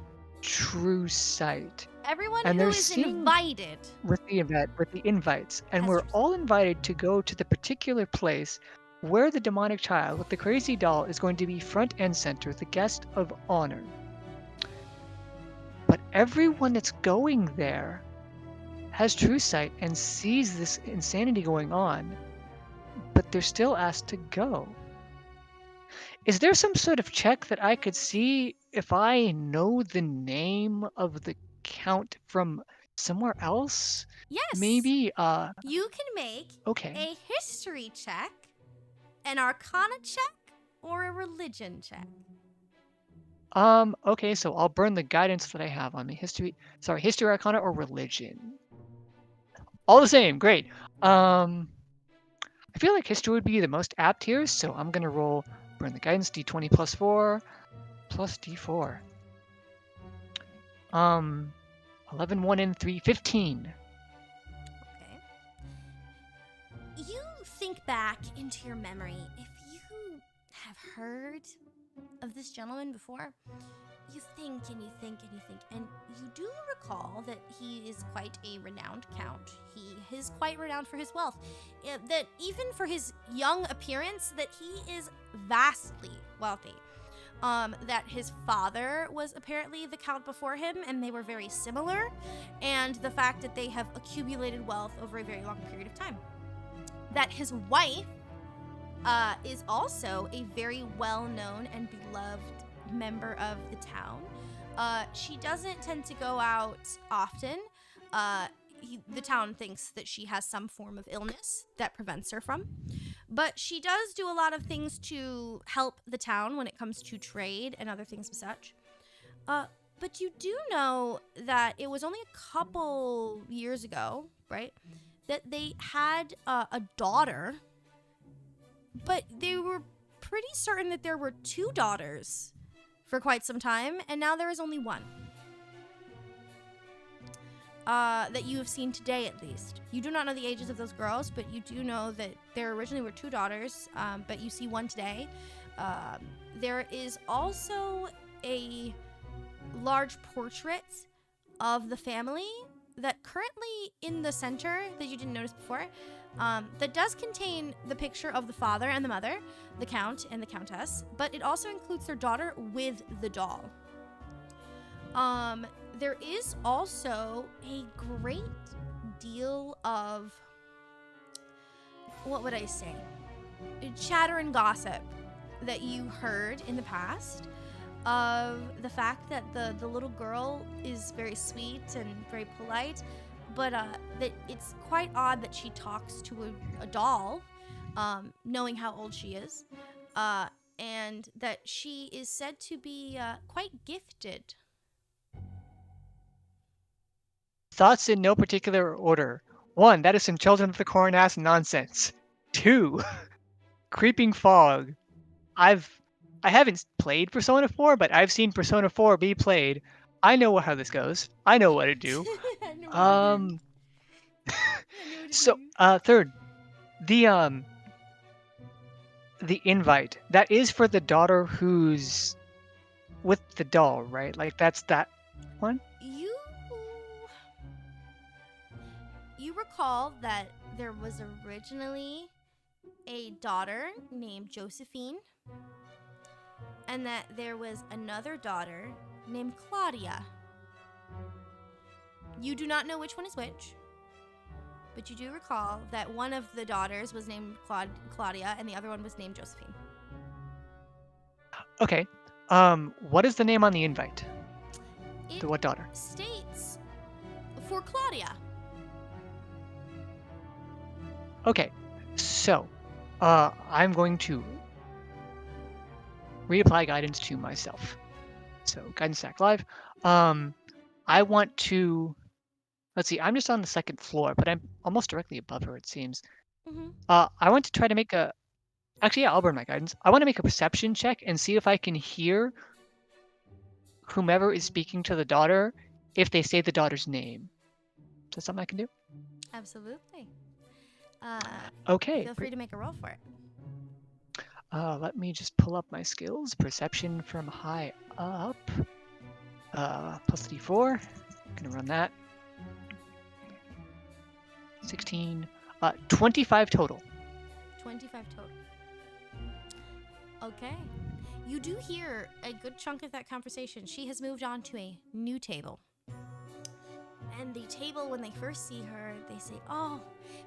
true sight. everyone And who they're is seeing- invited. with the invites, and Has we're yours- all invited to go to the particular place where the demonic child with the crazy doll is going to be front and center, the guest of honor. But everyone that's going there has true sight and sees this insanity going on, but they're still asked to go. Is there some sort of check that I could see if I know the name of the count from somewhere else? Yes. Maybe, You can make okay. a history check, an arcana check, or a religion check. Okay, so I'll burn the guidance that I have on me. History, arcana, or religion. All the same, great. I feel like history would be the most apt here, so I'm gonna roll burn the guidance, d20 plus 4, plus d4. 11, 1, and 3, 15. Okay. You think back into your memory. If you have heard of this gentleman before, you think and you think and you think, and you do recall that he is quite a renowned count. He is quite renowned for his wealth. That even for his young appearance, that he is vastly wealthy. That his father was apparently the count before him, and they were very similar, and the fact that they have accumulated wealth over a very long period of time. That his wife is also a very well-known and beloved member of the town. She doesn't tend to go out often. The town thinks that she has some form of illness that prevents her from. But she does do a lot of things to help the town when it comes to trade and other things and such. But you do know that it was only a couple years ago, right, that they had a daughter, but they were pretty certain that there were 2 daughters for quite some time, and now there is only one. That you have seen today, at least. You do not know the ages of those girls, but you do know that there originally were 2 daughters, but you see one today. There is also a large portrait of the family that currently in the center that you didn't notice before, that does contain the picture of the father and the mother, the count and the countess, but it also includes their daughter with the doll. There is also a great deal of, what would I say, chatter and gossip that you heard in the past of the fact that the little girl is very sweet and very polite, but that it's quite odd that she talks to a doll, knowing how old she is, and that she is said to be quite gifted. Thoughts in no particular order. 1, that is some Children of the Corn ass nonsense. 2, Creeping Fog. I haven't played Persona 4, but I've seen Persona 4 be played. I know how this goes. I know what to do. So, third, the invite. That is for the daughter who's with the doll, right? Like, that's that one? You recall that there was originally a daughter named Josephine, and that there was another daughter named Claudia. You do not know which one is which, but you do recall that one of the daughters was named Claudia and the other one was named Josephine. Okay. What is the name on the invite? It To what daughter? states for Claudia. Okay. So, I'm going to reapply guidance to myself. So, guidance stack live. I want to, let's see, I'm just on the 2nd floor, but I'm almost directly above her, it seems. Mm-hmm. I want to try to make a, actually, yeah, I'll burn my guidance. I want to make a perception check and see if I can hear whomever is speaking to the daughter if they say the daughter's name. Is that something I can do? Absolutely. Okay. Feel free to make a roll for it. Let me just pull up my skills. Perception from high up. Plus D4. Gonna run that. 16, 25 total. 25 total. Okay. You do hear a good chunk of that conversation. She has moved on to a new table. And the table, when they first see her, they say, "Oh,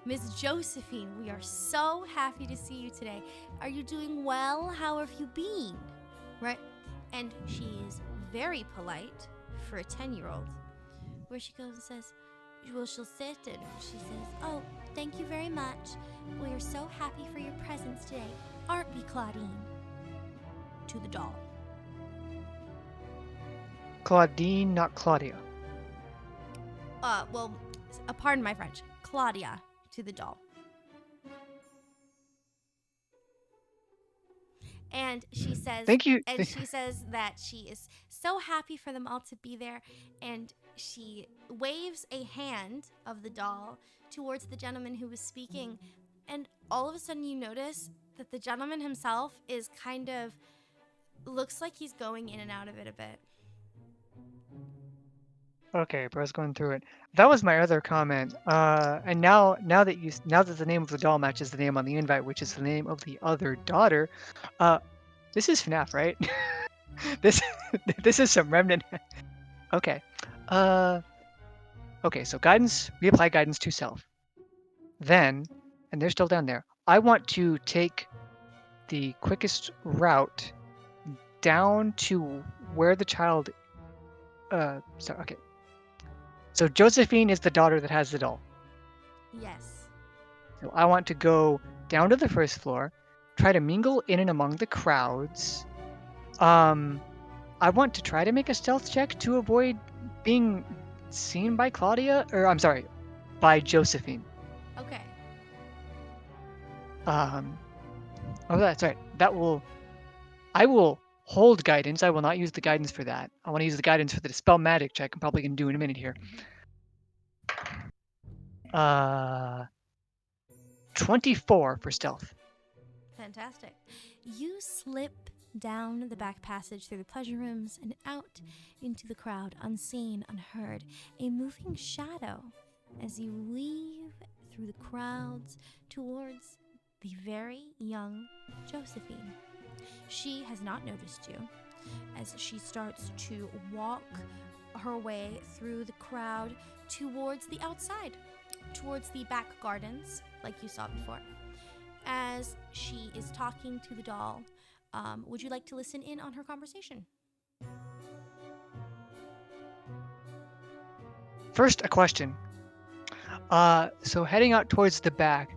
Miss Josephine, we are so happy to see you today. Are you doing well? How have you been?" Right? And she is very polite for a 10-year-old, where she goes and says, well, she'll sit and she says, "Oh, thank you very much. We are so happy for your presence today. Aren't we, Claudine?" To the doll. Claudine, not Claudia. Well, pardon my French. Claudia to the doll. And she says, Thank you. and she says that she is so happy for them all to be there. And she waves a hand of the doll towards the gentleman who was speaking. And all of a sudden you notice that the gentleman himself is kind of, looks like he's going in and out of it a bit. Okay, bro's going through it. That was my other comment. And now that the name of the doll matches the name on the invite, which is the name of the other daughter, this is FNAF, right? this is some remnant. Okay. Okay, so guidance, reapply guidance to self. Then, and they're still down there, I want to take the quickest route down to where the child okay. So Josephine is the daughter that has the doll. Yes. So I want to go down to the first floor, try to mingle in and among the crowds. I want to try to make a stealth check to avoid being seen by Claudia, or I'm sorry, by Josephine. Okay. Oh, that's right. I will hold guidance. I will not use the guidance for that. I want to use the guidance for the Dispel Magic check. I'm probably going to do in a minute here. 24 for stealth. Fantastic. You slip down the back passage through the pleasure rooms and out into the crowd, unseen, unheard, a moving shadow as you weave through the crowds towards the very young Josephine. She has not noticed you as she starts to walk her way through the crowd towards the outside, towards the back gardens, like you saw before. As she is talking to the doll, would you like to listen in on her conversation? First, a question. So heading out towards the back,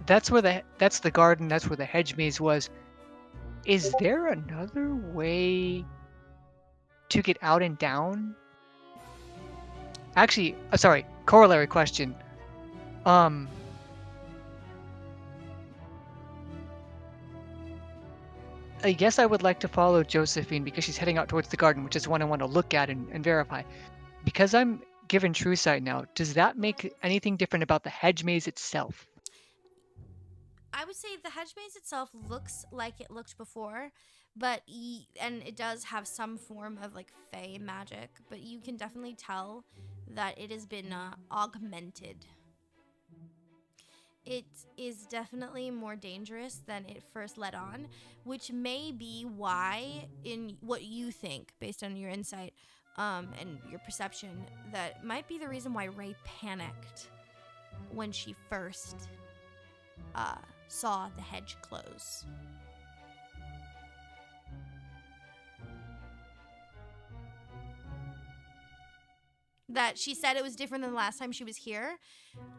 that's the garden, that's where the hedge maze was. Is there another way to get out and down? Actually, sorry, corollary question. I guess I would like to follow Josephine because she's heading out towards the garden, which is the one I want to look at and verify. Because I'm given true sight now, does that make anything different about the hedge maze itself? I would say the hedge maze itself looks like it looked before, and it does have some form of like fey magic, but you can definitely tell that it has been augmented. It is definitely more dangerous than it first let on, which may be why, in what you think, based on your insight and your perception, that might be the reason why Ray panicked when she first saw the hedge close. That she said it was different than the last time she was here.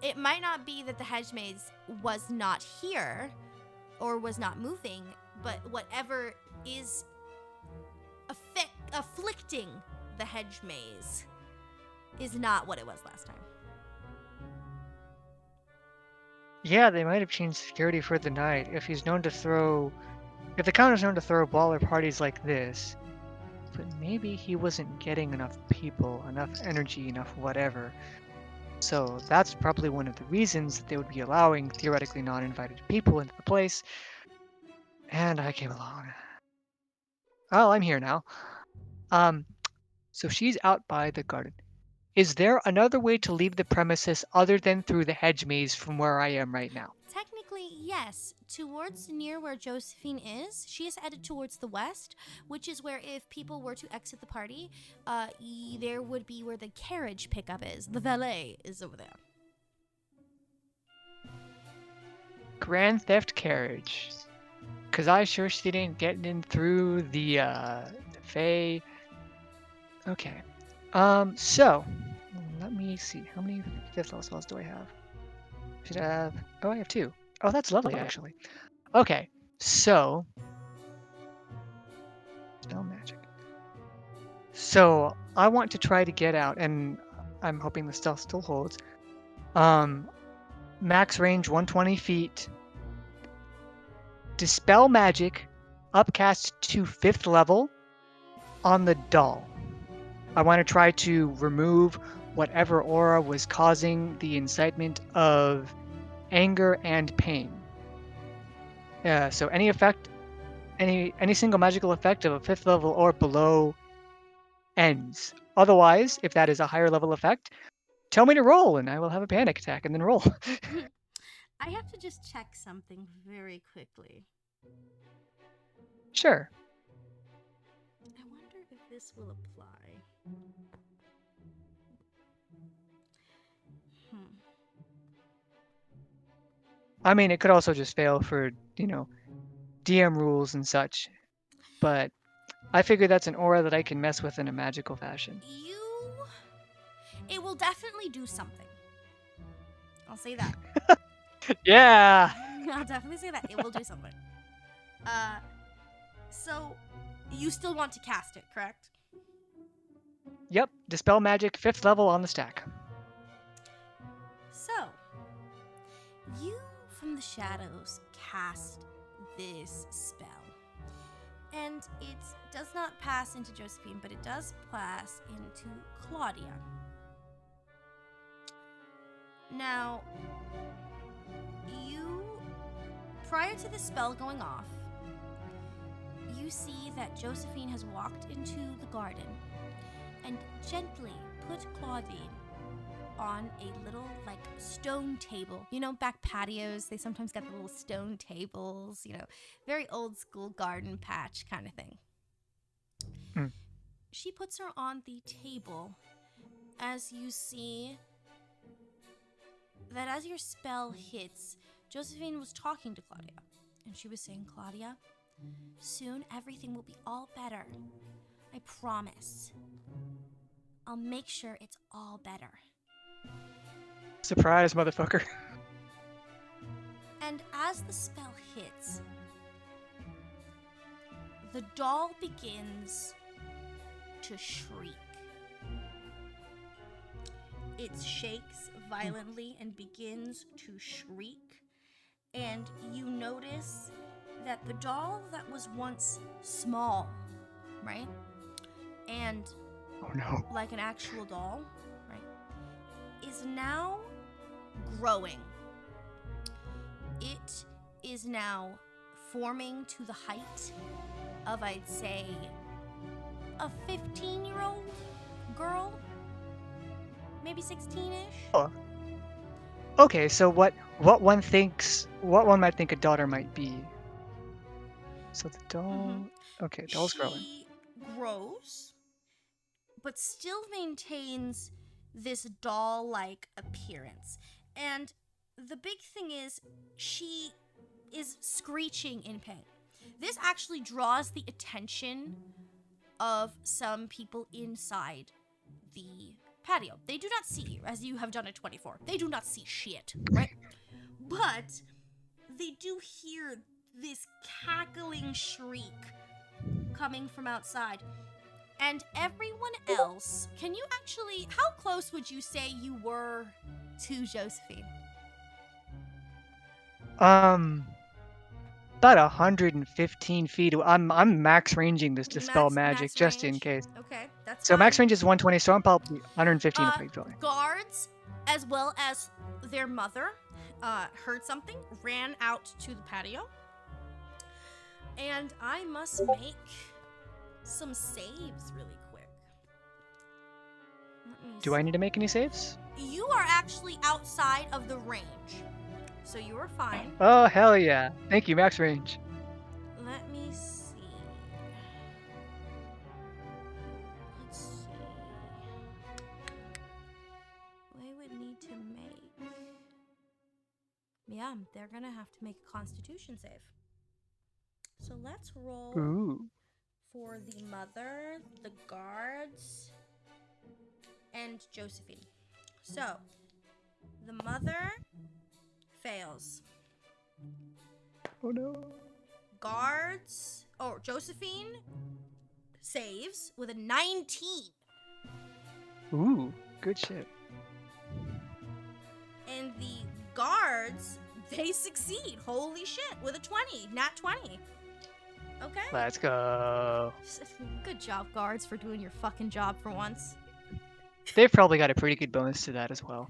It might not be that the hedge maze was not here or was not moving, but whatever is afflicting the hedge maze is not what it was last time. Yeah, they might have changed security for the night. If the Count is known to throw baller parties like this, but maybe he wasn't getting enough people, enough energy, enough whatever. So that's probably one of the reasons that they would be allowing theoretically non-invited people into the place. And I came along. Well, I'm here now. So she's out by the garden. Is there another way to leave the premises other than through the hedge maze from where I am right now? Technically, yes. Towards near where Josephine is, she is headed towards the west, which is where if people were to exit the party, there would be where the carriage pickup is. The valet is over there. Grand Theft Carriage. Cause I sure she didn't get in through the Fae. Okay. So let me see. How many 5th level spells do I have? Should I have? Oh, I have 2. Oh, that's lovely, actually. Okay, so spell magic. So I want to try to get out, and I'm hoping the stealth still holds. Max range 120 feet. Dispel magic, upcast to 5th level on the doll. I want to try to remove whatever aura was causing the incitement of anger and pain. So any effect, any single magical effect of a 5th level or below ends. Otherwise, if that is a higher level effect, tell me to roll and I will have a panic attack and then roll. I have to just check something very quickly. Sure. I wonder if this will apply. I mean, it could also just fail for, DM rules and such. But I figure that's an aura that I can mess with in a magical fashion. It will definitely do something. I'll say that. Yeah! I'll definitely say that. It will do something. So, you still want to cast it, correct? Yep, Dispel Magic, 5th level on the stack. So, you from the shadows cast this spell. And it does not pass into Josephine, but it does pass into Claudia. Now, prior to the spell going off, you see that Josephine has walked into the garden and gently put Claudine on a little, stone table. Back patios, they sometimes got the little stone tables, very old school garden patch kind of thing. She puts her on the table as you see that as your spell hits, Josephine was talking to Claudia, and she was saying, Claudia, soon everything will be all better. I promise. I'll make sure it's all better. Surprise, motherfucker. And as the spell hits, the doll begins to shriek. It shakes violently and begins to shriek. And you notice that the doll that was once small, right? And Oh no. like an actual doll, right? Is now growing. It is now forming to the height of, I'd say, a 15-year-old girl, maybe 16-ish. Oh. Okay, so what one might think a daughter might be. So the doll. Okay, doll's growing. She grows, but still maintains this doll-like appearance. And the big thing is, she is screeching in pain. This actually draws the attention of some people inside the patio. They do not see you, as you have done at 24. They do not see shit, right? But they do hear this cackling shriek coming from outside. And everyone else, how close would you say you were to Josephine? About 115 feet. I'm max ranging this Dispel Magic Max just in range? case. Okay, that's So fine. max range is 120, so I'm probably 115 feet away. Guards, as well as their mother, heard something, ran out to the patio. And I must make some saves really quick. Let me Do I see. need to make any saves? You are actually outside of the range, so you are fine. Oh, hell yeah. Thank you, max range. Let me see. Let's see. They would need to make. Yeah, they're gonna have to make a Constitution save. So let's roll Ooh. for the mother, the guards, and Josephine. So the mother fails. Oh no. Guards. Oh, Josephine saves with a 19. Ooh, good shit. And the guards, they succeed. Holy shit, with a 20. Nat 20. Okay. Let's go. Good job, guards, for doing your fucking job for once. They've probably got a pretty good bonus to that as well.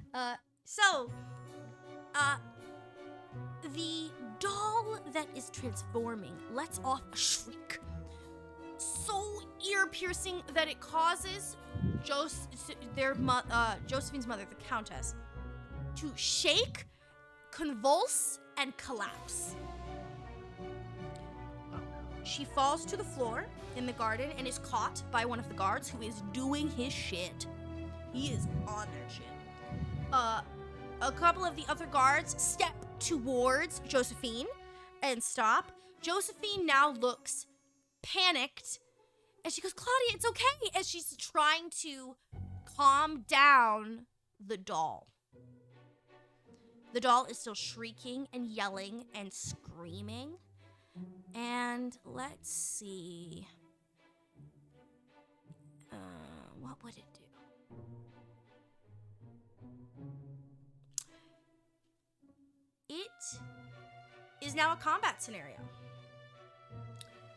So, the doll that is transforming lets off a shriek so ear-piercing that it causes Josephine's mother, the Countess, to shake, convulse, and collapse. She falls to the floor in the garden and is caught by one of the guards who is doing his shit. He is on that shit. A couple of the other guards step towards Josephine and stop. Josephine now looks panicked and she goes, Claudia, it's okay. As she's trying to calm down the doll. The doll is still shrieking and yelling and screaming. And let's see. What would it do? It is now a combat scenario.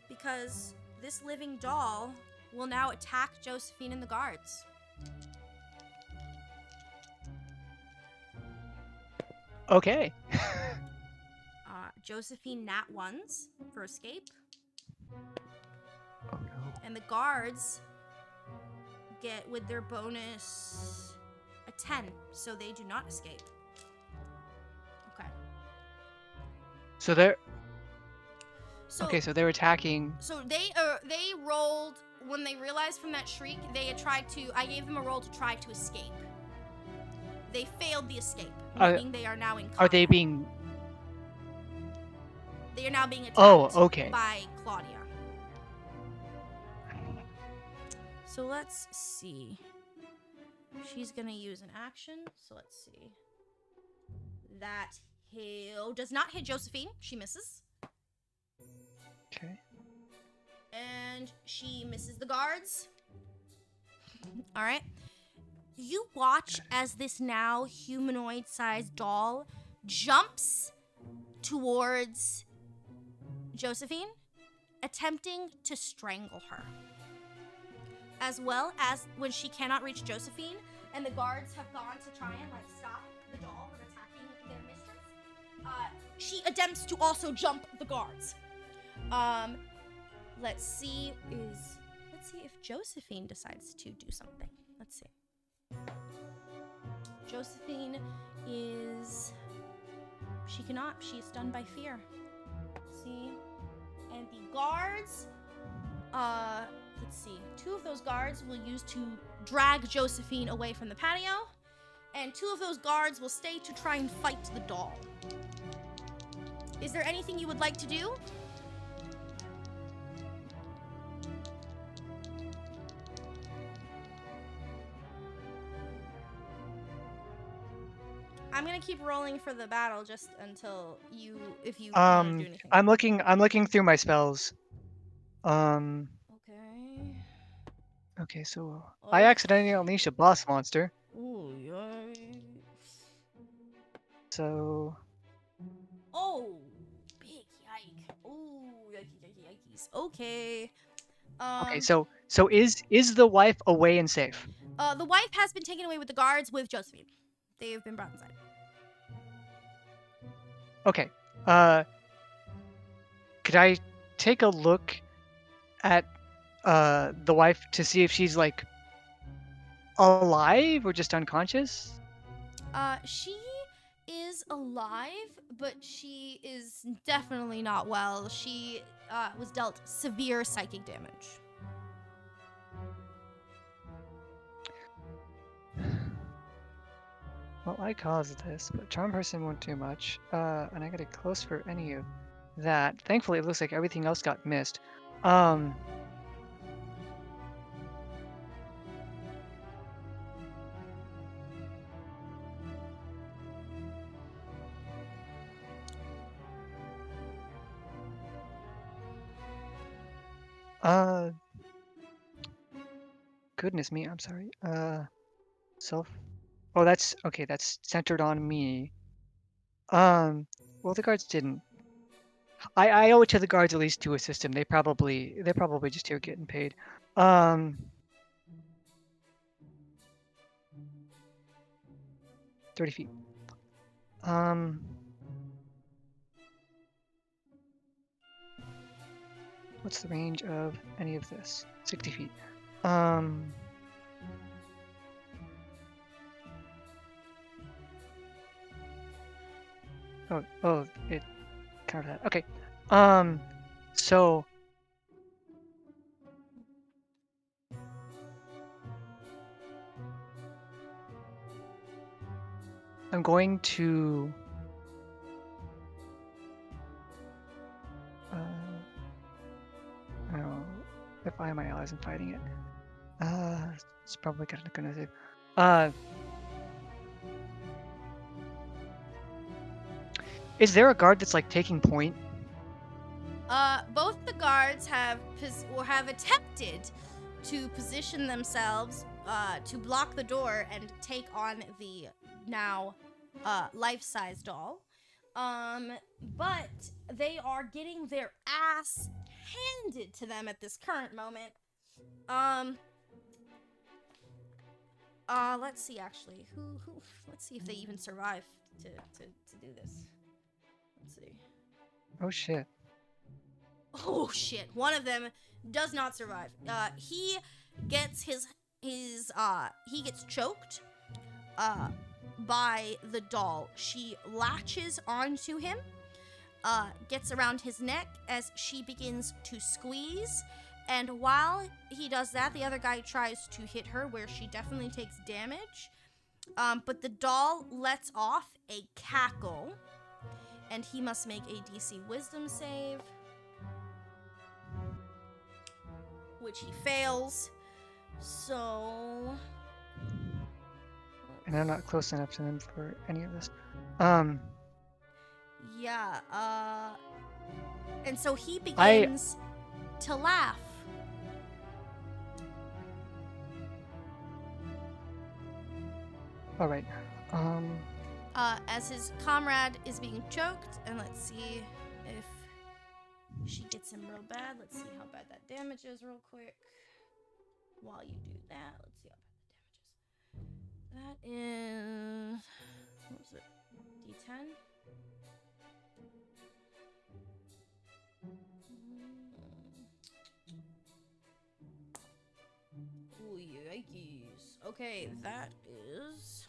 Because this living doll will now attack Josephine and the guards. Okay. Josephine nat ones for escape. Oh no. And the guards get, with their bonus, a 10. So they do not escape. Okay. So they're So, okay. So they're attacking. So they rolled, when they realized from that shriek, they had tried to, I gave them a roll to try to escape. They failed the escape, meaning they are now in combat. Are they being? They are now being attacked Oh, okay. by Claudia. So let's see. She's gonna use an action. So let's see. That does not hit Josephine. She misses. Okay. And she misses the guards. All right. You watch as this now humanoid-sized doll jumps towards Josephine, attempting to strangle her. As well as when she cannot reach Josephine, and the guards have gone to try and stop the doll from attacking their mistress, she attempts to also jump the guards. Let's see if Josephine decides to do something. Let's see. Josephine she cannot. She is stunned by fear. See? And the guards, let's see. 2 of those guards will use to drag Josephine away from the patio, and 2 of those guards will stay to try and fight the doll. Is there anything you would like to do? I'm gonna keep rolling for the battle just until if you want to do anything. I'm looking through my spells. Okay. Okay, so I accidentally unleashed a boss monster. Ooh, yikes. So Oh, big yike. Ooh, yikes. Okay. okay, so is the wife away and safe? The wife has been taken away with the guards with Josephine. They have been brought inside. Okay. Could I take a look at the wife to see if she's alive or just unconscious? She is alive, but she is definitely not well. She was dealt severe psychic damage. Well, I caused this, but charm person won't do much. And I gotta close for any of that. Thankfully, it looks like everything else got missed. Um, uh, goodness me, I'm sorry. Self. Oh, that's okay. That's centered on me. Well, the guards didn't. I owe it to the guards at least to assist him. They're probably just here getting paid. Um, 30 feet. What's the range of any of this? 60 feet. Oh, it covered that. Okay. So I'm going to oh, if I am my allies in fighting it. It's probably gonna do. Is there a guard that's like taking point? Both the guards have attempted to position themselves to block the door and take on the now life-size doll. But they are getting their ass handed to them at this current moment. Let's see actually. Who let's see if they even survive to do this. Let's see. Oh shit. Oh shit! One of them does not survive. He gets he gets choked by the doll. She latches onto him, gets around his neck as she begins to squeeze. And while he does that, the other guy tries to hit her, where she definitely takes damage. But the doll lets off a cackle, and he must make a DC Wisdom save, which he fails. So, And I'm not close enough to them for any of this. yeah, and so he begins to laugh. All right. As his comrade is being choked, and let's see if she gets him real bad. Let's see how bad that damage is real quick. While you do that, let's see how bad the damage is. That is, what was it, D10? Ooh, yikes. Okay, that is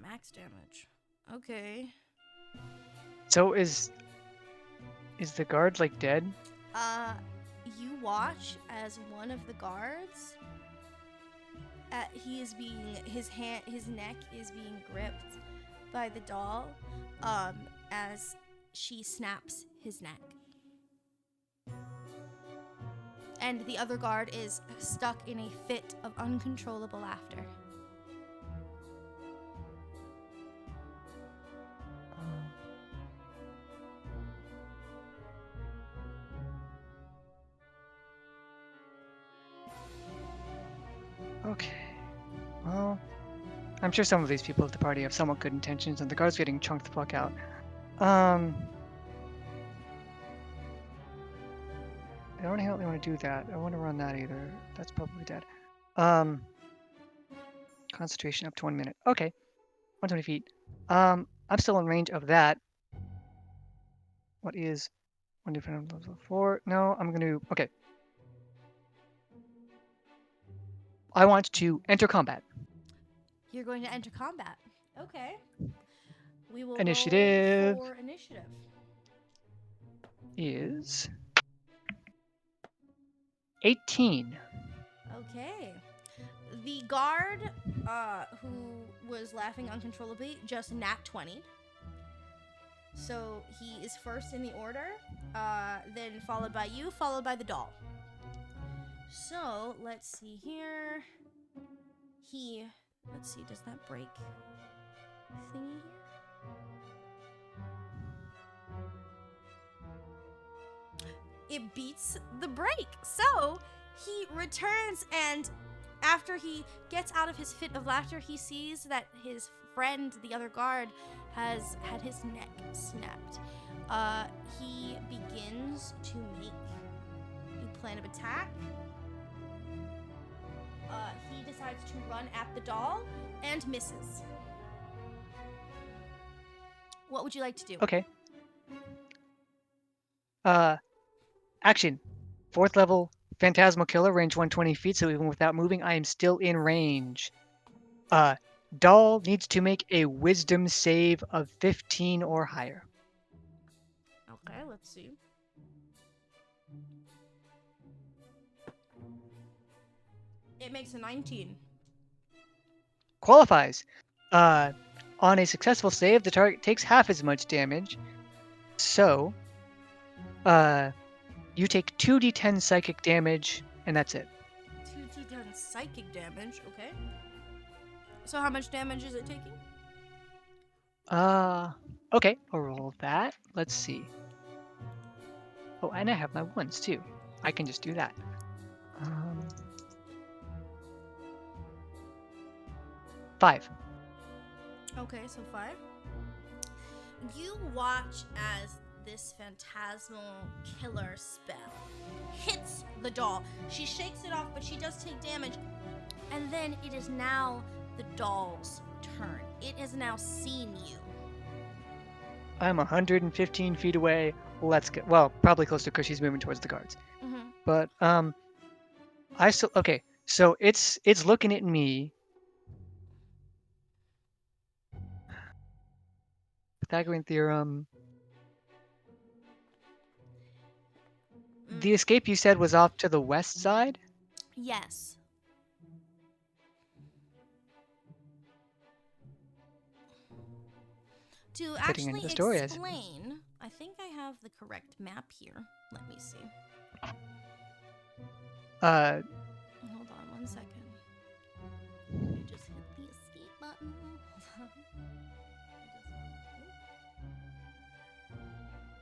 max damage. Okay. So is the guard like dead? You watch as one of the guards, his neck is being gripped by the doll, as she snaps his neck. And the other guard is stuck in a fit of uncontrollable laughter. Okay. Well, I'm sure some of these people at the party have somewhat good intentions, and the guard's getting chunked the fuck out. I don't really want to do that. I don't want to run that either. That's probably dead. Concentration up to 1 minute. Okay. 120 feet. I'm still in range of that. What is 1 different level 4? No, I'm gonna. Okay. I want to enter combat. You're going to enter combat. Okay. We will Initiative. roll for initiative. Is 18. Okay. The guard who was laughing uncontrollably just nat 20. So he is first in the order, then followed by you, followed by the doll. So let's see here. Let's see, does that break thingy here? It beats the break. So he returns, and after he gets out of his fit of laughter, he sees that his friend, the other guard, has had his neck snapped. He begins to make a plan of attack. He decides to run at the doll and misses. What would you like to do? Okay. Action. 4th level Phantasmal Killer, range 120 feet, so even without moving, I am still in range. Doll needs to make a wisdom save of 15 or higher. Okay, let's see. It makes a 19. Qualifies. On a successful save, the target takes half as much damage. So, you take 2d10 psychic damage, and that's it. 2d10 psychic damage, okay. So how much damage is it taking? Okay, I'll roll that. Let's see. Oh, and I have my ones too. I can just do that. 5. Okay, so 5. You watch as this phantasmal killer spell hits the doll. She shakes it off, but she does take damage. And then it is now the doll's turn. It has now seen you. I'm 115 feet away. Let's get, well, probably closer because she's moving towards the guards. Mm-hmm. But I still, okay. So it's looking at me. Pythagorean theorem. The escape you said was off to the west side? Yes. To Fitting into actually the story, explain, I think I have the correct map here. Let me see. Hold on 1 second. Let me just hit the escape button. Hold on.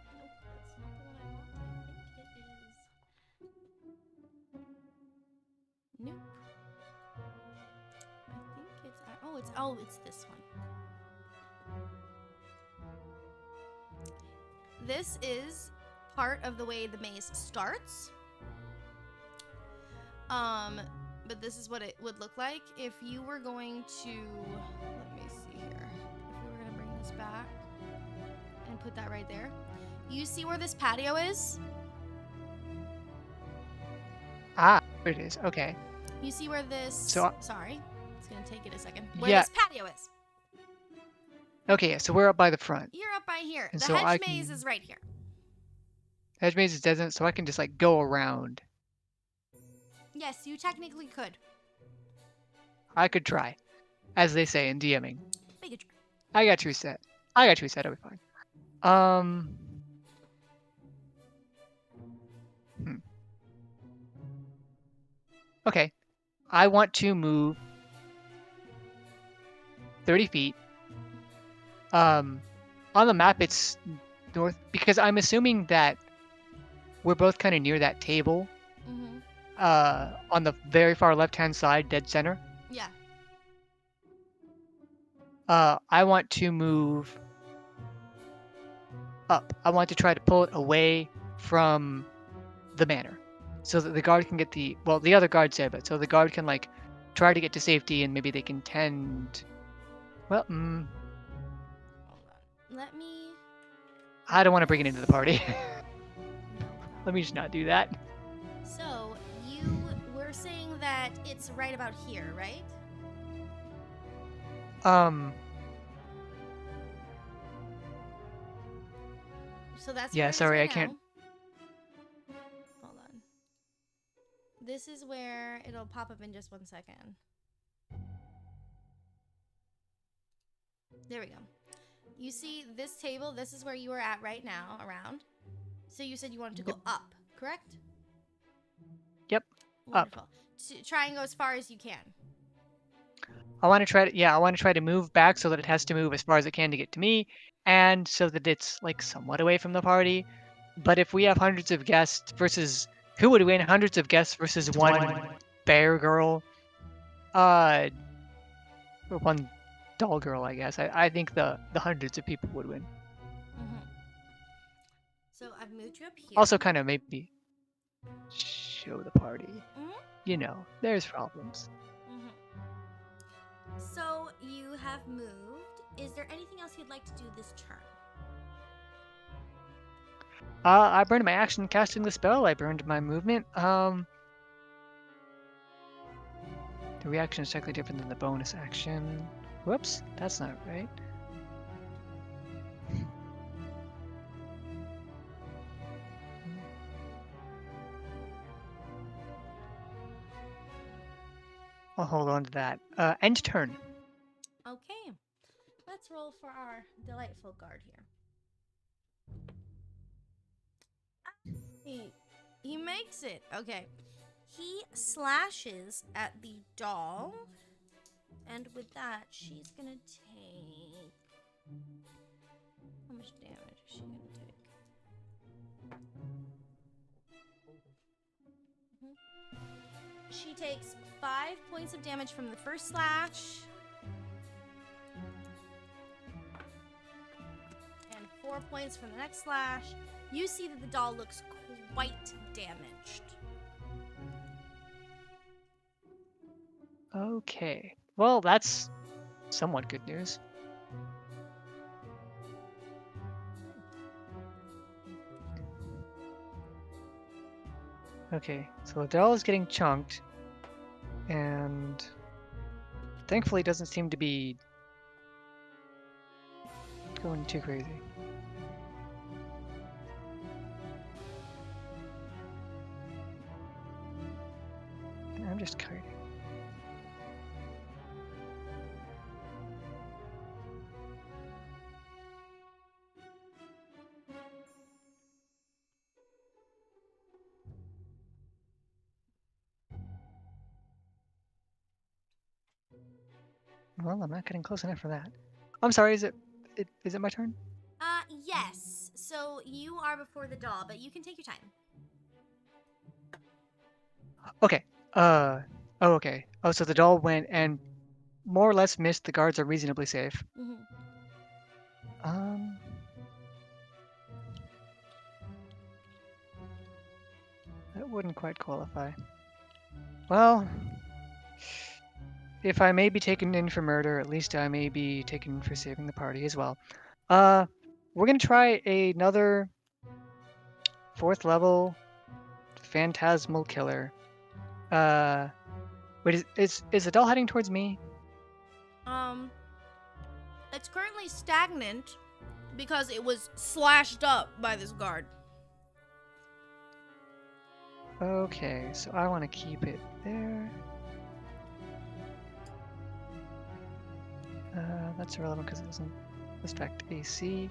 Nope, that's not the one I want. I think it is. Nope. I think it's this one. This is part of the way the maze starts. But this is what it would look like if you were going to, let me see here. If we were going to bring this back and put that right there. You see where this patio is? Ah, there it is. Okay. You see where this, So- sorry, it's going to take it a second. Where Yeah. this patio is. Okay, yeah, so we're up by the front. You're up by here. And The so I hedge maze can- is right here. Hedge maze is desert, so I can just like go around. Yes, you technically could. I could try, as they say in DMing. Make a try. I got 2 set. I'll be fine. Okay. I want to move 30 feet. On the map, it's north, because I'm assuming that we're both kind of near that table. Mm-hmm. On the very far left-hand side, dead center. Yeah. I want to move up. I want to try to pull it away from the manor, so that the guard can get the, well, the other guard said, but so the guard can like try to get to safety, and maybe they can tend. Well, Hold on. Let me. I don't want to bring it into the party. No Let me just not do that. So you were saying that it's right about here, right? So that's Yeah, where it is sorry, right I can't- now. Hold on. This is where it'll pop up in just 1 second. There we go. You see this table? This is where you are at right now, around. So you said you wanted to go up, correct? Yep, up. Wonderful. Try and go as far as you can. I want to try to, I want to try to move back so that it has to move as far as it can to get to me, and so that it's like somewhat away from the party. But if we have hundreds of guests versus who would win? Hundreds of guests versus one bear girl, or one doll girl, I guess. I think the hundreds of people would win. So I've moved you up here. Also, kind of maybe show the party. Mhm. You know, there's problems. So you have moved. Is there anything else you'd like to do this turn? I burned my action casting the spell. I burned my movement. The reaction is technically different than the bonus action. Whoops, that's not right. I'll hold on to that. End turn. Okay. Let's roll for our delightful guard here. He makes it. Okay. He slashes at the doll. And with that, she's going to take... How much damage is she going to take? She takes 5 points of damage from the first slash. And 4 points from the next slash. You see that the doll looks quite damaged. Okay. Well, that's somewhat good news. Okay, so the doll is getting chunked, and thankfully it doesn't seem to be going too crazy. And I'm just kiting. Well, I'm not getting close enough for that. I'm sorry, is it my turn? Yes. So you are before the doll, but you can take your time. Okay. Oh, okay. Oh, so the doll went and more or less missed. The guards are reasonably safe. That wouldn't quite qualify. Well, if I may be taken in for murder, at least I may be taken for saving the party as well. We're gonna try another 4th level phantasmal killer. Wait, is the doll heading towards me? It's currently stagnant because it was slashed up by this guard. Okay, so I want to keep it there. That's irrelevant because it doesn't affect AC.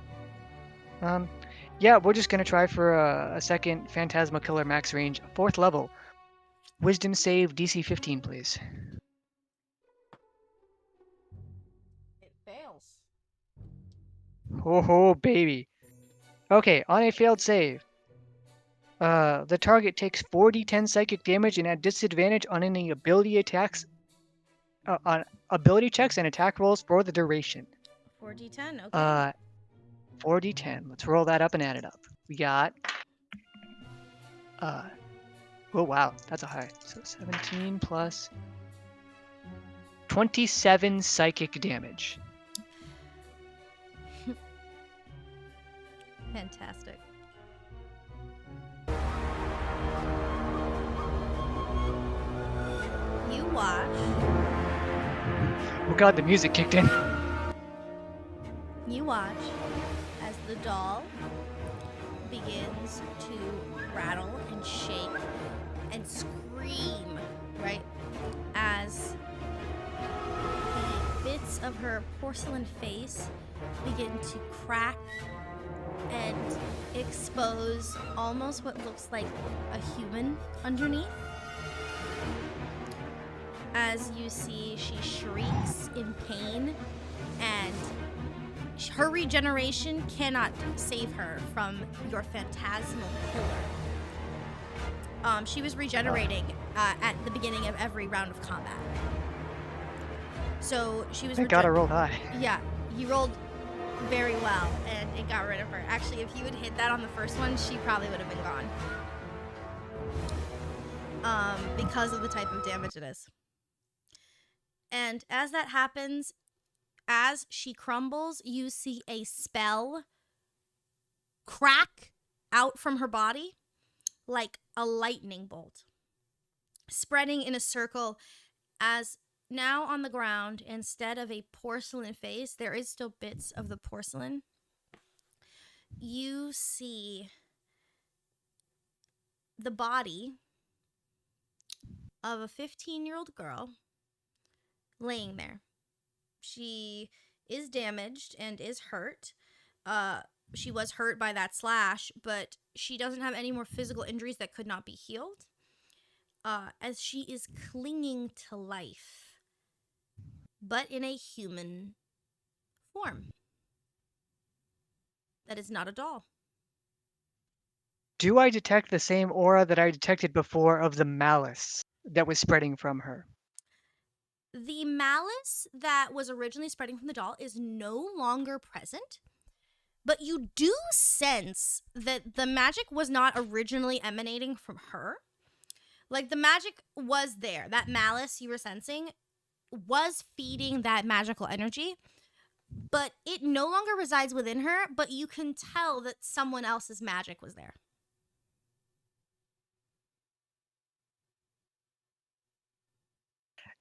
Yeah, we're just gonna try for a second Phantasma Killer max range, 4th level. Wisdom save DC 15, please. It fails. Oh, baby. Okay, on a failed save, the target takes 4d10 psychic damage and at disadvantage on any ability attacks, on ability checks and attack rolls for the duration. 4d10, okay. 4d10. Let's roll that up and add it up. We got, oh wow, that's a high. So 17 plus 27 psychic damage. Fantastic. watch Oh god, the music kicked in. as the doll begins to rattle and shake and scream, right? As the bits of her porcelain face begin to crack and expose almost what looks like a human underneath. As you see, she shrieks in pain, and her regeneration cannot save her from your phantasmal killer. She was regenerating at the beginning of every round of combat. So she was. Thank God I rolled high. Yeah, you rolled very well, and it got rid of her. Actually, if you had hit that on the first one, she probably would have been gone. Because of the type of damage it is. And as that happens, as she crumbles, you see a spell crack out from her body like a lightning bolt, spreading in a circle as now on the ground, instead of a porcelain face, there is still bits of the porcelain. You see the body of a 15-year-old girl laying there. She is damaged and is hurt. She was hurt by that slash, but she doesn't have any more physical injuries that could not be healed. As she is clinging to life, but in a human form. That is not a doll. Do I detect the same aura that I detected before of the malice that was spreading from her? The malice that was originally spreading from the doll is no longer present, but you do sense that the magic was not originally emanating from her. Like, the magic was there. That malice you were sensing was feeding that magical energy, but it no longer resides within her, but you can tell that someone else's magic was there.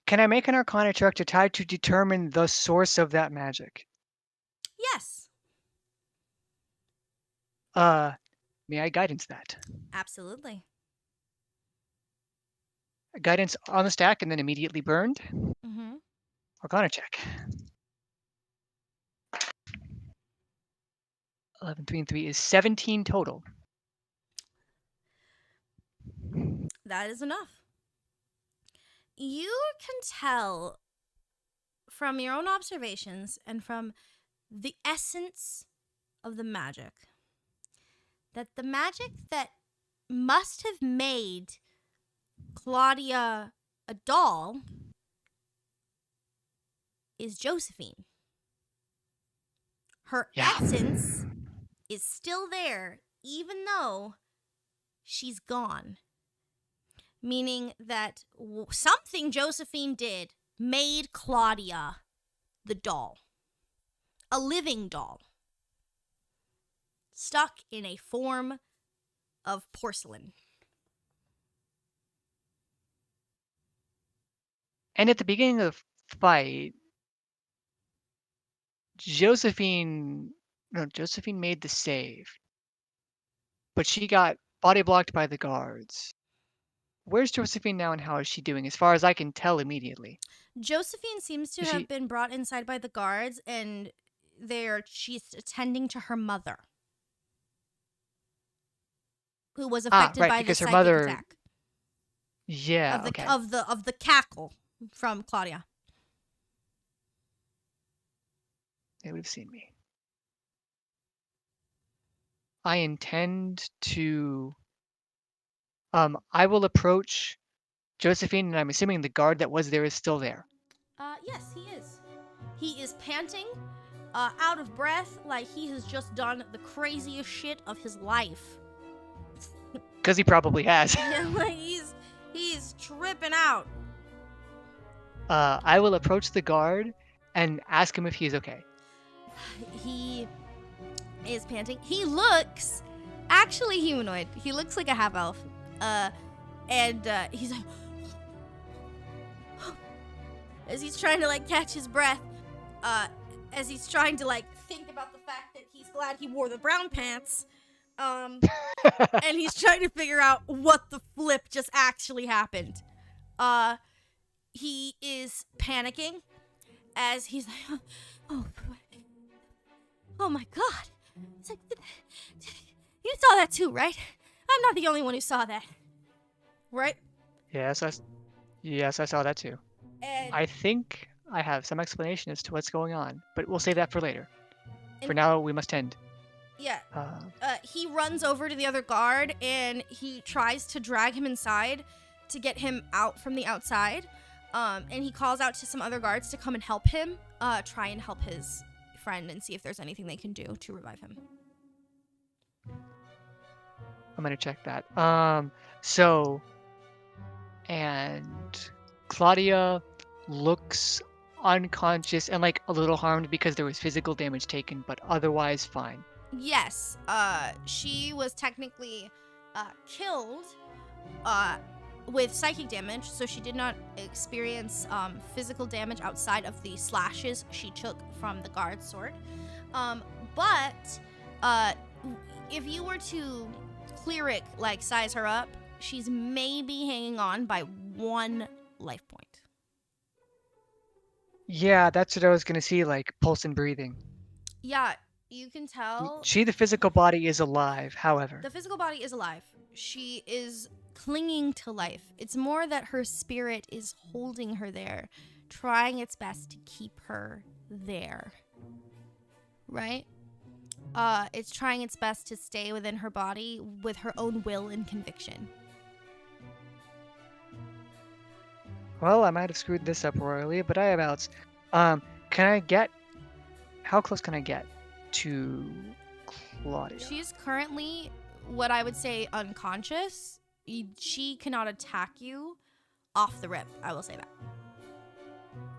Can I make an Arcana check to try to determine the source of that magic? Yes, May I guidance that? absolutely. Guidance on the stack and then immediately burned? Mm-hmm. Arcana check. 11, 3, and 3 is 17 total. That is enough. You can tell from your own observations and from the essence of the magic that the magic that must have made Claudia a doll is Josephine. Her essence is still there, even though she's gone. Meaning that something Josephine did made Claudia the doll. A living doll. Stuck in a form of porcelain. And at the beginning of the fight, Josephine made the save, but she got body blocked by the guards. Where's Josephine now and how is she doing? As far as I can tell immediately. Josephine seems to have been brought inside by the guards, and she's attending to her mother, who was affected by the psychic attack. Yeah, of the cackle from Claudia. They would have seen me. I intend to I will approach Josephine, and I'm assuming the guard that was there is still there. Yes, he is. He is panting, out of breath, like he has just done the craziest shit of his life. Because he probably has. Yeah, like he's tripping out. I will approach the guard and ask him if he's okay. He is panting. He looks actually humanoid. He looks like a half elf. And he's like, as he's trying to like catch his breath, as he's trying to like think about the fact that he's glad he wore the brown pants, and he's trying to figure out what the flip just actually happened. He is panicking as he's like, oh my god. It's like, you saw that too, right? I'm not the only one who saw that. Right? Yes, I saw that too. And I think I have some explanation as to what's going on, but we'll save that for later. For And- now, we must end. yeah, Uh, he runs over to the other guard and he tries to drag him inside to get him out from the outside. And he calls out to some other guards to come and help him, try and help his friend and see if there's anything they can do to revive him. I'm gonna check that. And Claudia looks unconscious and like a little harmed because there was physical damage taken, but otherwise fine. Yes, she was technically killed with psychic damage, so she did not experience physical damage outside of the slashes she took from the guard's sword. But if you were to cleric like size her up, she's maybe hanging on by 1 life point. Yeah, that's what I was gonna see, like pulse and breathing. Yeah, you can tell. The physical body, is alive, however. The physical body is alive. She is clinging to life. It's more that her spirit is holding her there, trying its best to keep her there. Right? It's trying its best to stay within her body with her own will and conviction. Well, I might have screwed this up royally, but I have outs. How close can I get to Claudia? She's currently what I would say unconscious. She cannot attack you off the rip. I will say that.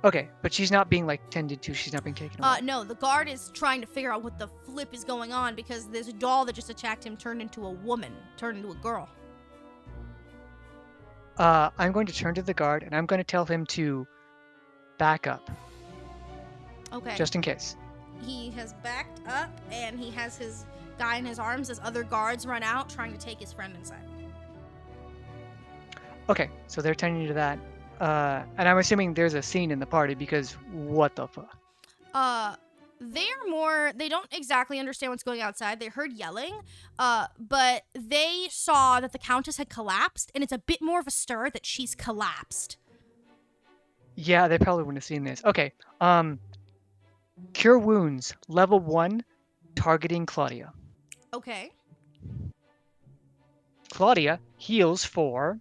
Okay, but she's not being like tended to. She's not being taken away. No, the guard is trying to figure out what the flip is going on because this doll that just attacked him turned into a woman, turned into a girl. I'm going to turn to the guard and I'm going to tell him to back up, Okay. just in case. He has backed up and he has his guy in his arms as other guards run out trying to take his friend inside. Okay, so they're tending to that. And I'm assuming there's a scene in the party because what the fuck? They don't exactly understand what's going outside. They heard yelling, but they saw that the Countess had collapsed, and it's a bit more of a stir that she's collapsed. Yeah, they probably wouldn't have seen this. Okay, Cure Wounds, level 1, targeting Claudia. Okay. Claudia heals for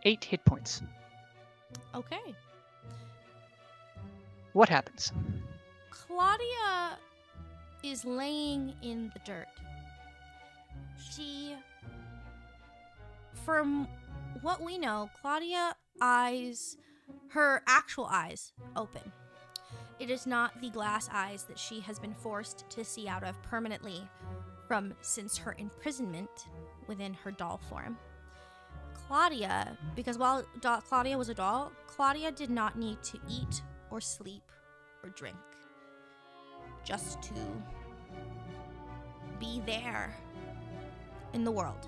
8 hit points. Okay. What happens? Claudia is laying in the dirt. From what we know, Claudia eyes, her actual eyes, open. It is not the glass eyes that she has been forced to see out of permanently since her imprisonment within her doll form. Claudia, because while Claudia was a doll, Claudia did not need to eat or sleep or drink, just to be there in the world.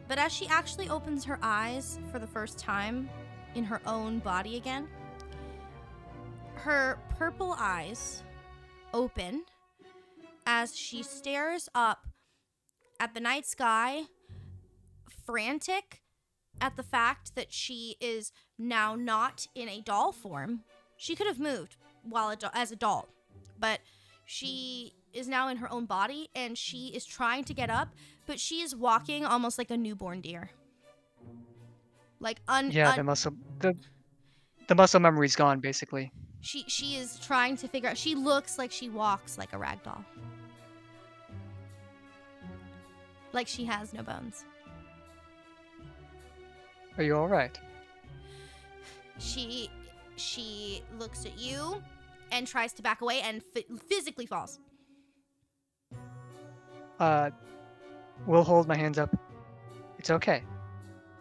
But as she actually opens her eyes for the first time in her own body again, her purple eyes open as she stares up at the night sky, frantic at the fact that she is now not in a doll form. She could have moved as a doll, but she is now in her own body and she is trying to get up, but she is walking almost like a newborn deer. Like The muscle memory's gone basically. She is trying to figure out. She looks like she walks like a rag doll. Like she has no bones. Are you all right? She looks at you and tries to back away and physically falls. We'll hold my hands up. It's okay.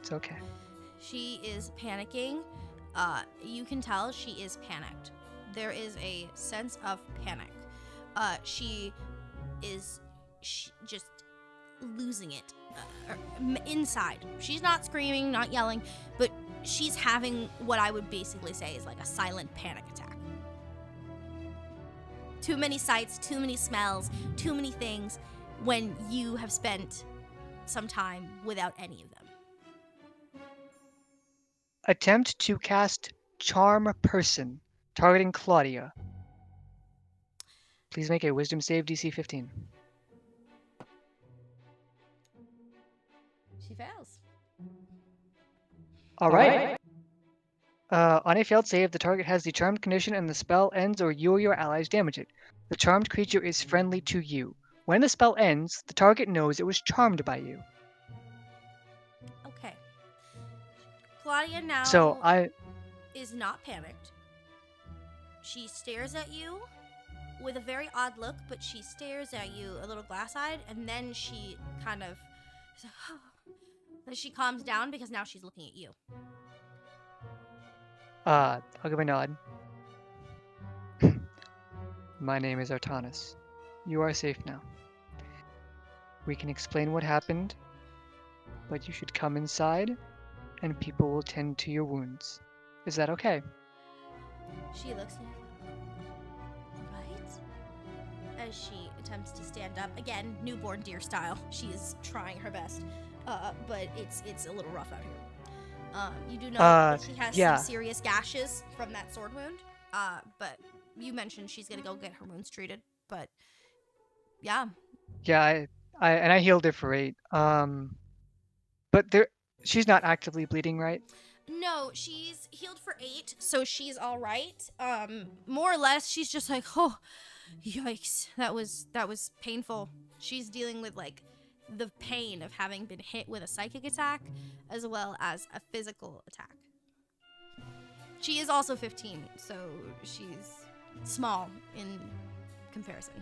It's okay. She is panicking. You can tell she is panicked. There is a sense of panic. She is just losing it inside. She's not screaming, not yelling, but she's having what I would basically say is like a silent panic attack. Too many sights, too many smells, too many things when you have spent some time without any of them. Attempt to cast Charm Person, targeting Claudia. Please make a Wisdom save, DC 15. She fails. All right. On a failed save, the target has the charmed condition and the spell ends or you or your allies damage it. The charmed creature is friendly to you. When the spell ends, the target knows it was charmed by you. Okay. Claudia now So is not panicked. She stares at you with a very odd look, but she stares at you a little glass-eyed, and then she kind of she calms down because now she's looking at you. I'll give a nod. My name is Artanis. You are safe now. We can explain what happened, but you should come inside, and people will tend to your wounds. Is that okay? She looks at you. Right? As she attempts to stand up. Again, newborn deer style. She is trying her best. But it's a little rough out here. You do know that she has some serious gashes from that sword wound. But you mentioned she's gonna go get her wounds treated. But yeah. Yeah, I healed her for 8. But she's not actively bleeding, right? No, she's healed for 8, so she's all right. More or less, she's just like, oh, yikes, that was painful. She's dealing with like the pain of having been hit with a psychic attack, as well as a physical attack. She is also 15, so she's small in comparison.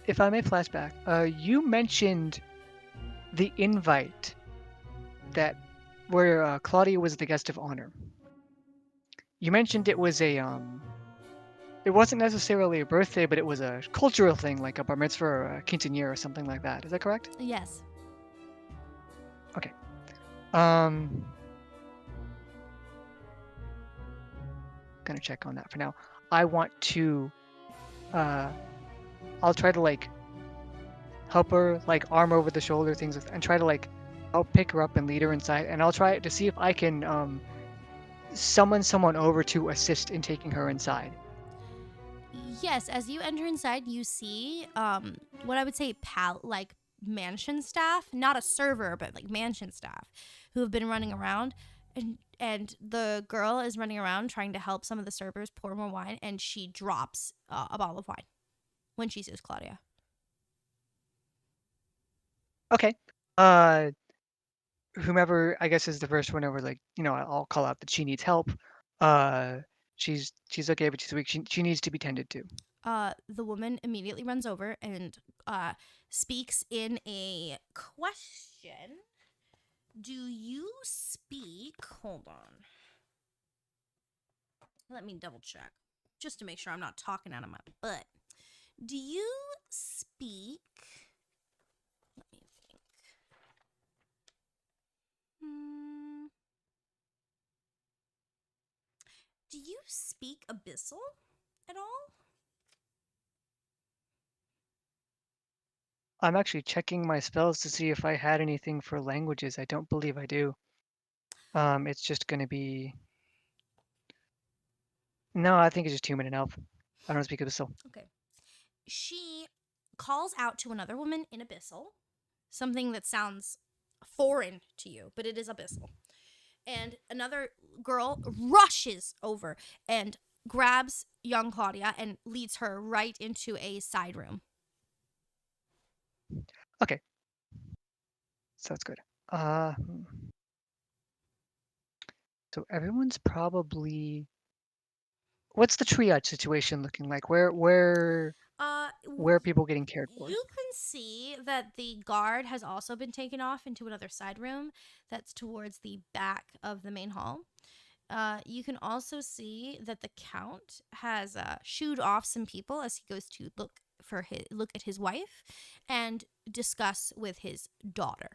If I may flashback, you mentioned the invite that where Claudia was the guest of honor. You mentioned it was it wasn't necessarily a birthday, but it was a cultural thing, like a bar mitzvah or a quinceañera or something like that. Is that correct? Yes. Okay. Gonna check on that for now. I want to I'll try to like help her, like arm over the shoulder things, and try to like I'll pick her up and lead her inside, and I'll try to see if I can summon someone over to assist in taking her inside. Yes, as you enter inside, you see what I would say like mansion staff, not a server, but like mansion staff who have been running around, and the girl is running around trying to help some of the servers pour more wine, and she drops a bottle of wine when she sees Claudia. Okay. Whomever I guess is the first one over, like, I'll call out that she needs help. She's okay, but she's weak. She needs to be tended to. The woman immediately runs over and speaks in a question. Do you speak? Hold on. Let me double check just to make sure I'm not talking out of my butt. Do you speak? Let me think. Do you speak Abyssal at all? I'm actually checking my spells to see if I had anything for languages. I don't believe I do. It's just gonna be. No, I think it's just human and elf. I don't speak Abyssal. Okay. She calls out to another woman in Abyssal, something that sounds foreign to you, but it is Abyssal. And another girl rushes over and grabs young Claudia and leads her right into a side room. Okay. So that's good. So everyone's probably. What's the triage situation looking like? Where? where are people getting cared for? You can see that the guard has also been taken off into another side room that's towards the back of the main hall. You can also see that the count has shooed off some people as he goes to look at his wife and discuss with his daughter.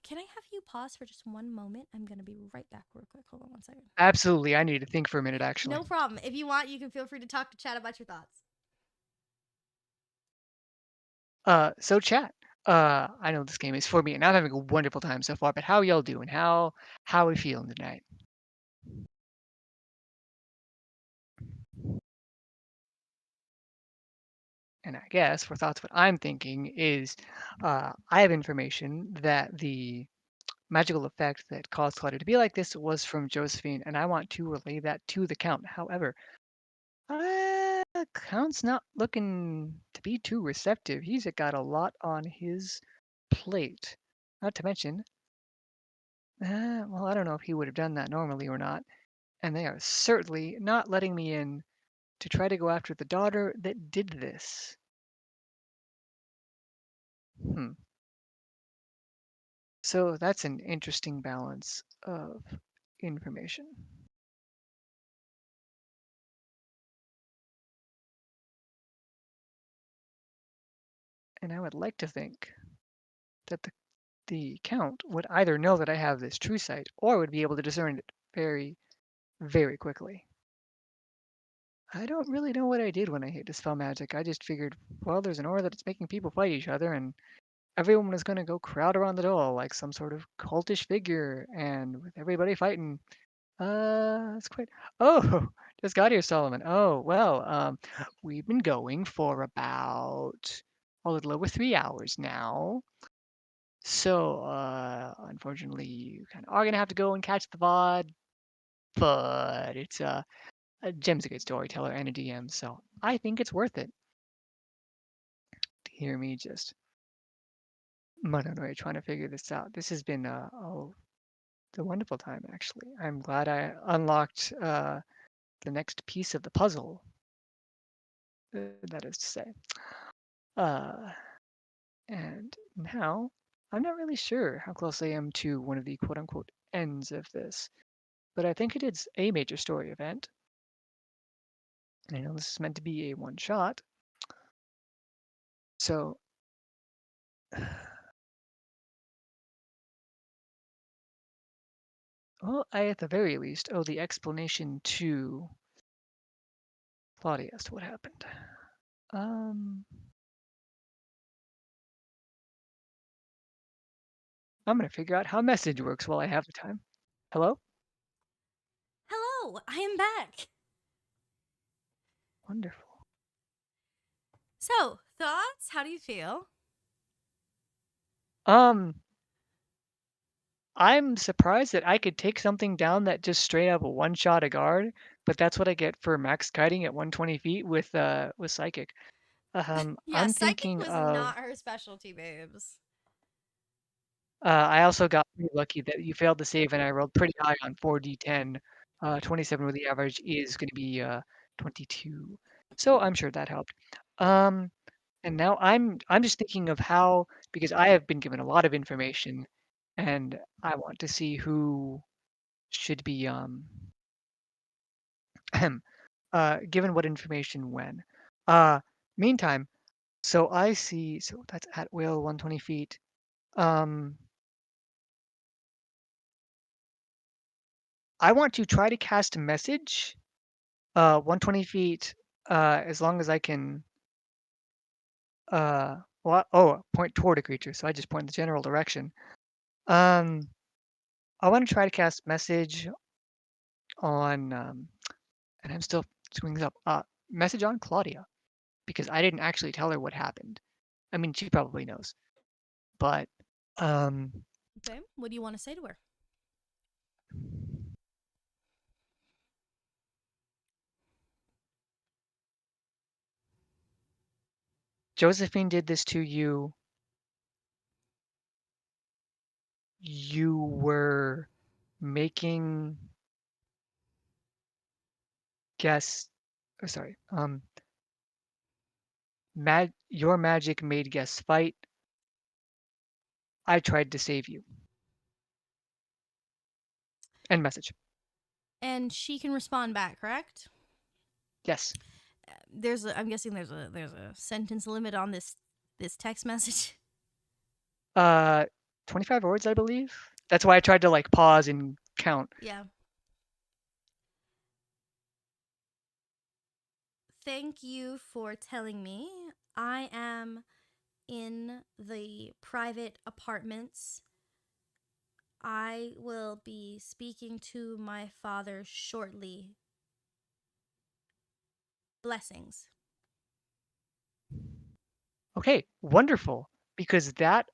Can I have you pause for just one moment? I'm gonna be right back real quick. Hold on one second. Absolutely, I need to think for a minute, actually. No problem. If you want, you can feel free to talk to chat about your thoughts. So chat. I know this game is for me, and I'm having a wonderful time so far. But how y'all doing? How we feeling tonight? And I guess for thoughts, what I'm thinking is, I have information that the magical effect that caused Clutter to be like this was from Josephine, and I want to relay that to the Count. However, Count's not looking to be too receptive. He's got a lot on his plate. Not to mention, well, I don't know if he would have done that normally or not. And they are certainly not letting me in to try to go after the daughter that did this. Hmm. So that's an interesting balance of information. And I would like to think that the Count would either know that I have this true sight or would be able to discern it very, very quickly. I don't really know what I did when I hit Dispel Magic. I just figured, well, there's an aura that's making people fight each other, and everyone was going to go crowd around the door like some sort of cultish figure, and with everybody fighting, that's quite. Oh, just got here, Solomon. Oh, well, we've been going for about a little over 3 hours now. So, unfortunately, you kind of are gonna have to go and catch the VOD, but it's Jim's a good storyteller and a DM, so I think it's worth it to hear me just muttering away trying to figure this out. This has been a wonderful time, actually. I'm glad I unlocked the next piece of the puzzle. That is to say, uh, and now I'm not really sure how close I am to one of the quote unquote ends of this, but I think it is a major story event. And I know this is meant to be a one shot, so well, I at the very least owe the explanation to Claudia as to what happened. Um, I'm gonna figure out how message works while I have the time. Hello? Hello, I am back. Wonderful. So, thoughts? How do you feel? Um, I'm surprised that I could take something down that just straight up one shot a guard, but that's what I get for max kiting at 120 feet with psychic. Yeah, I'm psychic thinking was of not her specialty, babes. I also got pretty lucky that you failed to save and I rolled pretty high on 4d10. 27 with the average is going to be 22. So I'm sure that helped. Um, and now I'm just thinking of how because I have been given a lot of information and I want to see who should be given what information when. Uh, Meantime, so I see so that's at will 120 feet. Um, I want to try to cast a message 120 feet as long as I can point toward a creature, so I just point in the general direction. Um, I want to try to cast message on and I'm still screwing this up. Message on Claudia because I didn't actually tell her what happened. I mean, she probably knows, but um, Okay, what do you want to say to her? Josephine did this to you you were making guests. Oh, sorry. Your magic made guests fight. I tried to save you. End message. And she can respond back, correct? Yes. I'm guessing there's a sentence limit on this text message. 25 words, I believe. That's why I tried to like pause and count. Yeah. Thank you for telling me. I am in the private apartments. I will be speaking to my father shortly. Blessings. Okay, wonderful. Because that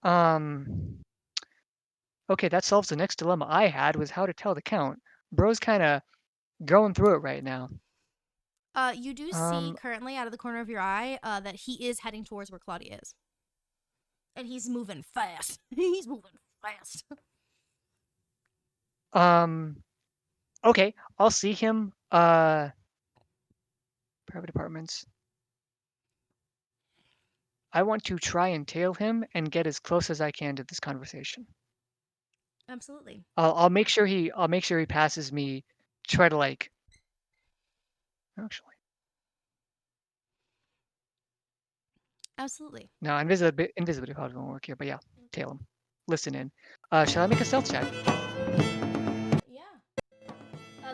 okay, that solves the next dilemma I had was how to tell the count. Bro's kind of going through it right now. You do see currently out of the corner of your eye that he is heading towards where Claudia is. And he's moving fast. He's moving fast. Okay, I'll see him. Private apartments. I want to try and tail him and get as close as I can to this conversation. Absolutely. I'll make sure he passes me. Try to like. Actually, Absolutely. no, invisibility probably won't work here. But yeah, tail him. Listen in. Shall I make a stealth check? Yeah.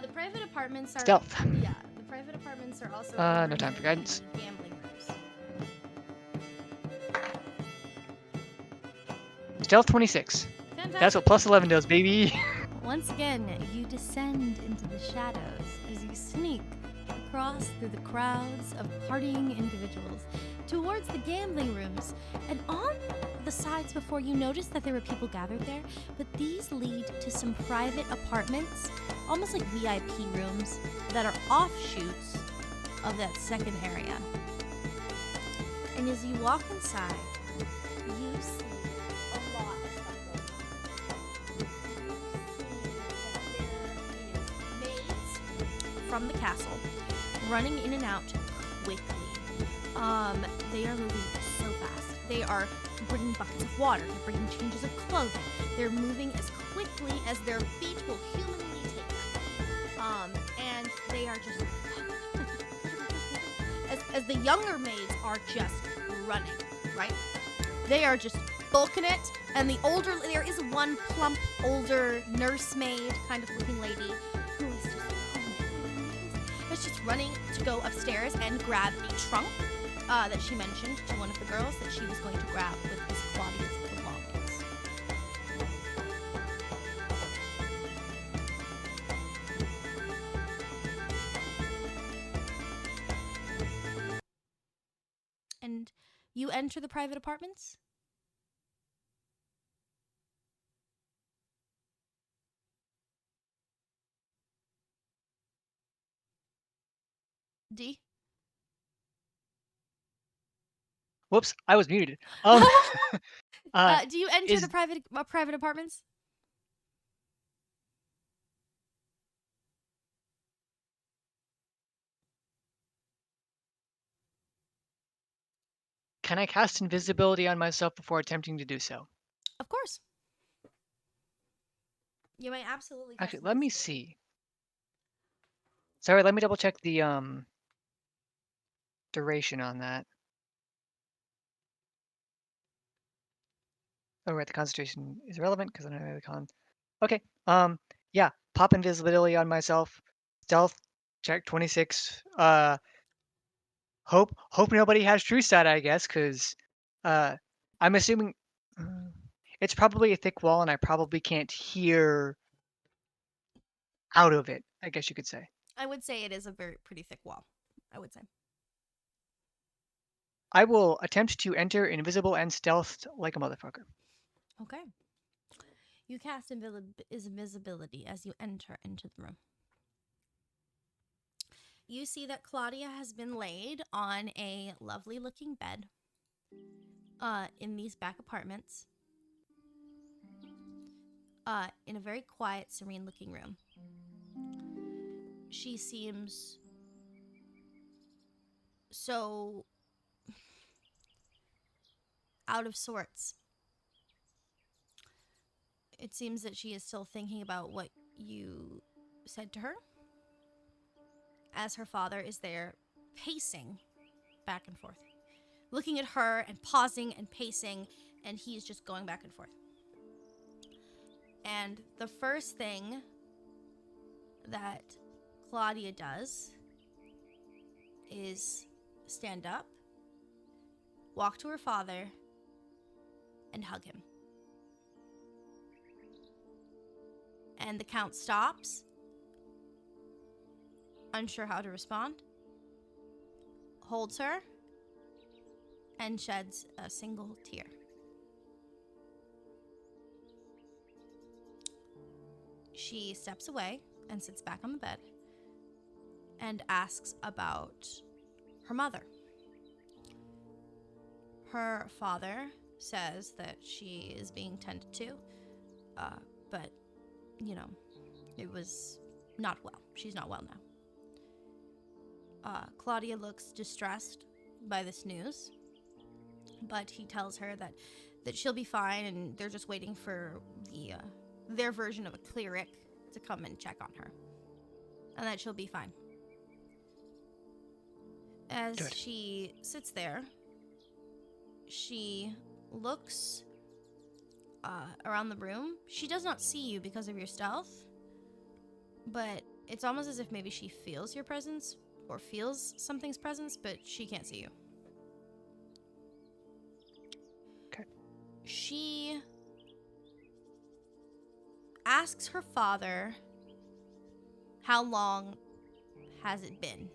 The private apartments are Stealth. Yeah, the private apartments are also No time for guidance. gambling rooms. Stealth 26. Fantastic. That's what plus 11 does, baby. Once again, you descend into the shadows as you sneak across through the crowds of partying individuals towards the gambling rooms. And on the sides before you notice that there were people gathered there, but these lead to some private apartments, almost like VIP rooms that are offshoots of that second area. And as you walk inside, you see a lot of stuff going on. Maids from the castle running in and out quickly. They are moving so fast. They are bringing buckets of water. They're bringing changes of clothing. They're moving as quickly as their feet will humanly take them. And they are just as the younger maids are just running, right? They are just bulking it, and there is one plump older nursemaid kind of looking lady who is just running to go upstairs and grab a trunk that she mentioned to one of the girls that she was going to grab with Miss Claudia's belongings. And you enter the private apartments? D? Whoops, I was muted. Do you enter the private apartments? Can I cast invisibility on myself before attempting to do so? Of course. You may absolutely. Actually, let me see. Sorry, let me double check the duration on that. Oh, right, the concentration is irrelevant because I don't have the con. Okay, yeah, pop invisibility on myself. Stealth check 26. Hope nobody has true stat, I guess, because I'm assuming it's probably a thick wall and I probably can't hear out of it, I guess you could say. I would say it is a pretty thick wall. I would say. I will attempt to enter invisible and stealth like a motherfucker. Okay. You cast invisibility as you enter into the room. You see that Claudia has been laid on a lovely looking bed in these back apartments. in a very quiet, serene looking room. She seems so out of sorts. It seems that she is still thinking about what you said to her, as her father is there pacing back and forth, looking at her and pausing and pacing, and he's just going back and forth. And the first thing that Claudia does is stand up, walk to her father, and hug him. And the count stops, unsure how to respond, holds her, and sheds a single tear. She steps away and sits back on the bed and asks about her mother. Her father says that she is being tended to, but, you know, it was not well. She's not well now. Claudia looks distressed by this news, but he tells her that she'll be fine, and they're just waiting for their version of a cleric to come and check on her, and that she'll be fine. As Good. she sits there, she looks around the room. She does not see you because of your stealth, but it's almost as if maybe she feels your presence or feels something's presence, but she can't see you. Okay. She asks her father, how long has it been?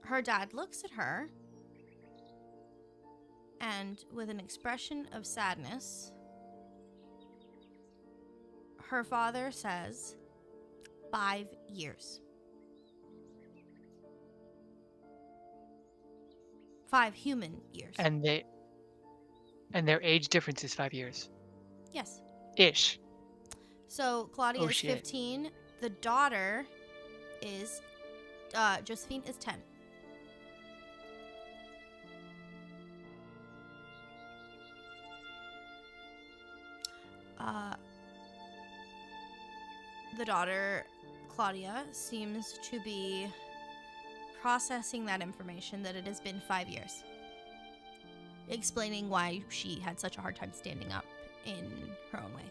Her dad looks at her, and with an expression of sadness, her father says, 5 years. 5 human years. And their age difference is 5 years. Yes. Ish. So Claudia Oh, is shit. 15. The daughter is, Josephine is 10. The daughter, Claudia, seems to be processing that information that it has been 5 years. Explaining why she had such a hard time standing up in her own way.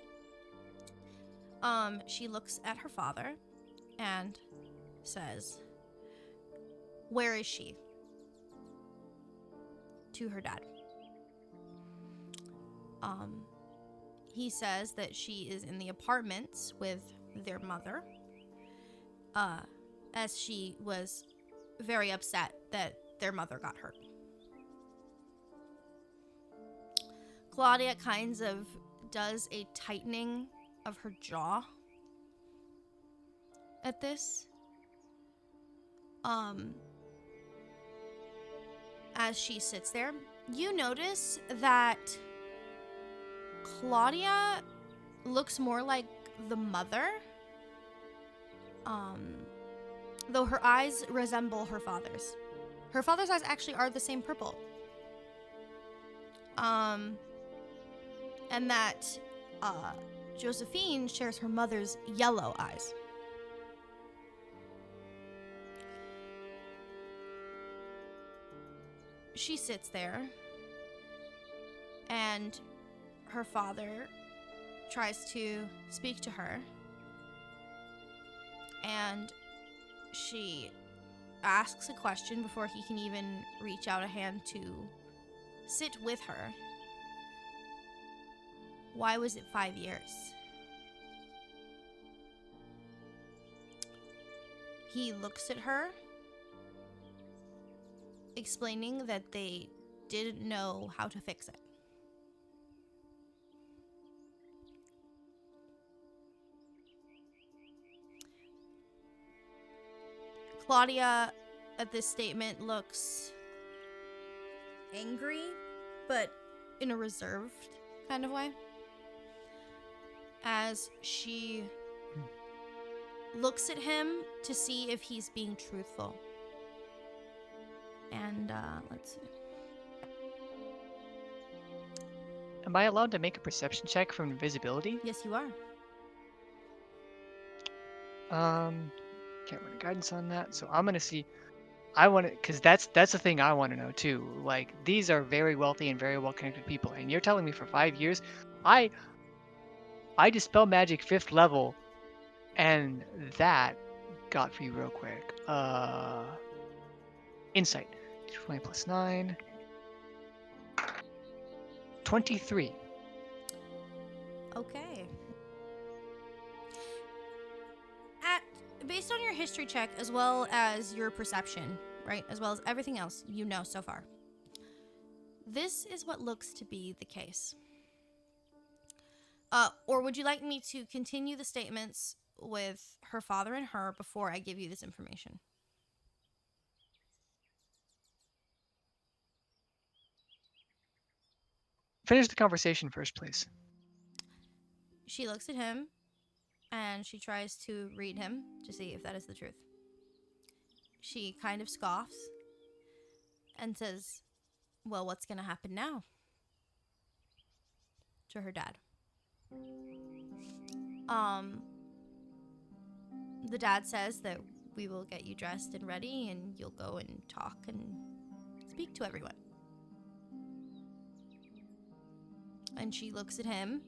She looks at her father and says, "Where is she?" to her dad. He says that she is in the apartments with their mother, as she was very upset that their mother got hurt. Claudia kinds of does a tightening of her jaw at this. As she sits there, you notice that Claudia looks more like the mother, though her eyes resemble her father's. Her father's eyes actually are the same purple. And that Josephine shares her mother's yellow eyes. She sits there, and her father tries to speak to her, and she asks a question before he can even reach out a hand to sit with her. Why was it 5 years? He looks at her, explaining that they didn't know how to fix it. Claudia, at this statement, looks angry but in a reserved kind of way. As she looks at him to see if he's being truthful. And, let's see. Am I allowed to make a perception check from invisibility? Yes, you are. Can't run a guidance on that, so I'm gonna see. I want to, because that's the thing I want to know too. Like, these are very wealthy and very well connected people, and you're telling me for 5 years, I dispel magic 5th level, and that got for you real quick. Insight, 20 plus 9, 23. Okay. Based on your history check, as well as your perception, right, as well as everything else you know so far, this is what looks to be the case. Or would you like me to continue the statements with her father and her before I give you this information? Finish the conversation first, please. She looks at him, and she tries to read him to see if that is the truth. She kind of scoffs and says, well, what's going to happen now? To her dad. The dad says that we will get you dressed and ready, and you'll go and talk and speak to everyone. And she looks at him,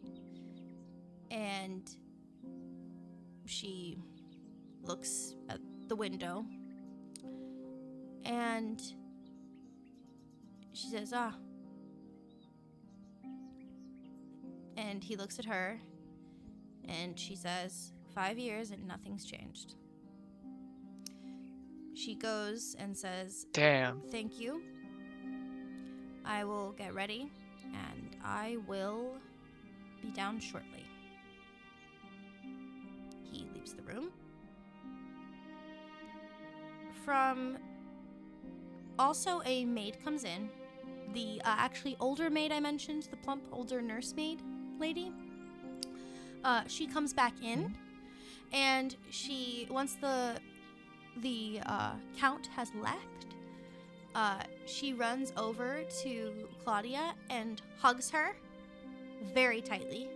and she looks at the window, and she says, and he looks at her, and she says, 5 years and nothing's changed. She goes and says, Damn. thank you. I will get ready, and I will be down shortly. He leaves the room. From also, a maid comes in. The actually older maid I mentioned, the plump older nursemaid lady. She comes back in, and she, once the count has left, she runs over to Claudia and hugs her very tightly.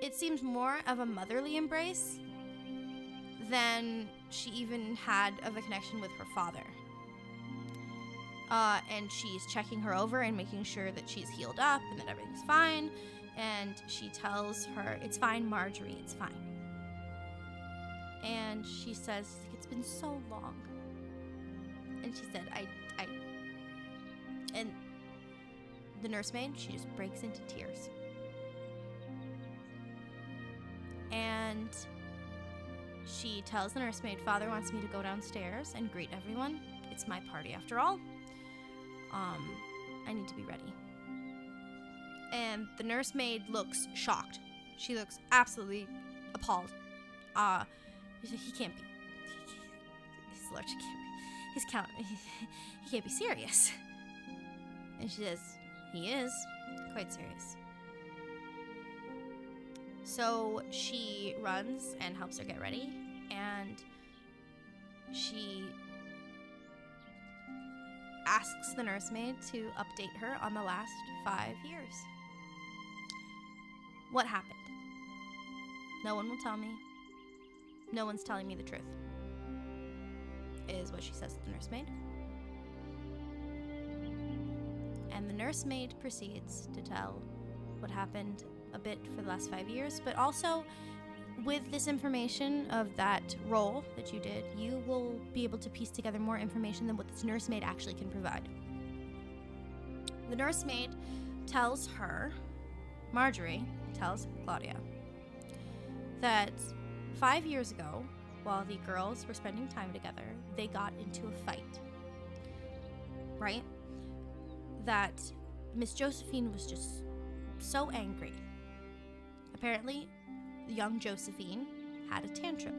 It seems more of a motherly embrace than she even had of a connection with her father. And she's checking her over and making sure that she's healed up and that everything's fine. And she tells her, it's fine, Marjorie, it's fine. And she says, it's been so long. And she said, and the nursemaid, she just breaks into tears. And she tells the nursemaid, Father wants me to go downstairs and greet everyone. It's my party after all. I need to be ready. And the nursemaid looks shocked. She looks absolutely appalled. He can't be. His lordship can't be. He can't be serious. And she says, he is quite serious. So she runs and helps her get ready, and she asks the nursemaid to update her on the last 5 years. What happened? No one will tell me. No one's telling me the truth, is what she says to the nursemaid. And the nursemaid proceeds to tell what happened a bit for the last 5 years, but also with this information of that role that you did, you will be able to piece together more information than what this nursemaid actually can provide. The nursemaid tells her, Marjorie tells Claudia, that 5 years ago, while the girls were spending time together, they got into a fight. Right? That Miss Josephine was just so angry. Apparently, young Josephine had a tantrum.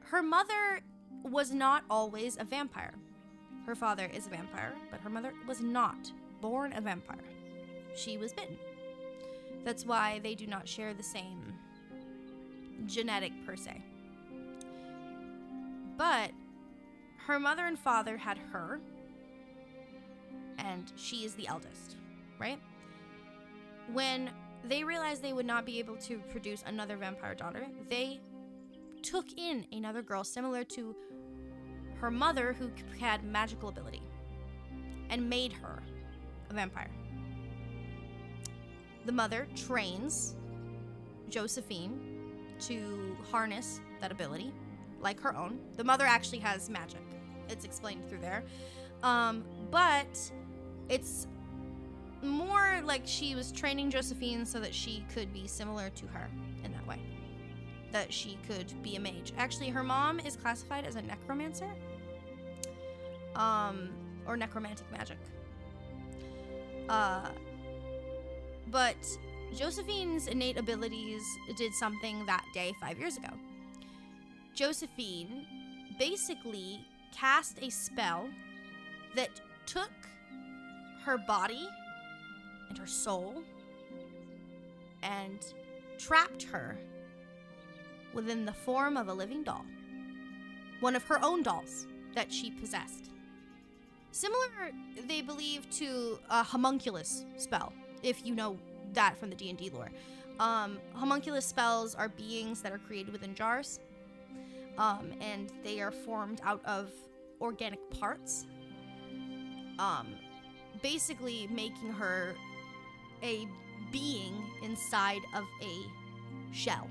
Her mother was not always a vampire. Her father is a vampire, but her mother was not born a vampire. She was bitten. That's why they do not share the same genetic per se. But her mother and father had her, and she is the eldest, right? When they realized they would not be able to produce another vampire daughter, they took in another girl similar to her mother who had magical ability and made her a vampire. The mother trains Josephine to harness that ability like her own. The mother actually has magic. It's explained through there. But it's more like she was training Josephine so that she could be similar to her in that way. That she could be a mage. Actually, her mom is classified as a necromancer. Or necromantic magic. But Josephine's innate abilities did something that day 5 years ago. Josephine basically cast a spell that took her body and her soul and trapped her within the form of a living doll. One of her own dolls that she possessed. Similar, they believe, to a homunculus spell, if you know that from the D&D lore. Homunculus spells are beings that are created within jars, and they are formed out of organic parts, basically making her a being inside of a shell.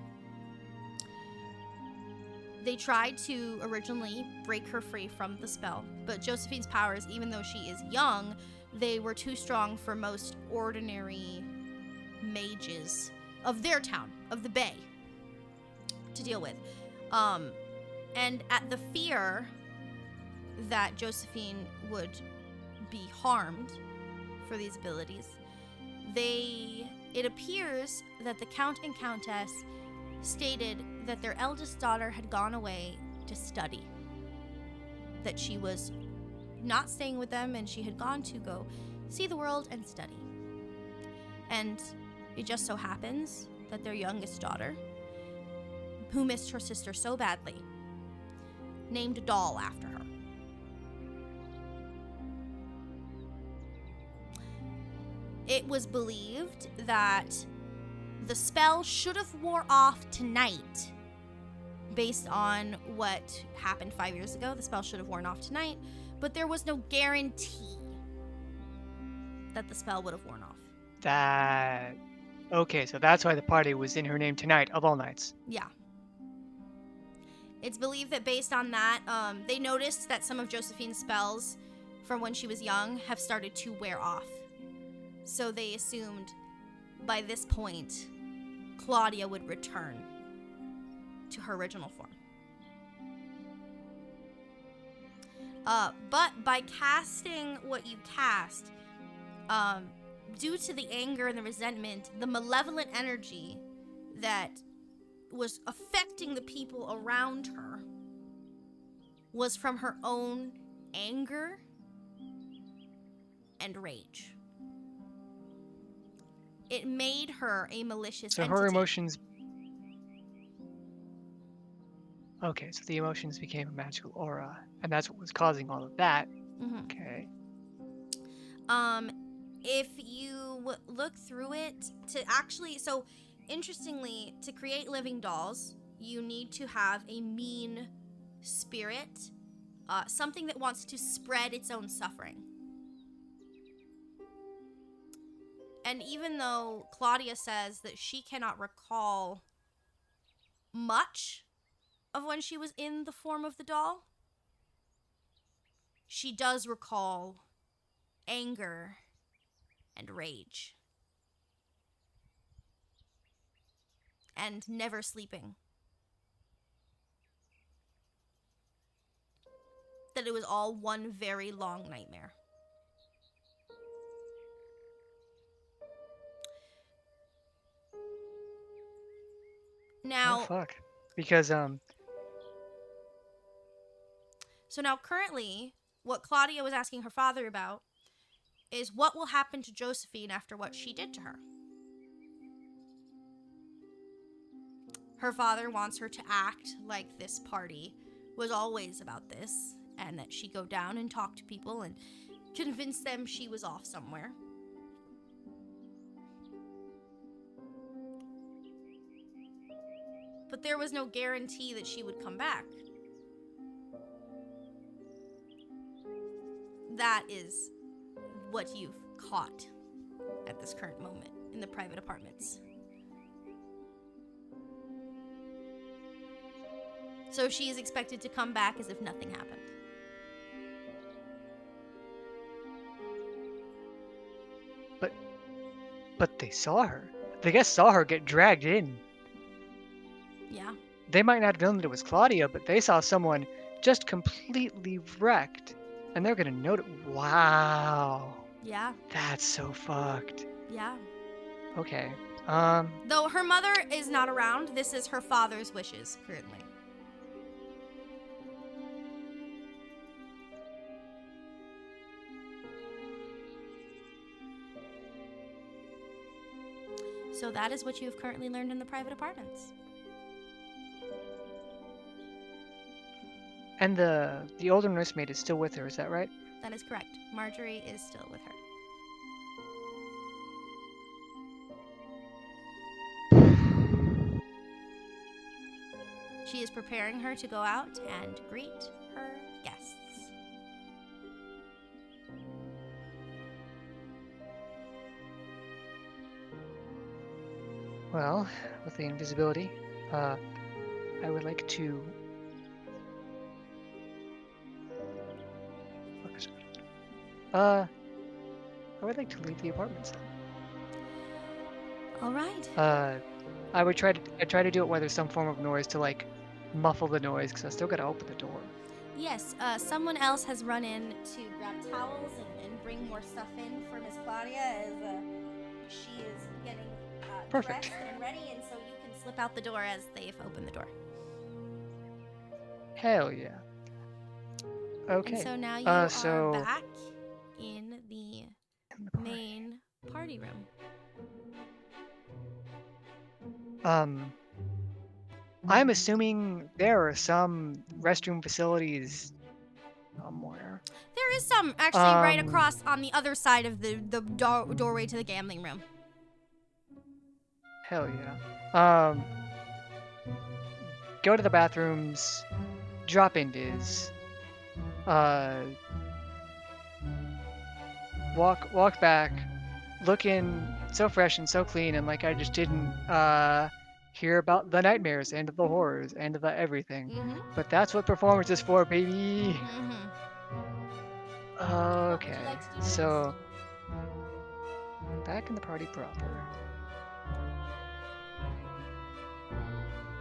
They tried to originally break her free from the spell, but Josephine's powers, even though she is young, they were too strong for most ordinary mages of their town, of the Bay, to deal with. And at the fear that Josephine would be harmed for these abilities, it appears that the Count and Countess stated that their eldest daughter had gone away to study. That she was not staying with them and she had gone to go see the world and study. And it just so happens that their youngest daughter, who missed her sister so badly, named a doll after her. It was believed that the spell should have wore off tonight. Based on what happened 5 years ago, the spell should have worn off tonight, but there was no guarantee that the spell would have worn off. Okay, so that's why the party was in her name tonight, of all nights. Yeah. It's believed that based on that, they noticed that some of Josephine's spells from when she was young have started to wear off. So they assumed by this point, Claudia would return to her original form. But by casting what you cast, due to the anger and the resentment, the malevolent energy that was affecting the people around her was from her own anger and rage. It made her a malicious entity. Her emotions... Okay, so the emotions became a magical aura, and that's what was causing all of that. Mm-hmm. Okay. If you look through it, so interestingly, to create living dolls, you need to have a mean spirit, something that wants to spread its own suffering. And even though Claudia says that she cannot recall much of when she was in the form of the doll, she does recall anger and rage. And never sleeping. That it was all one very long nightmare. Now, Oh, fuck. Because, so now currently, what Claudia was asking her father about is what will happen to Josephine after what she did to her. Her father wants her to act like this party was always about this, and that she go down and talk to people and convince them she was off somewhere. But there was no guarantee that she would come back. That is what you've caught at this current moment in the private apartments. So she is expected to come back as if nothing happened. But they saw her. They guess saw her get dragged in. Yeah. They might not have known that it was Claudia, but they saw someone just completely wrecked. And they're gonna note it. Wow. Yeah. That's so fucked. Yeah. Okay. Though her mother is not around, this is her father's wishes currently. So that is what you have currently learned in the private apartments. And the older nursemaid is still with her, is that right? That is correct. Marjorie is still with her. She is preparing her to go out and greet her guests. Well, with the invisibility, I would like to. I would like to leave the apartments then. All right. I try to do it where there's some form of noise to like muffle the noise, because I still gotta open the door. Yes, someone else has run in to grab towels and bring more stuff in for Miss Claudia as she is getting Perfect. dressed and ready, and so you can slip out the door as they've opened the door. Hell yeah. Okay. And so now you are so- back in the main party room. I'm assuming there are some restroom facilities somewhere. There is some actually right Um, across on the other side of the doorway to the gambling room. Hell yeah. Go to the bathrooms, drop in Diz, walk back, looking so fresh and so clean, and like I just didn't hear about the nightmares and the horrors and the everything. Mm-hmm. But that's what performance is for, baby. Mm-hmm. Okay, What would you like to do so back in the party proper.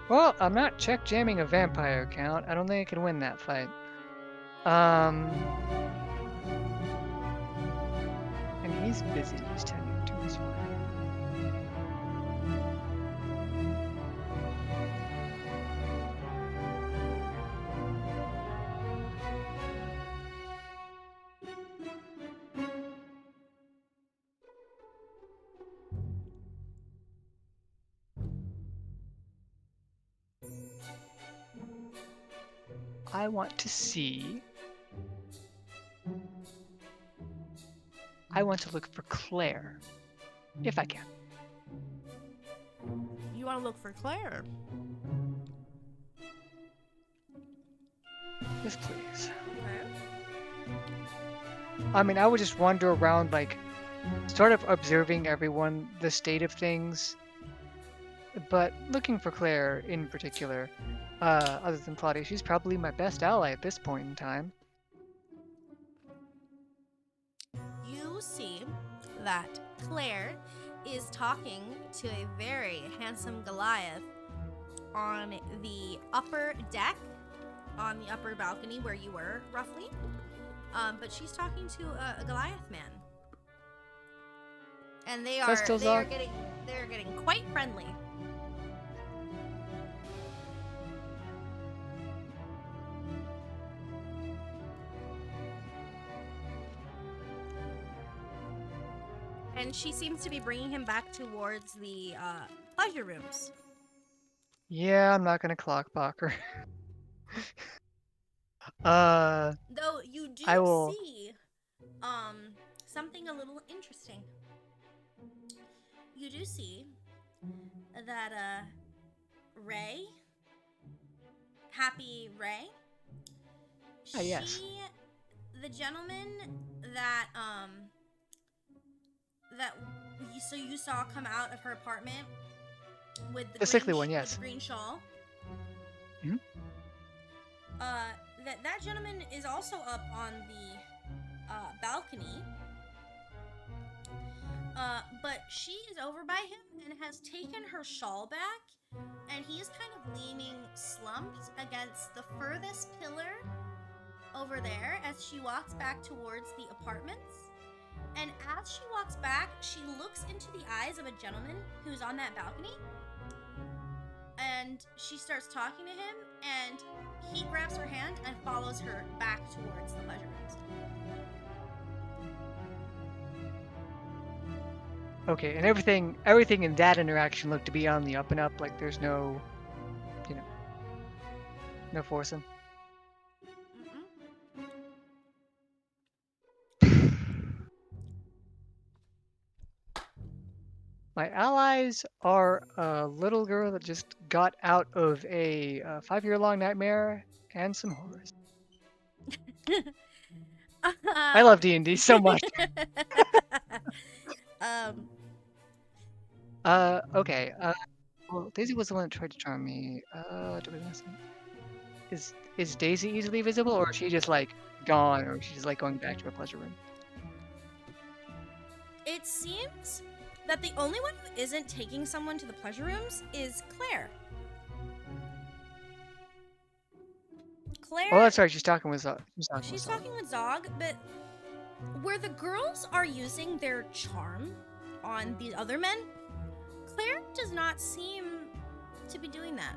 Well, I'm not check jamming a vampire count. I don't think I can win that fight. And he's busy. He's tending to his wife. I want to see. I want to look for Claire, if I can. You want to look for Claire? Yes, please. Okay. I mean, I would just wander around, like, sort of observing everyone, the state of things, but looking for Claire in particular. Other than Claudia, she's probably my best ally at this point in time. You see that Claire is talking to a very handsome Goliath on the upper deck, on the upper balcony where you were, roughly. But she's talking to a Goliath man. And they are Zog. getting quite friendly. and she seems to be bringing him back towards the pleasure rooms. Yeah, I'm not gonna clock block her. uh, Though you do I will. see something a little interesting. You do see that Ray, Happy Ray, Ah, yes. the gentleman that so you saw come out of her apartment with the The sickly green one, with yes. the green shawl. Mhm. That gentleman is also up on the balcony. But she is over by him and has taken her shawl back, and he's kind of leaning slumped against the furthest pillar over there as she walks back towards the apartments. And as she walks back, she looks into the eyes of a gentleman who's on that balcony. And she starts talking to him, and he grabs her hand and follows her back towards the pleasure rooms. Okay, and everything in that interaction looked to be on the up and up. Like there's no, no forcing. My allies are a little girl that just got out of a 5-year-long nightmare and some horrors. I love D&D so much. Okay. Well, Daisy was the one that tried to charm me. Do we miss it? Is Daisy easily visible, or is she just like gone, or she's like going back to her pleasure room? It seems that the only one who isn't taking someone to the pleasure rooms is Claire. Claire. Oh, that's right. She's talking with Zog. She's talking with Zog, but where the girls are using their charm on the other men, Claire does not seem to be doing that.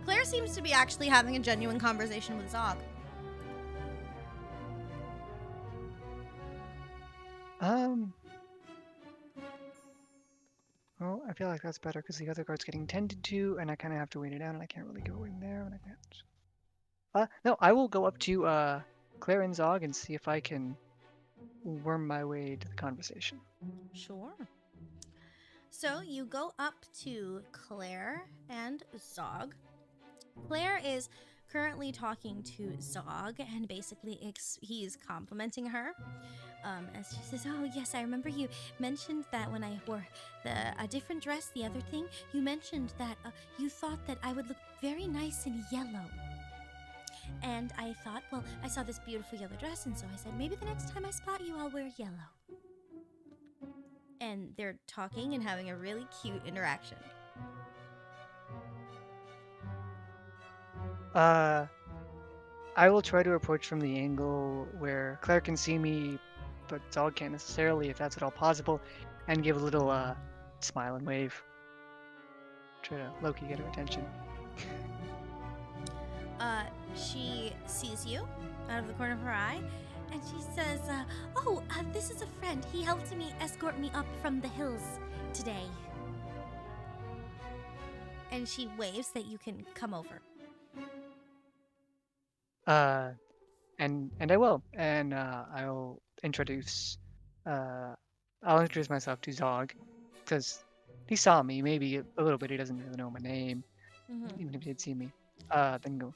Claire seems to be actually having a genuine conversation with Zog. Well, I feel like that's better because the other guard's getting tended to, and I kind of have to wait it out, and I can't really go in there when I can't. No, I will go up to Claire and Zog and see if I can worm my way to the conversation. Sure. So you go up to Claire and Zog. Claire is currently talking to Zog, and basically he's complimenting her. As she says, "Oh yes, I remember you mentioned that when I wore a different dress the other thing. You mentioned that you thought that I would look very nice in yellow." And I thought, well, I saw this beautiful yellow dress, and so I said, maybe the next time I spot you, I'll wear yellow. And they're talking and having a really cute interaction. I will try to approach from the angle where Claire can see me, but Zog can't necessarily, if that's at all possible, and give a little smile and wave. Try to low-key get her attention. She sees you out of the corner of her eye, and she says, this is a friend. He helped me escort me up from the hills today. And she waves that you can come over. And I will, and I'll introduce myself to Zog, because he saw me, maybe a little bit. He doesn't really know my name, even if he did see me. Then go.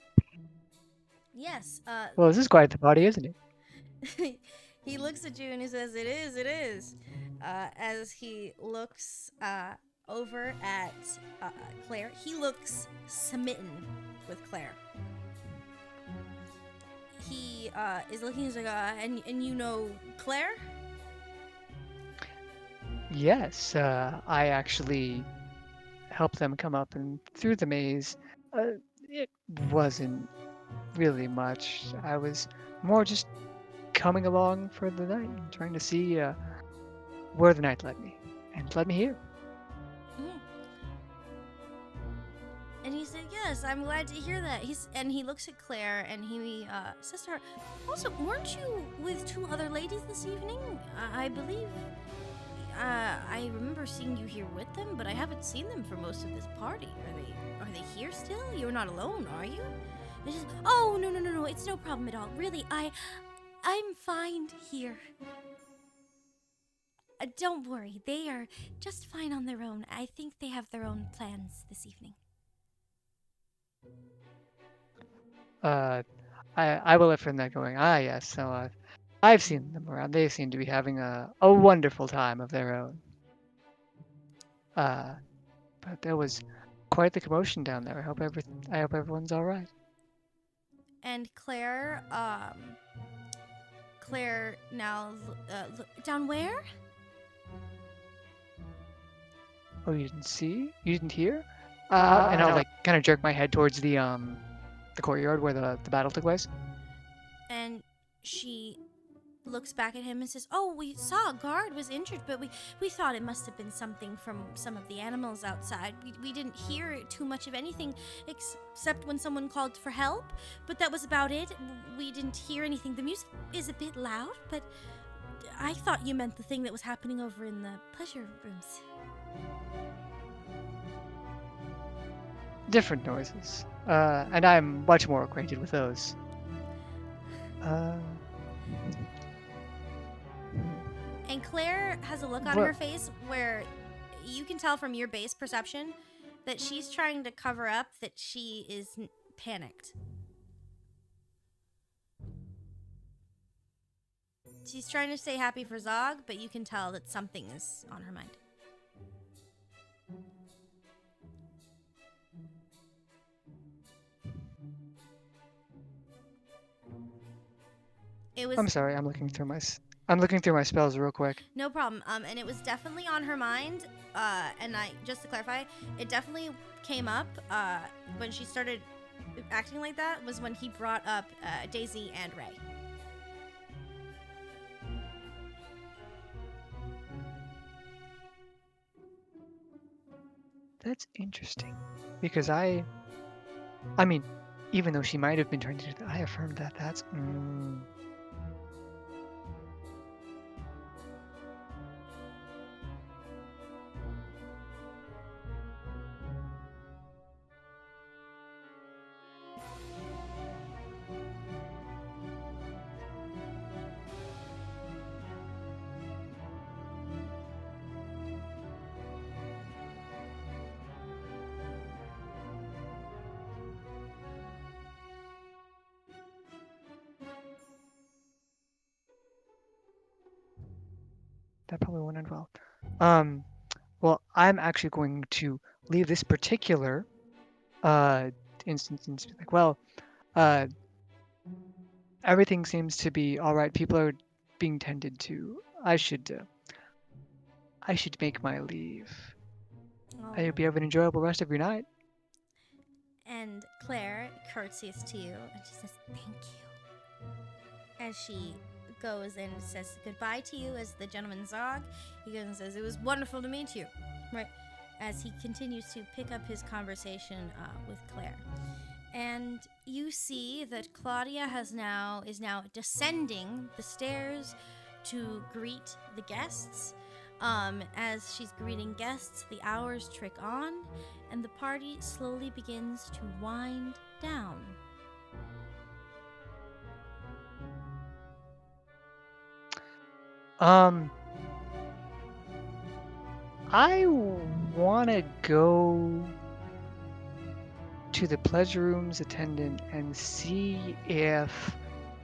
Yes. Well, this is quite the party, isn't it? He looks at you and he says, "It is, it is." As he looks over at Claire, he looks smitten with Claire. He is looking, he's like, and you know Claire? Yes, I actually helped them come up and through the maze. It wasn't really much. I was more just coming along for the night and trying to see where the night led me, and led me here. Mhm. And he said, "Yes, I'm glad to hear that." And he looks at Claire and he says to her, "Also, weren't you with two other ladies this evening? I believe I remember seeing you here with them, but I haven't seen them for most of this party. Are they here still? You're not alone, are you?" And she says, "Oh, no, it's no problem at all. Really, I'm fine here. Don't worry, they are just fine on their own. I think they have their own plans this evening." I will affirm that going, yes, so I've seen them around. They seem to be having a wonderful time of their own. But there was quite the commotion down there. I hope everyone's all right. And Claire now, down where? Oh, you didn't see? You didn't hear? And I'll like kind of jerk my head towards the courtyard where the battle took place. And she looks back at him and says, "Oh, we saw a guard was injured, but we thought it must have been something from some of the animals outside. We didn't hear too much of anything except when someone called for help, but that was about it. We didn't hear anything. The music is a bit loud, but I thought you meant the thing that was happening over in the pleasure rooms." Different noises. And I'm much more acquainted with those. And Claire has a look on What? her face where you can tell from your base perception that she's trying to cover up that she is panicked. She's trying to stay happy for Zog, but you can tell that something is on her mind. It was I'm sorry. I'm looking through my spells real quick. no problem. And it was definitely on her mind. And just to clarify, it definitely came up when she started acting like that was when he brought up Daisy and Ray. That's interesting, because I mean, even though she might have been trying to do that, I affirmed that. That's. That probably won't end well. Well, I'm actually going to leave this particular instance and be like, well, everything seems to be all right. People are being tended to. I should make my leave. I hope you have an enjoyable rest of your night. And Claire curtsies to you and she says, "Thank you." As she goes and says goodbye to you as the gentleman Zog, he goes and says, "It was wonderful to meet you." Right. As he continues to pick up his conversation with Claire. And you see that Claudia is now descending the stairs to greet the guests. As she's greeting guests, the hours trick on, and the party slowly begins to wind down. I want to go to the pleasure room's attendant and see if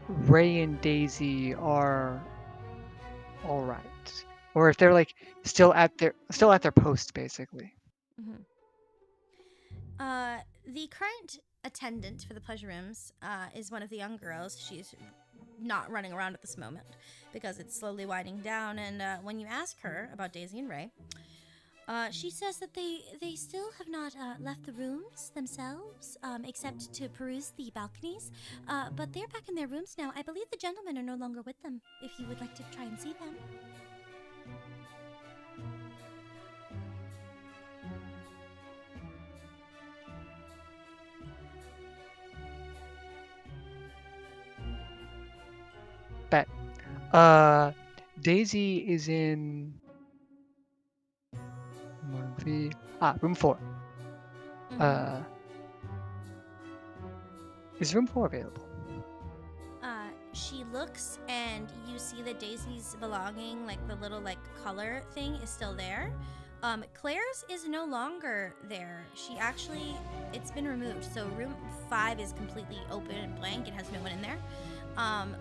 Ray and Daisy are all right, or if they're like still at their post, basically. Mm-hmm. The current attendant for the pleasure rooms is one of the young girls. She's not running around at this moment because it's slowly winding down. And when you ask her about Daisy and Ray, she says that they still have not left the rooms themselves, except to peruse the balconies. But they're back in their rooms now. I believe the gentlemen are no longer with them, if you would like to try and see them. Bet. Daisy is in room 4. Mhm. Is room 4 available? She looks and you see that Daisy's belonging, like the little like color thing, is still there. Claire's is no longer there. She actually, it's been removed. So room 5 is completely open and blank. It has no one in there.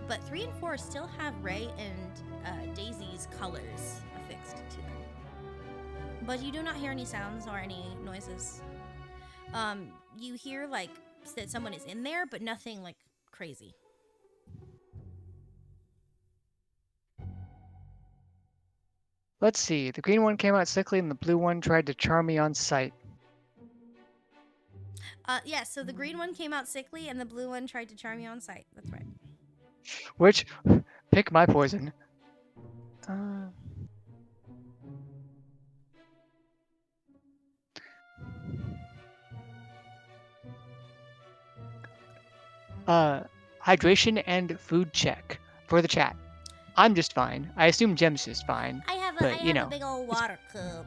But 3 and 4 still have Ray and Daisy's colors affixed to them. But you do not hear any sounds or any noises. You hear like that someone is in there, but nothing like crazy. Let's see. The green one came out sickly, and the blue one tried to charm me on sight. Yes, so the green one came out sickly and the blue one tried to charm you on sight. That's right. Which, pick my poison. Hydration and food check for the chat. I'm just fine. I assume Jem's just fine. I have But, you know, a big old water cup.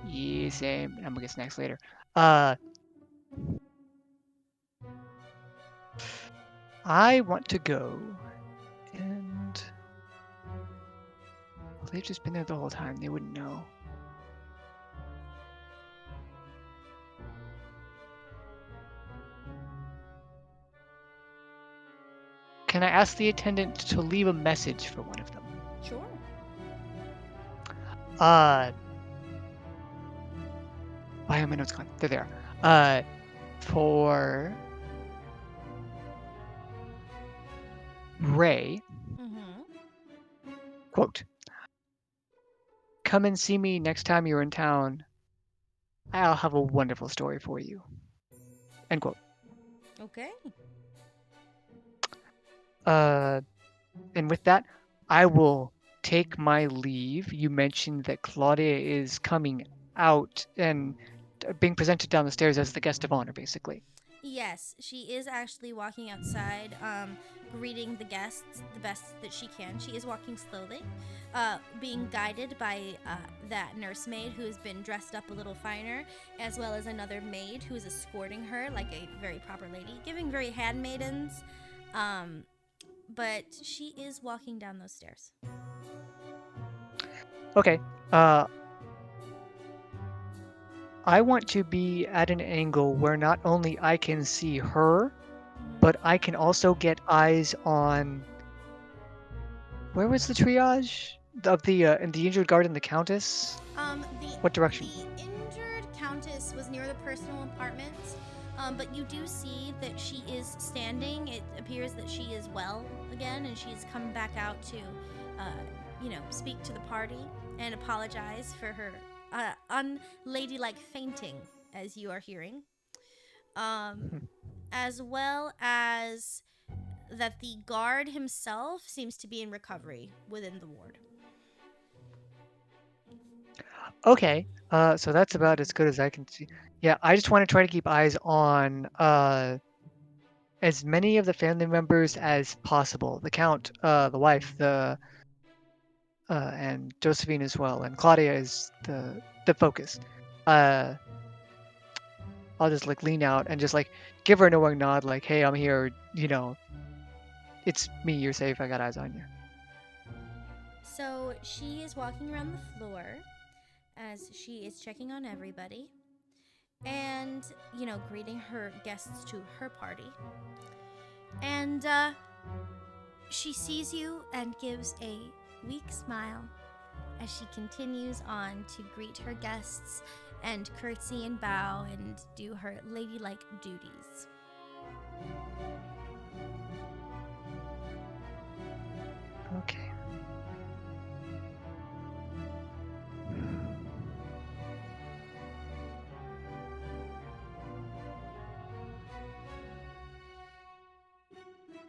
Yeah, same. I'm gonna get snacks later. I want to go and well, they've just been there the whole time. They wouldn't know. Can I ask the attendant to leave a message for one of them? Sure. Why are my notes gone? They're there. For Ray, Mm-hmm. quote, come and see me next time you're in town. I'll have a wonderful story for you. End quote. Okay. And with that, I will take my leave. You mentioned that Claudia is coming out and being presented down the stairs as the guest of honor, basically. Yes, she is actually walking outside, greeting the guests the best that she can. She is walking slowly, being guided by that nursemaid who has been dressed up a little finer, as well as another maid who is escorting her like a very proper lady, giving very handmaidens. But she is walking down those stairs. Okay. I want to be at an angle where not only I can see her, but I can also get eyes on. Where was the triage of the injured guard and the countess? What direction? The injured countess was near the personal apartments, but you do see that she is standing. It appears that she is well again, and she's come back out to, speak to the party and apologize for her unladylike fainting, as you are hearing, as well as that the guard himself seems to be in recovery within the ward. Okay, so that's about as good as I can see. Yeah, I just want to try to keep eyes on as many of the family members as possible. The count, the wife, and Josephine as well, and Claudia is the focus. I'll just like lean out and just like give her a knowing nod, like, "Hey, I'm here. You know, it's me. You're safe. I got eyes on you." So she is walking around the floor as she is checking on everybody and, greeting her guests to her party. And she sees you and gives a weak smile as she continues on to greet her guests and curtsy and bow and do her ladylike duties. Okay.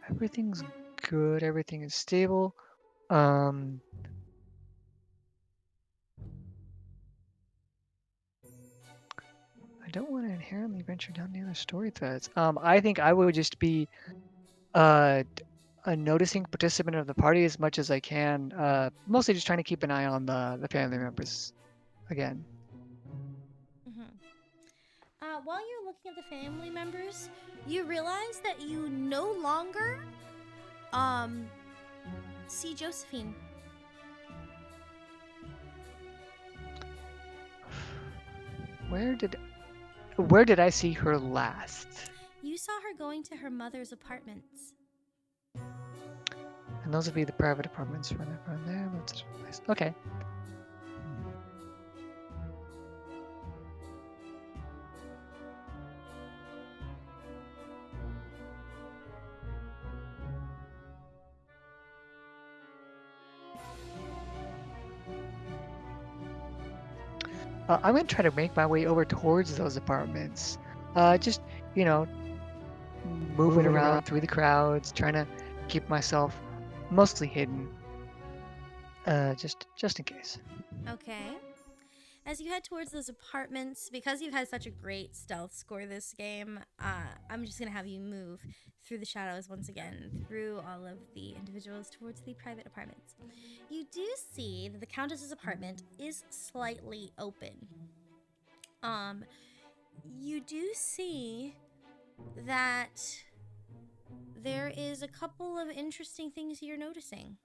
Everything's good. Everything is stable. I don't want to inherently venture down the other story threads. I think I would just be a noticing participant of the party as much as I can. Mostly just trying to keep an eye on the family members again. Hmm. While you're looking at the family members, you realize that you no longer see Josephine. Where did I see her last? You saw her going to her mother's apartments. And those would be the private apartments from there. That's nice. Okay. I'm gonna try to make my way over towards those apartments. Just, you know, moving around through the crowds, trying to keep myself mostly hidden. Just in case. Okay. As you head towards those apartments, because you've had such a great stealth score this game, I'm just going to have you move through the shadows once again, through all of the individuals towards the private apartments. You do see that the Countess's apartment is slightly open. You do see that there is a couple of interesting things you're noticing.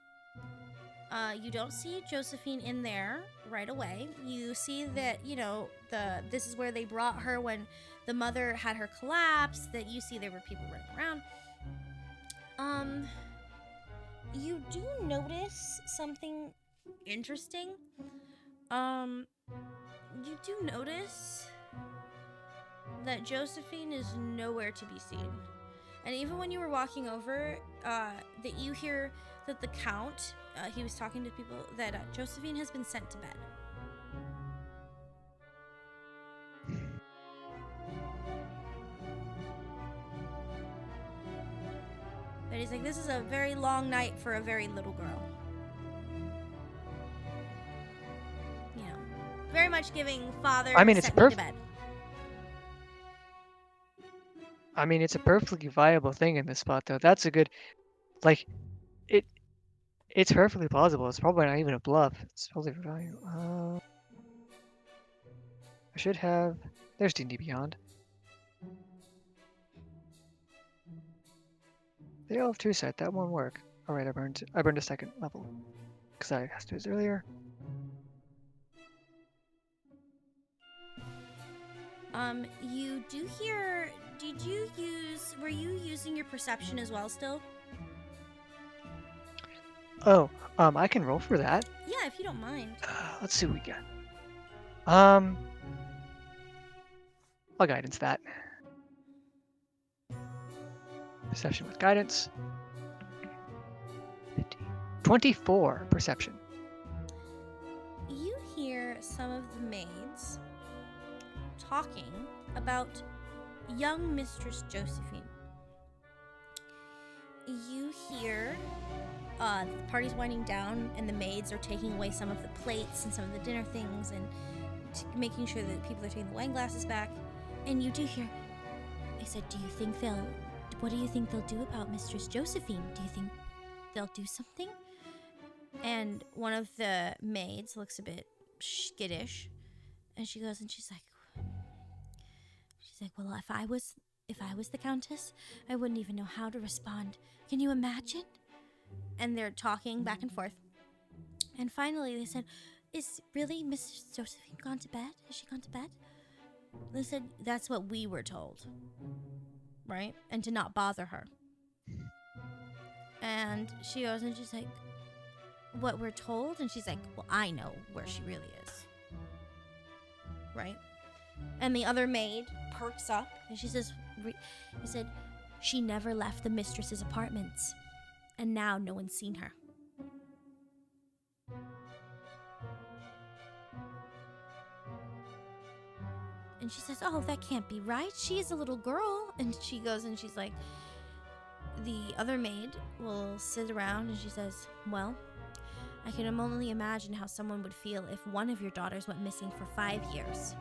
You don't see Josephine in there right away. You see that, you know, this is where they brought her when the mother had her collapse, that you see there were people running around. You do notice something interesting. You do notice that Josephine is nowhere to be seen. And even when you were walking over, that you hear that the Count, he was talking to people, that Josephine has been sent to bed. But he's like, this is a very long night for a very little girl. You know, very much giving father I mean, it's sent me to bed. I mean, it's a perfectly viable thing in this spot, though. That's a good, like, it's perfectly plausible. It's probably not even a bluff. It's totally value. I should have. There's D&D Beyond. They all have two set. That won't work. All right, I burned a second level because I asked it earlier. You do hear. Were you using your perception as well still? Oh, I can roll for that. Yeah, if you don't mind. Let's see what we got. I'll guidance that. Perception with guidance. 15. 24 perception. You hear some of the maids talking about young Mistress Josephine. You hear the party's winding down and the maids are taking away some of the plates and some of the dinner things and making sure that people are taking the wine glasses back. And you do hear, I said, what do you think they'll do about Mistress Josephine? Do you think they'll do something? And one of the maids looks a bit skittish, and she goes and she's like, well, if I was the Countess, I wouldn't even know how to respond. Can you imagine? And they're talking back and forth. And finally they said, is really Mistress Josephine gone to bed? Has she gone to bed? They said, that's what we were told. Right? And to not bother her. And she goes and she's like, what we're told? And she's like, well, I know where she really is. Right? And the other maid perks up and she says, he said, she never left the mistress's apartments. And now no one's seen her. And she says, oh, that can't be right. She is a little girl. And she goes and she's like, the other maid will sit around and she says, well, I can only imagine how someone would feel if one of your daughters went missing for 5 years.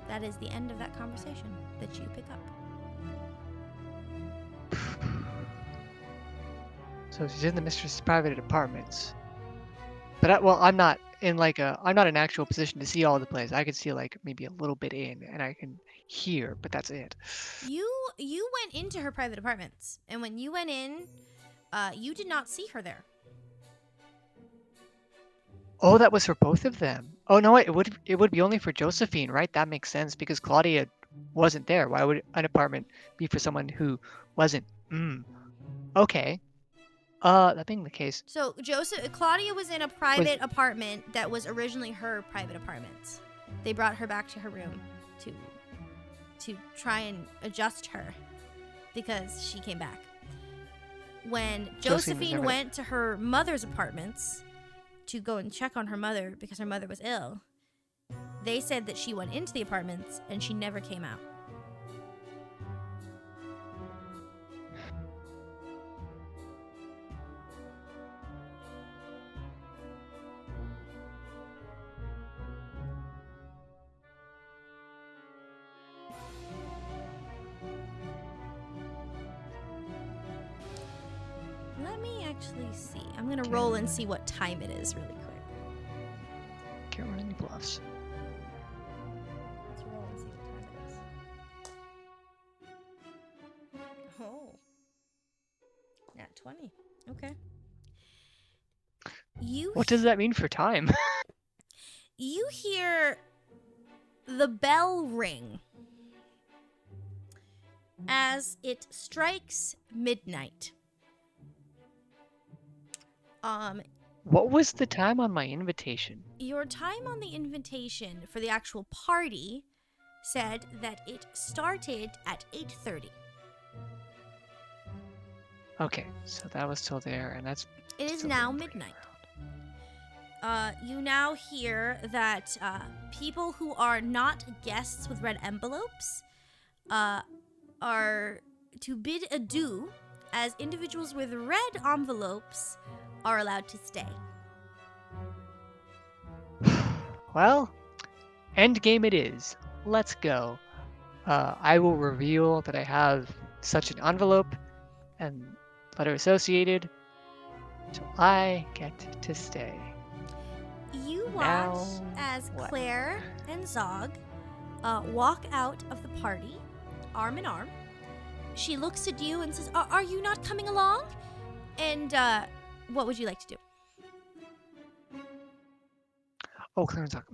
That is the end of that conversation that you pick up. So she's in the mistress's private apartments. But I'm not in I'm not in actual position to see all the place. I could see like maybe a little bit in, and I can hear, but that's it. You went into her private apartments, and when you went in, you did not see her there. Oh, that was for both of them. Oh no, it would be only for Josephine, right? That makes sense because Claudia wasn't there. Why would an apartment be for someone who wasn't? Okay. That being the case, So Claudia was in a private apartment that was originally her private apartment. They brought her back to her room to try and adjust her because she came back. When Josephine went to her mother's apartments to go and check on her mother because her mother was ill, they said that she went into the apartments and she never came out. Let me actually see. I'm gonna roll and see what time it is really quick. can't run any bluffs. Let's roll and see what time it is. Oh. Nat 20. Okay. What does that mean for time? You hear the bell ring as it strikes midnight. What was the time on my invitation? Your time on the invitation for the actual party said that it started at 8:30. Okay, so that was still there, and that's. It is still now been pretty midnight. You now hear that people who are not guests with red envelopes are to bid adieu, as individuals with red envelopes are allowed to stay. Well, end game it is. Let's go. I will reveal that I have such an envelope and letter associated, so I get to stay. You watch Now as what? Claire and Zog walk out of the party, arm in arm. She looks at you and says, Are you not coming along? And what would you like to do? Oh, Claire and Zog.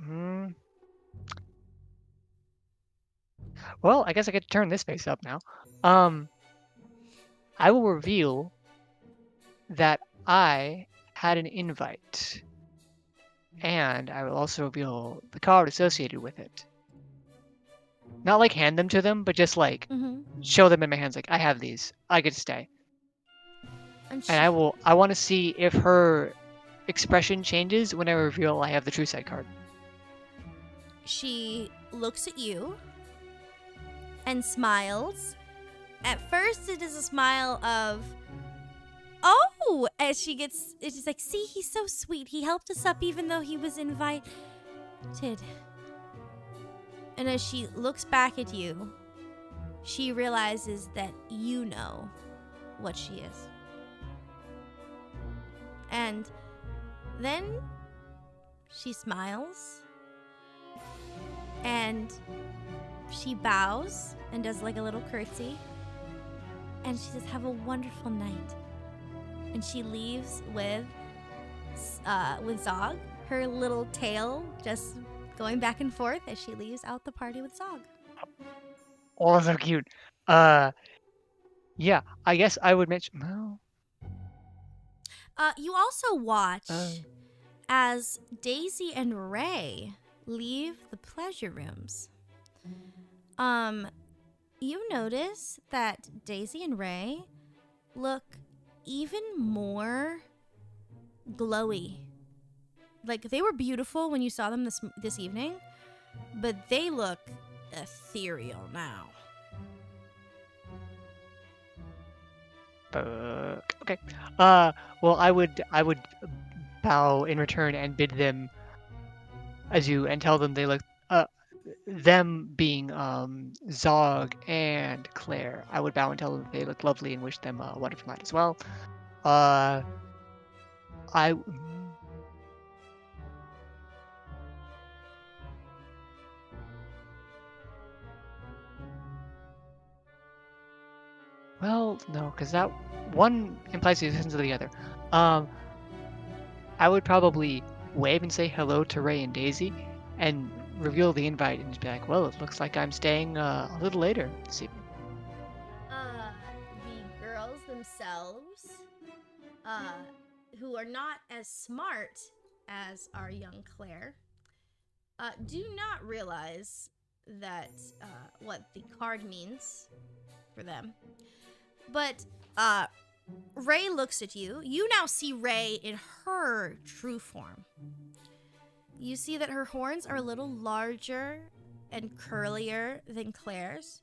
Well, I guess I get to turn this face up now. I will reveal that I had an invite, and I will also reveal the card associated with it. Not like hand them to them, but just like show them in my hands, like I have these. I get to stay. And And I want to see if her expression changes when I reveal I have the True Sight card. she looks at you and smiles. At first, it is a smile of, oh, as it's just like, see, he's so sweet. He helped us up even though he was invited. And as she looks back at you, she realizes that you know what she is. And then she smiles and she bows and does like a little curtsy. And she says, have a wonderful night. And she leaves with Zog, her little tail just going back and forth as she leaves out the party with Zog. Oh, so cute. Yeah, I guess I would mention. Well, You also watch as Daisy and Ray leave the pleasure rooms. You notice that Daisy and Ray look even more glowy. Like, they were beautiful when you saw them this evening, but they look ethereal now. Okay. Well, I would bow in return and bid them adieu and tell them they look. Them being Zog and Claire, I would bow and tell them they look lovely and wish them a wonderful night as well. Uh, I. Well, no, because that one implies the existence of the other. Um, I would probably wave and say hello to Ray and Daisy, and reveal the invite and just be like, "Well, it looks like I'm staying a little later this evening." The girls themselves, uh, who are not as smart as our young Claire, do not realize that what the card means for them. But Ray looks at you. You now see Ray in her true form. You see that her horns are a little larger and curlier than Claire's.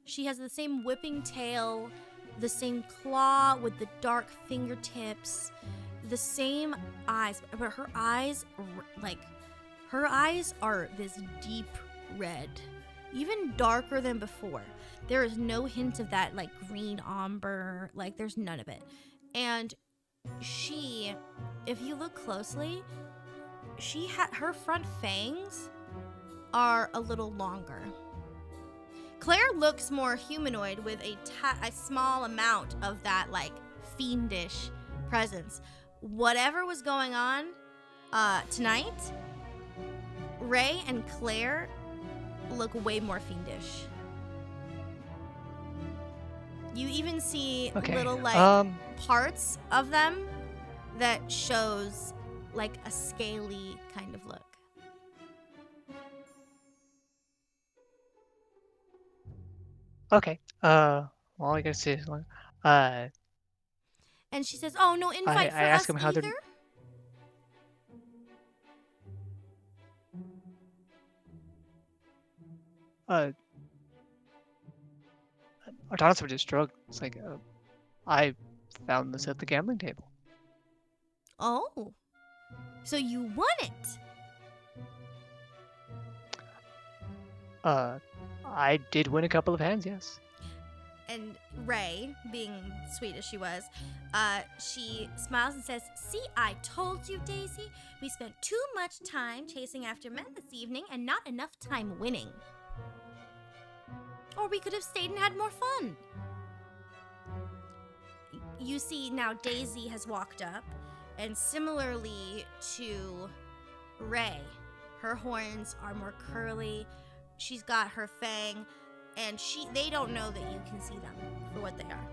She has the same whipping tail, the same claw with the dark fingertips, the same eyes, but her eyes, her eyes are this deep red, even darker than before. There is no hint of that like green ombre, like there's none of it. And she, if you look closely, her front fangs are a little longer. Claire looks more humanoid with a small amount of that like fiendish presence. Whatever was going on tonight, Ray and Claire look way more fiendish. You even see little like parts of them that shows like a scaly kind of look. Okay. Well, I gotta say, uh, And she says, "Oh, no invite for I us ask them how either." they're. Artanis would just shrug. It's like, I found this at the gambling table. Oh, so you won it. I did win a couple of hands, yes. And Ray, being sweet as she was, she smiles and says, "See, I told you, Daisy. We spent too much time chasing after men this evening and not enough time winning. Or we could have stayed and had more fun." You see now Daisy has walked up, and similarly to Ray, her horns are more curly. She's got her fang, and they don't know that you can see them for what they are.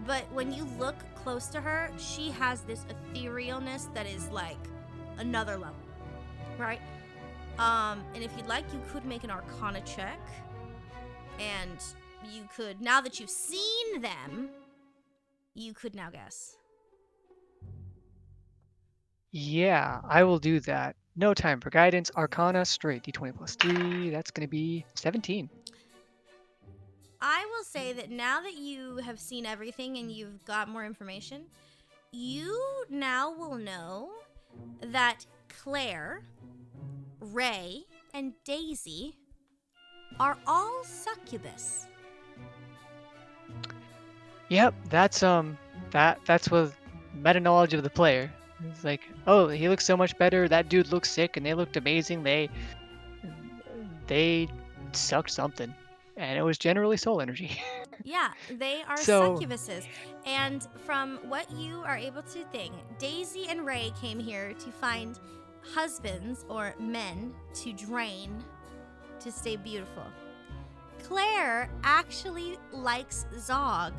But when you look close to her, she has this etherealness that is like another level, right? And if you'd like, you could make an Arcana check, and you could, now that you've seen them, you could now guess. Yeah, I will do that. No time for guidance. Arcana straight. D20 plus 3. That's going to be 17. I will say that now that you have seen everything and you've got more information, you now will know that Claire, Ray, and Daisy are all succubus. Yep, that's with meta knowledge of the player. It's like, oh, he looks so much better. That dude looks sick, and they looked amazing. They sucked something, and it was generally soul energy. Yeah, they are So- succubuses. And from what you are able to think, Daisy and Ray came here to find husbands or men to drain to stay beautiful. Claire actually likes Zog,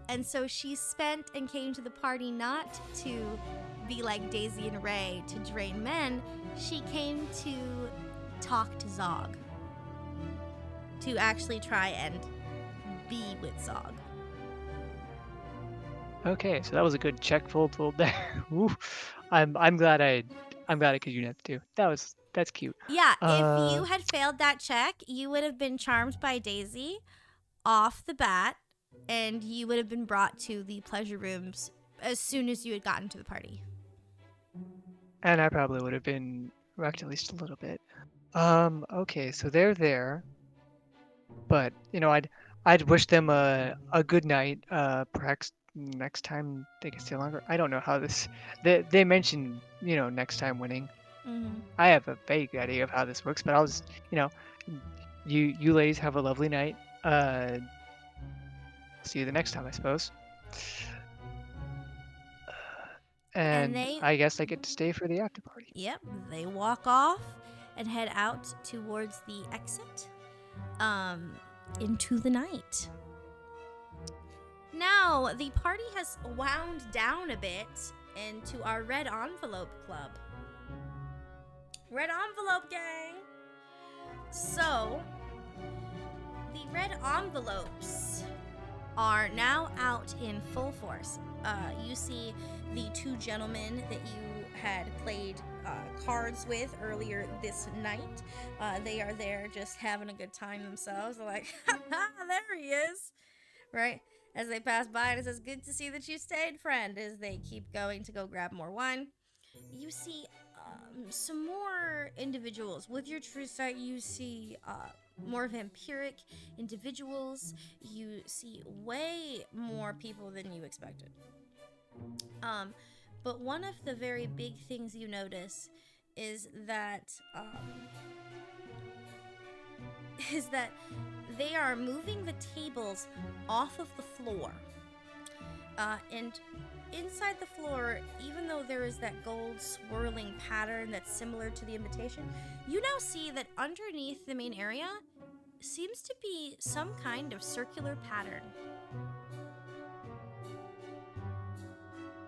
and so she spent and came to the party not to be like Daisy and Ray to drain men. She came to talk to Zog, to actually try and be with Zog. Okay, so that was a good check pulled there. Ooh, I'm glad I could use that too. That's cute. Yeah, if you Uh, had failed that check, you would have been charmed by Daisy off the bat, and you would have been brought to the pleasure rooms as soon as you had gotten to the party. And I probably would have been wrecked at least a little bit. Okay, so they're there, but I'd wish them a good night. Perhaps next time they can stay longer. I don't know how this. They mentioned next time winning. Mm-hmm. I have a vague idea of how this works, but I'll just you ladies have a lovely night. See you the next time, I suppose. And they- I guess I get to stay for the after party. Yep, they walk off and head out towards the exit into the night. Now, the party has wound down a bit into our Red Envelope Club. Red Envelope Gang! So, the Red Envelopes are now out in full force. You see the two gentlemen that you had played cards with earlier this night. They are there just having a good time themselves. They're like, ha ha, there he is. Right? As they pass by, and it says, good to see that you stayed, friend, as they keep going to go grab more wine. You see some more individuals. With your true sight, you see more vampiric individuals. You see way more people than you expected. But one of the very big things you notice is that they are moving the tables off of the floor. And inside the floor, even though there is that gold swirling pattern that's similar to the invitation, you now see that underneath the main area seems to be some kind of circular pattern.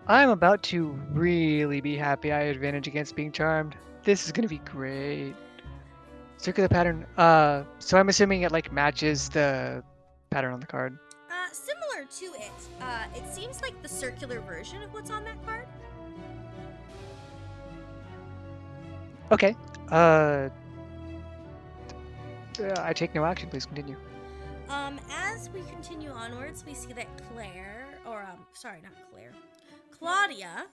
I'm about to really be happy I had advantage against being charmed. This is gonna be great. Circular pattern. So I'm assuming it like matches the pattern on the card. Similar to it. It seems like the circular version of what's on that card. Okay. I take no action. Please continue. As we continue onwards, we see that Claudia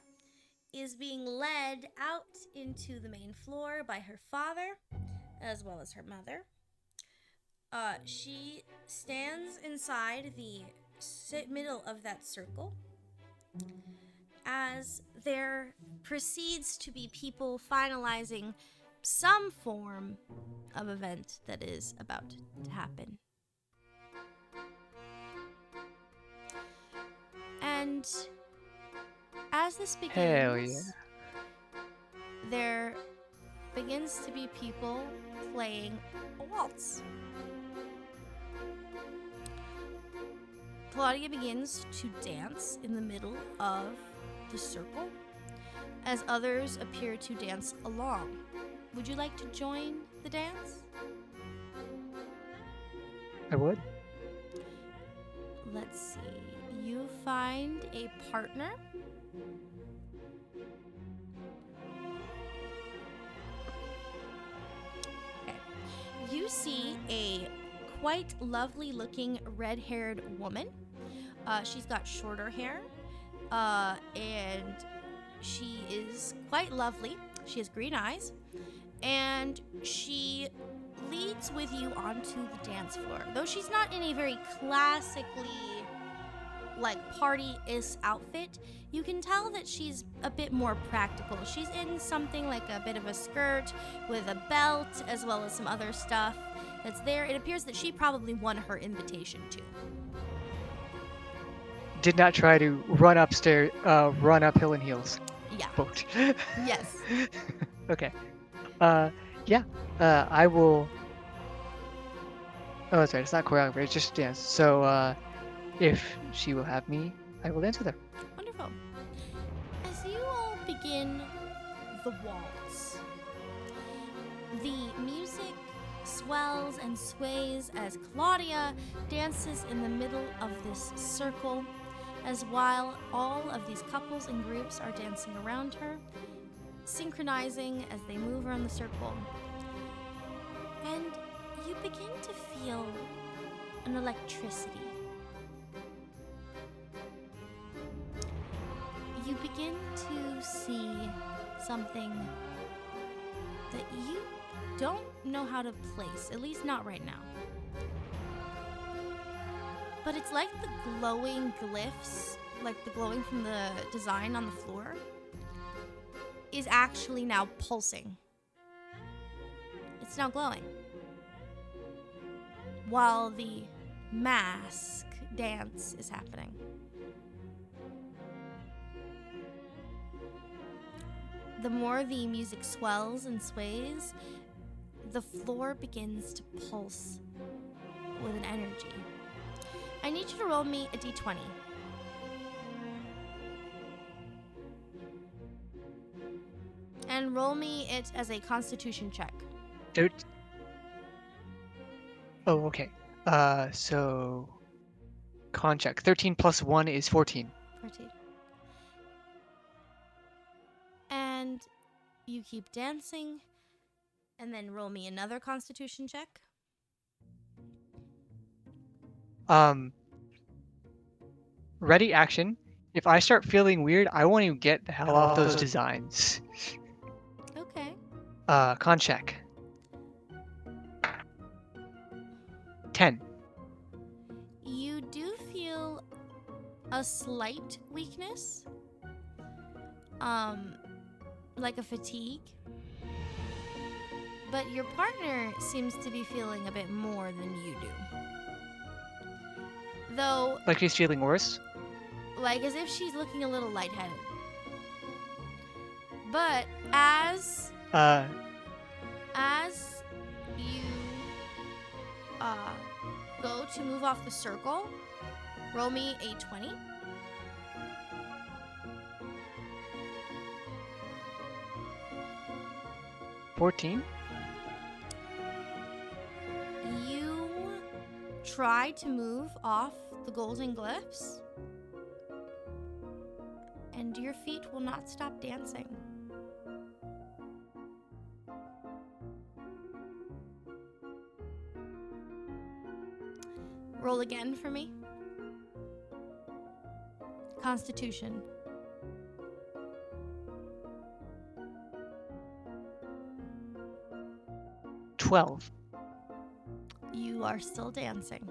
is being led out into the main floor by her father, as well as her mother. She stands inside the middle of that circle as there proceeds to be people finalizing some form of event that is about to happen. And as this begins, Hell yeah. there begins to be people playing a waltz. Claudia begins to dance in the middle of the circle as others appear to dance along. Would you like to join the dance? I would. Let's see. You find a partner. Okay. You see a quite lovely looking red-haired woman. She's got shorter hair, and she is quite lovely. She has green eyes, and she leads with you onto the dance floor. Though she's not in a very classically party-ish outfit, you can tell that she's a bit more practical. She's in something like a bit of a skirt with a belt, as well as some other stuff that's there. It appears that she probably won her invitation too. Did not try to run uphill in heels. Yeah. Booked. Yes. Okay. Yeah. I will. Oh, that's right. It's not choreography. It's just dance. So, if she will have me, I will dance with her. Wonderful. As you all begin the waltz, the music swells and sways as Claudia dances in the middle of this circle, as while all of these couples and groups are dancing around her, synchronizing as they move around the circle. And you begin to feel an electricity. You begin to see something that you don't know how to place, at least not right now. but it's like the glowing glyphs, like the glowing from the design on the floor, is actually now pulsing. It's now glowing. While the mask dance is happening. The more the music swells and sways, the floor begins to pulse with an energy. I need you to roll me a d20. And roll me it as a constitution check. Oh, okay. So con check. 13 plus 1 is 14. 14. And you keep dancing, and then roll me another constitution check. Ready, action. If I start feeling weird, I want to get the hell off those designs. Okay. Con check. 10. You do feel a slight weakness, like a fatigue, but your partner seems to be feeling a bit more than you do. Though, Like she's feeling worse? like as if she's looking a little lightheaded. But as you go to move off the circle, roll me a 20. $14. You try to move off the golden glyphs, and your feet will not stop dancing. Roll again for me. Constitution. $12. You are still dancing.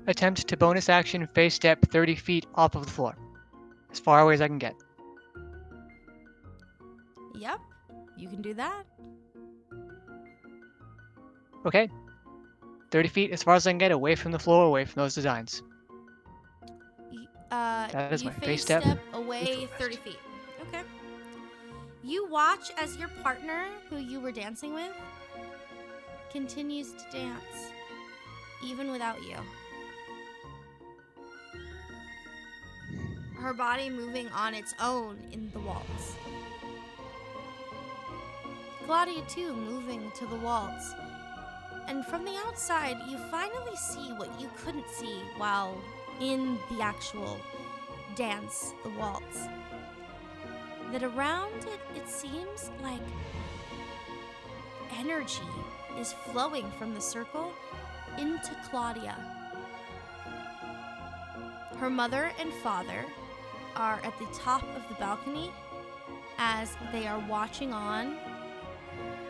Attempt to bonus action face step 30 feet off of the floor. As far away as I can get. Yep, you can do that. Okay. 30 feet as far as I can get away from the floor, away from those designs. That is You my face face step. away 30 feet. Okay. You watch as your partner, who you were dancing with, continues to dance, even without you. Her body moving on its own in the waltz. Claudia, too, moving to the waltz. And from the outside, you finally see what you couldn't see while in the actual dance, the waltz. That around it, it seems like energy is flowing from the circle into Claudia. Her mother and father are at the top of the balcony as they are watching on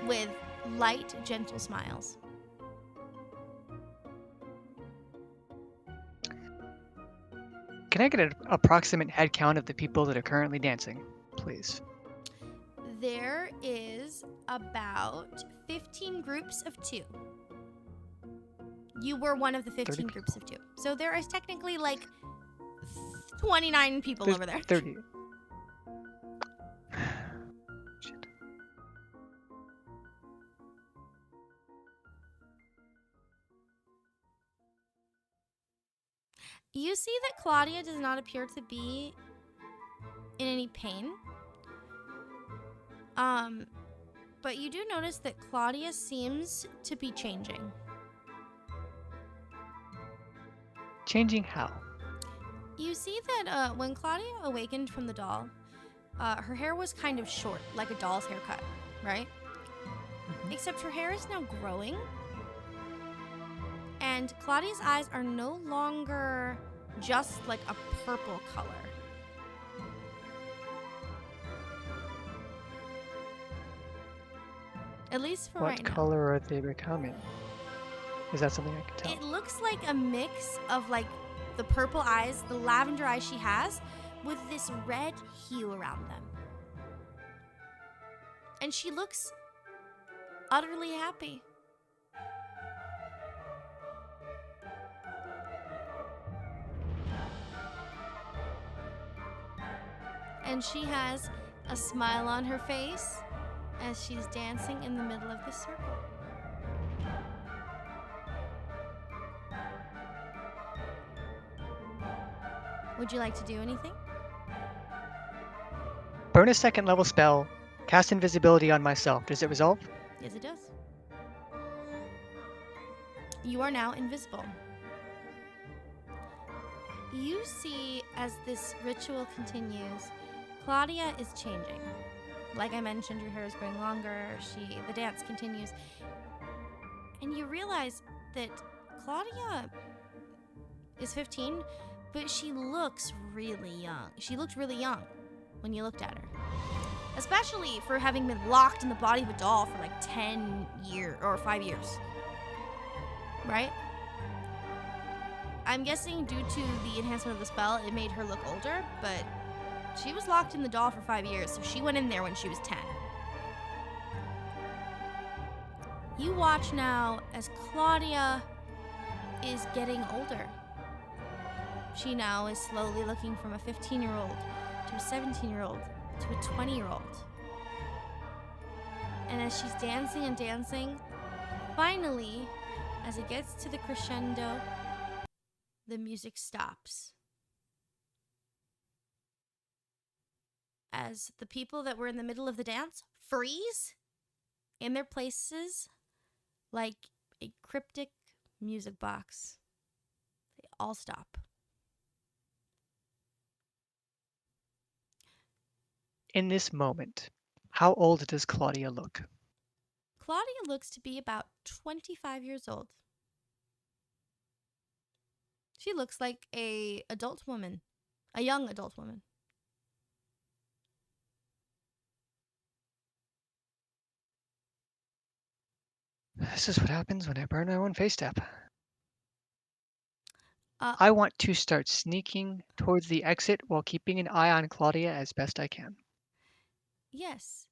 with light, gentle smiles. Can I get an approximate head count of the people that are currently dancing, please? There is about 15 groups of 2. You were one of the 15 30 groups of 2. So there is technically like 29 people There's over there. 30. Shit. You see that Claudia does not appear to be in any pain. But you do notice that Claudia seems to be changing. Changing how? You see that when Claudia awakened from the doll, her hair was kind of short, like a doll's haircut, right? Except her hair is now growing. And Claudia's eyes are no longer just like a purple color. At least for What right now. color are they becoming? Is that something I can tell? It looks like a mix of like the purple eyes, the lavender eyes she has, with this red hue around them. And she looks utterly happy. And she has a smile on her face as she's dancing in the middle of the circle. Would you like to do anything? Burn a second level spell. Cast invisibility on myself. Does it resolve? Yes, it does. You are now invisible. You see, as this ritual continues, Claudia is changing. Like I mentioned, her hair is growing longer. The dance continues, and you realize that Claudia is 15, but she looks really young. She looked really young when you looked at her, especially for having been locked in the body of a doll for like 10 years or 5 years, right? I'm guessing due to the enhancement of the spell, it made her look older, but she was locked in the doll for 5 years, so she went in there when she was 10. You watch now as Claudia is getting older. She now is slowly looking from a 15-year-old to a 17-year-old to a 20-year-old. And as she's dancing and dancing, finally, as it gets to the crescendo, the music stops. As the people that were in the middle of the dance freeze in their places like a cryptic music box. They all stop. In this moment, how old does Claudia look? Claudia looks to be about 25 years old. She looks like a young adult woman. This is what happens when I burn my own face tap. Uh, I want to start sneaking towards the exit while keeping an eye on Claudia as best I can. Yes.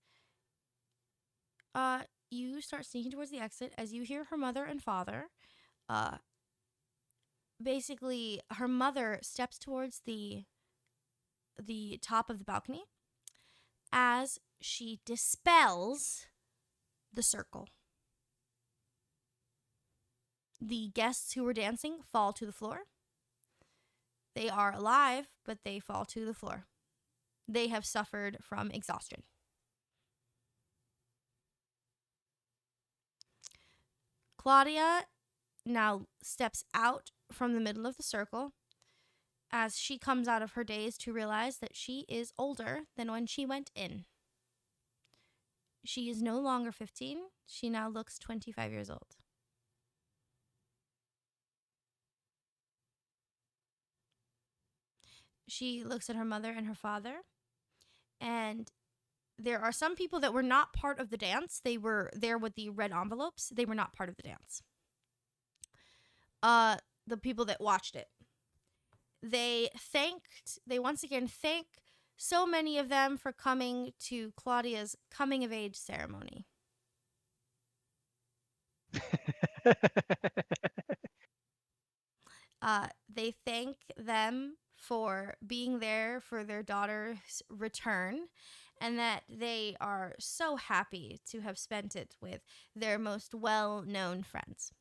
You start sneaking towards the exit as you hear her mother and father. Basically, her mother steps towards the top of the balcony as she dispels the circle. The guests who were dancing fall to the floor. They are alive, but they fall to the floor. They have suffered from exhaustion. Claudia now steps out from the middle of the circle as she comes out of her daze to realize that she is older than when she went in. She is no longer 15. She now looks 25 years old. She looks at her mother and her father, and there are some people that were not part of the dance. They were there with the red envelopes. They were not part of the dance. The people that watched it. They once again thank so many of them for coming to Claudia's coming of age ceremony. They thank them for being there for their daughter's return, and that they are so happy to have spent it with their most well-known friends.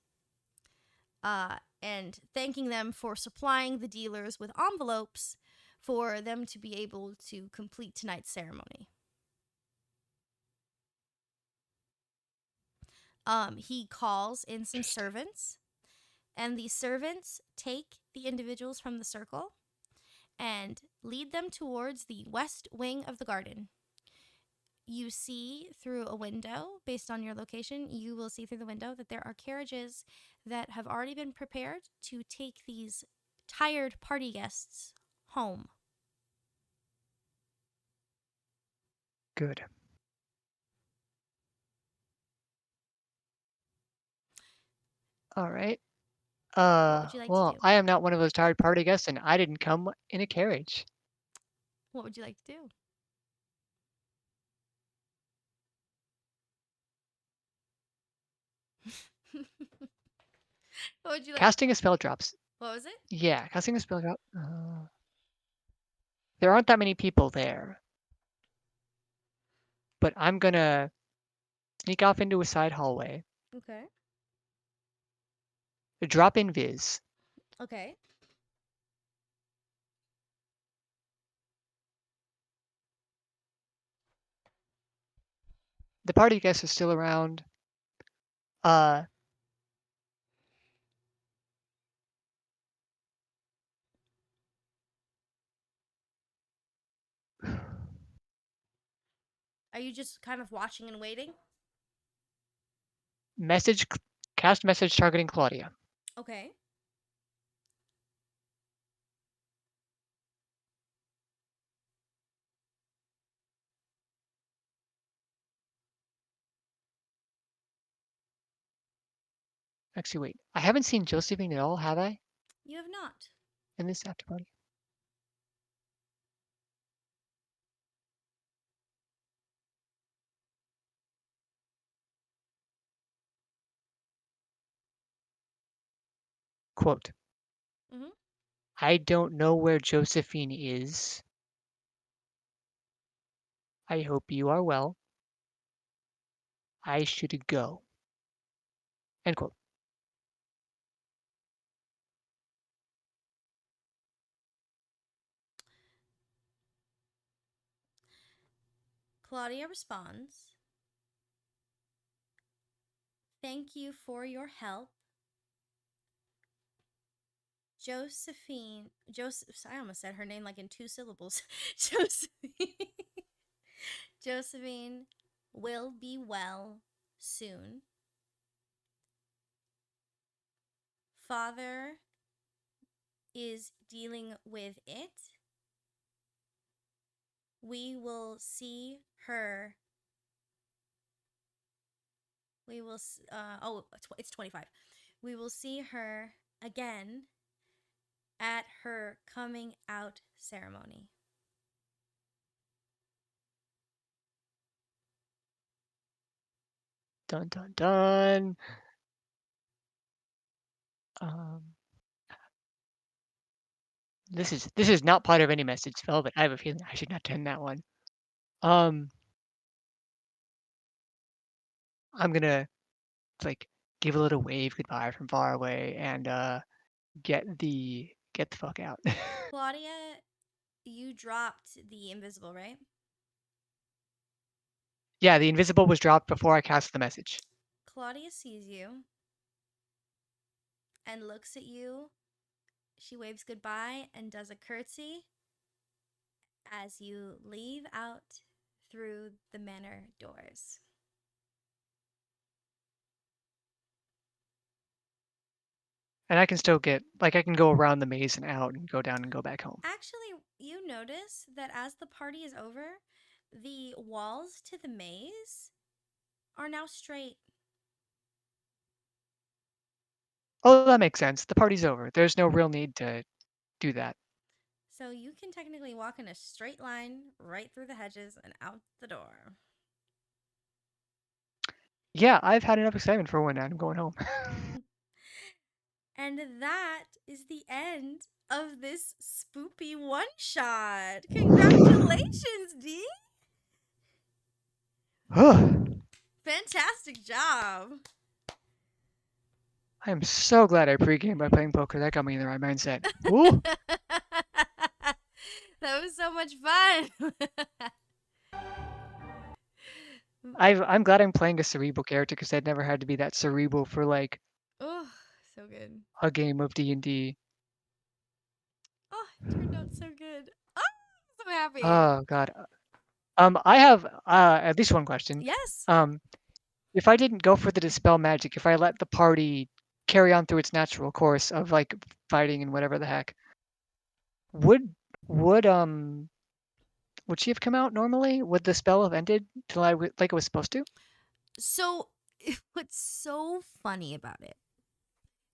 And thanking them for supplying the dealers with envelopes for them to be able to complete tonight's ceremony. He calls in some servants, and the servants take the individuals from the circle and lead them towards the west wing of the garden. You see through a window, based on your location, you will see through the window that there are carriages that have already been prepared to take these tired party guests home. Good. All right. What would you like to Well, do? I am not one of those tired party guests, and I didn't come in a carriage. What would you like to do? What would you like? Casting a spell drops. What was it? Yeah, casting a spell drop. There aren't that many people there, but I'm gonna sneak off into a side hallway, Okay. drop in Viz, Okay. the party guest is still around. Uh, Are you just kind of watching and waiting? cast message targeting Claudia. Okay. Actually, wait. I haven't seen Josephine at all, have I? You have not. In this after party? Quote. Mhm. I don't know where Josephine is. I hope you are well. I should go. End quote. Claudia responds, "Thank you for your help. Josephine, I almost said her name like in 2 syllables. Josephine will be well soon. Father is dealing with it. We will see her. It's 25. We will see her again at her coming out ceremony." Dun dun dun. Um, this is not part of any message spell, but I have a feeling I should not turn that one. I'm gonna like give a little wave goodbye from far away and get the fuck out. Claudia, you dropped the invisible, right? Yeah, the invisible was dropped before I cast the message. Claudia sees you and looks at you. She waves goodbye and does a curtsy as you leave out through the manor doors. And I can still get I can go around the maze and out and go down and go back home. Actually, you notice that as the party is over, the walls to the maze are now straight. Oh, that makes sense. The party's over. There's no real need to do that. So you can technically walk in a straight line right through the hedges and out the door. Yeah, I've had enough excitement for one night. I'm going home. And that is the end of this spoopy one shot. Congratulations, D. Fantastic job. I am so glad I pregame by playing poker. That got me in the right mindset. Woo! That was so much fun. I'm glad I'm playing a cerebral character because I'd never had to be that cerebral for like Oh, so good. a game of D&D. Oh, it turned out so good. Oh, I'm so happy. Oh god. I have at least one question. Yes. If I didn't go for the dispel magic, if I let the party carry on through its natural course of like fighting and whatever the heck, would would she have come out normally? Would the spell have ended till like it was supposed to? So, what's so funny about it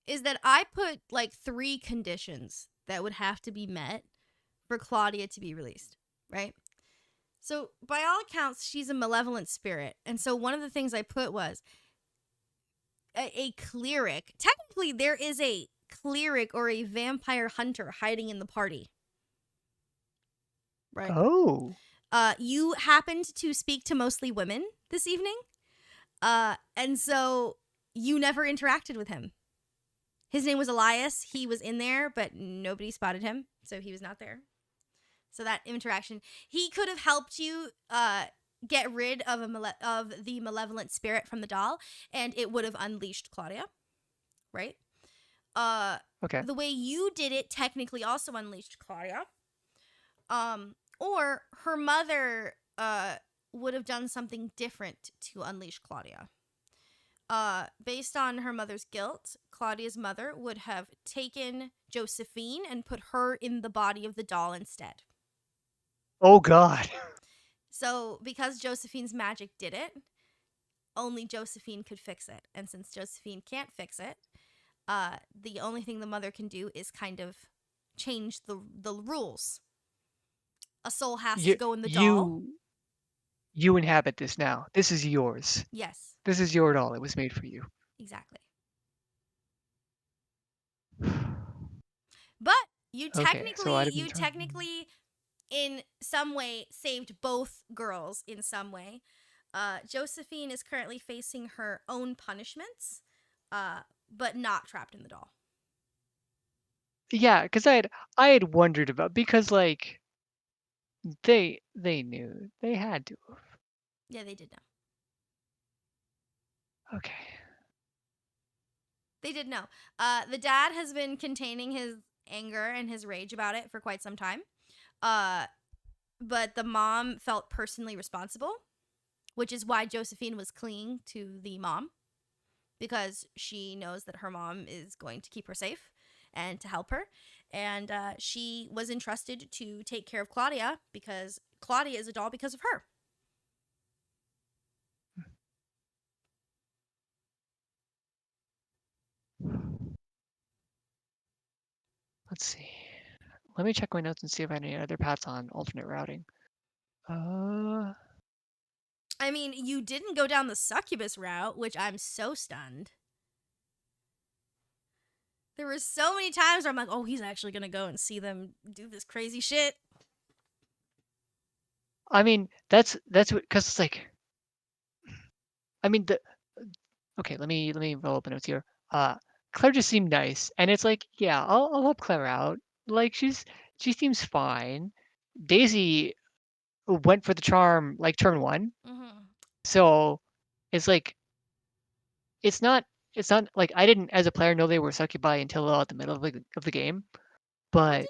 is that I put like 3 conditions that would have to be met for Claudia to be released, right? So, by all accounts, she's a malevolent spirit. And so, one of the things I put was a cleric. Technically, there is a cleric or a vampire hunter hiding in the party, right? Oh. You happened to speak to mostly women this evening. And so, you never interacted with him. His name was Elias. He was in there, but nobody spotted him, so he was not there. So that interaction, he could have helped you get rid of the malevolent spirit from the doll, and it would have unleashed Claudia, right? Okay. The way you did it technically also unleashed Claudia. Or her mother would have done something different to unleash Claudia. Based on her mother's guilt, Claudia's mother would have taken Josephine and put her in the body of the doll instead. Oh God. So, because Josephine's magic did it, only Josephine could fix it. And since Josephine can't fix it, the only thing the mother can do is kind of change the rules. A soul has to go in the doll. You inhabit this now. This is yours. Yes, This is your doll. It was made for you. exactly. But you Okay, so I'd have been technically in some way saved both girls in some way. Josephine is currently facing her own punishments, but not trapped in the doll. Yeah, because I had wondered about, because like they knew they had to have. Yeah, they did know. Okay. They did know. The dad has been containing his anger and his rage about it for quite some time. But the mom felt personally responsible, which is why Josephine was clinging to the mom, because she knows that her mom is going to keep her safe and to help her. And she was entrusted to take care of Claudia because Claudia is a doll because of her. Let's see. Let me check my notes and see if I had any other paths on alternate routing. I mean, you didn't go down the succubus route, which I'm so stunned. There were so many times where I'm like, oh, he's actually going to go and see them do this crazy shit. I mean, that's what, because it's like, I mean, okay, let me roll up the notes here. Claire just seemed nice, and it's like, yeah, I'll help Claire out. Like she seems fine. Daisy went for the charm like turn 1, so it's like it's not like I didn't as a player know they were succubi until at the middle of the game. But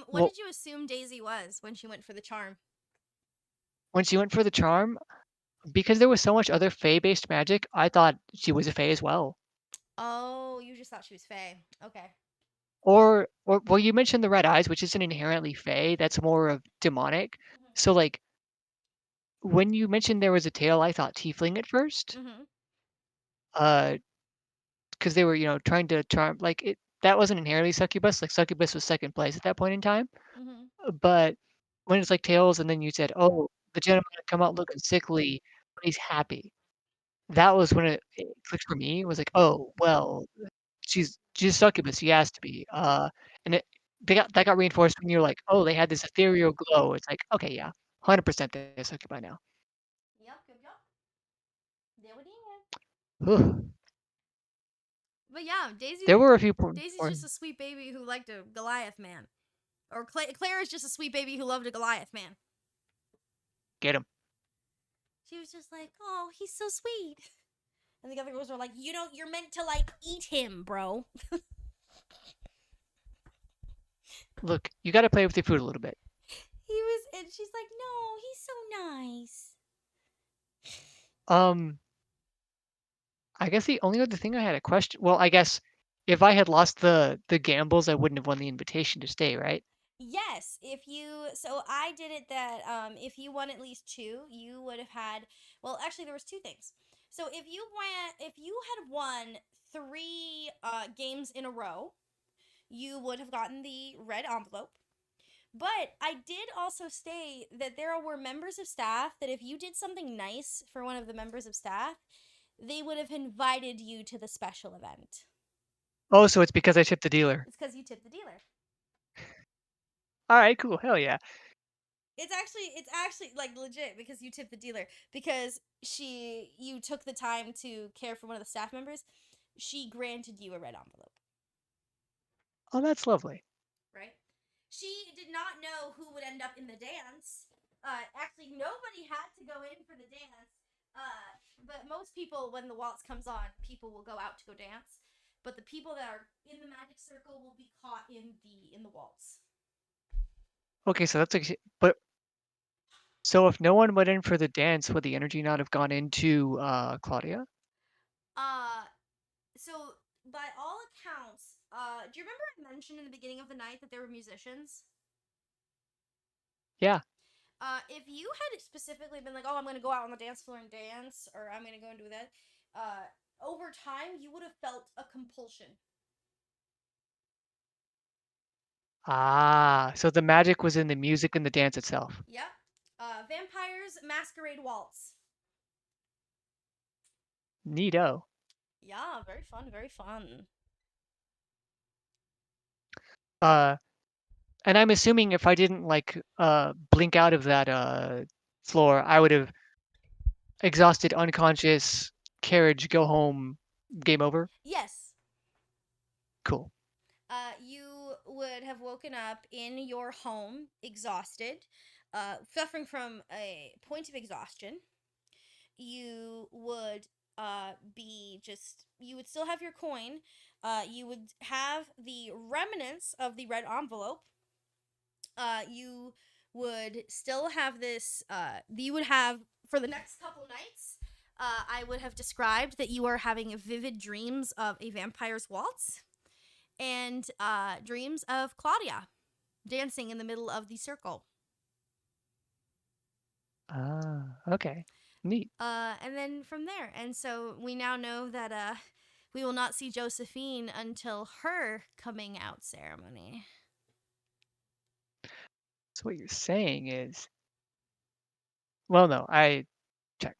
what did you assume Daisy was when she went for the charm? When she went for the charm, because there was so much other Fae-based magic, I thought she was a Fae as well. Oh, you just thought she was Fae. Okay. Or well, you mentioned the red eyes, which isn't inherently Fae. That's more of demonic. So like, when you mentioned there was a tail, I thought tiefling at first. Because they were trying to charm, like it. That wasn't inherently succubus. Like succubus was second place at that point in time. But when it's like tails, and then you said, "Oh, the gentleman had come out looking sickly, but he's happy." That was when it clicked for me. It was like, "Oh, well, she's a succubus. She has to be." And that got reinforced when you're like, "Oh, they had this ethereal glow." It's like, okay, yeah, 100% they're succubi now. Yep. There we Ugh. But yeah, There were a few Daisy's just a sweet baby who liked a Goliath man. Or Claire is just a sweet baby who loved a Goliath man. Get him. She was just like, oh, he's so sweet. And the other girls were like, you're meant to, like, eat him, bro. Look, you got to play with your food a little bit. And she's like, no, he's so nice. I guess the only other thing I had a question. Well, I guess if I had lost the gambles, I wouldn't have won the invitation to stay, right? Yes, so I did it that if you won at least 2, you would have had. Well, actually, there was 2 things. So if you had won 3 games in a row, you would have gotten the red envelope. But I did also state that there were members of staff that if you did something nice for one of the members of staff, they would have invited you to the special event. Oh, so it's because I tipped the dealer. It's because you tipped the dealer. All right, cool. Hell yeah. It's actually like legit because you tipped the dealer because you took the time to care for one of the staff members. She granted you a red envelope, Oh, that's lovely. right? She did not know who would end up in the dance. Actually, nobody had to go in for the dance. But most people, when the waltz comes on, people will go out to go dance. But the people that are in the magic circle will be caught in the waltz. Okay, so that's like, but so if no one went in for the dance, would the energy not have gone into Claudia? So by all accounts, do you remember I mentioned in the beginning of the night that there were musicians? Yeah. If you had specifically been like, "Oh, I'm gonna go out on the dance floor and dance," or "I'm gonna go and do that," over time you would have felt a compulsion. Ah, so the magic was in the music and the dance itself. Yep. Vampires Masquerade Waltz. Neato. Yeah, very fun, very fun. And I'm assuming if I didn't like blink out of that floor, I would have exhausted, unconscious, carriage, go home, game over. Yes. Cool. You would have woken up in your home, exhausted, suffering from a point of exhaustion. You would you would still have your coin. You would have the remnants of the red envelope. You would still have this. You would have for the next couple nights. I would have described that you are having vivid dreams of a vampire's waltz and dreams of Claudia dancing in the middle of the circle. Okay. Neat. And then from there. And so we now know that we will not see Josephine until her coming out ceremony. So what you're saying is, well, no, I check.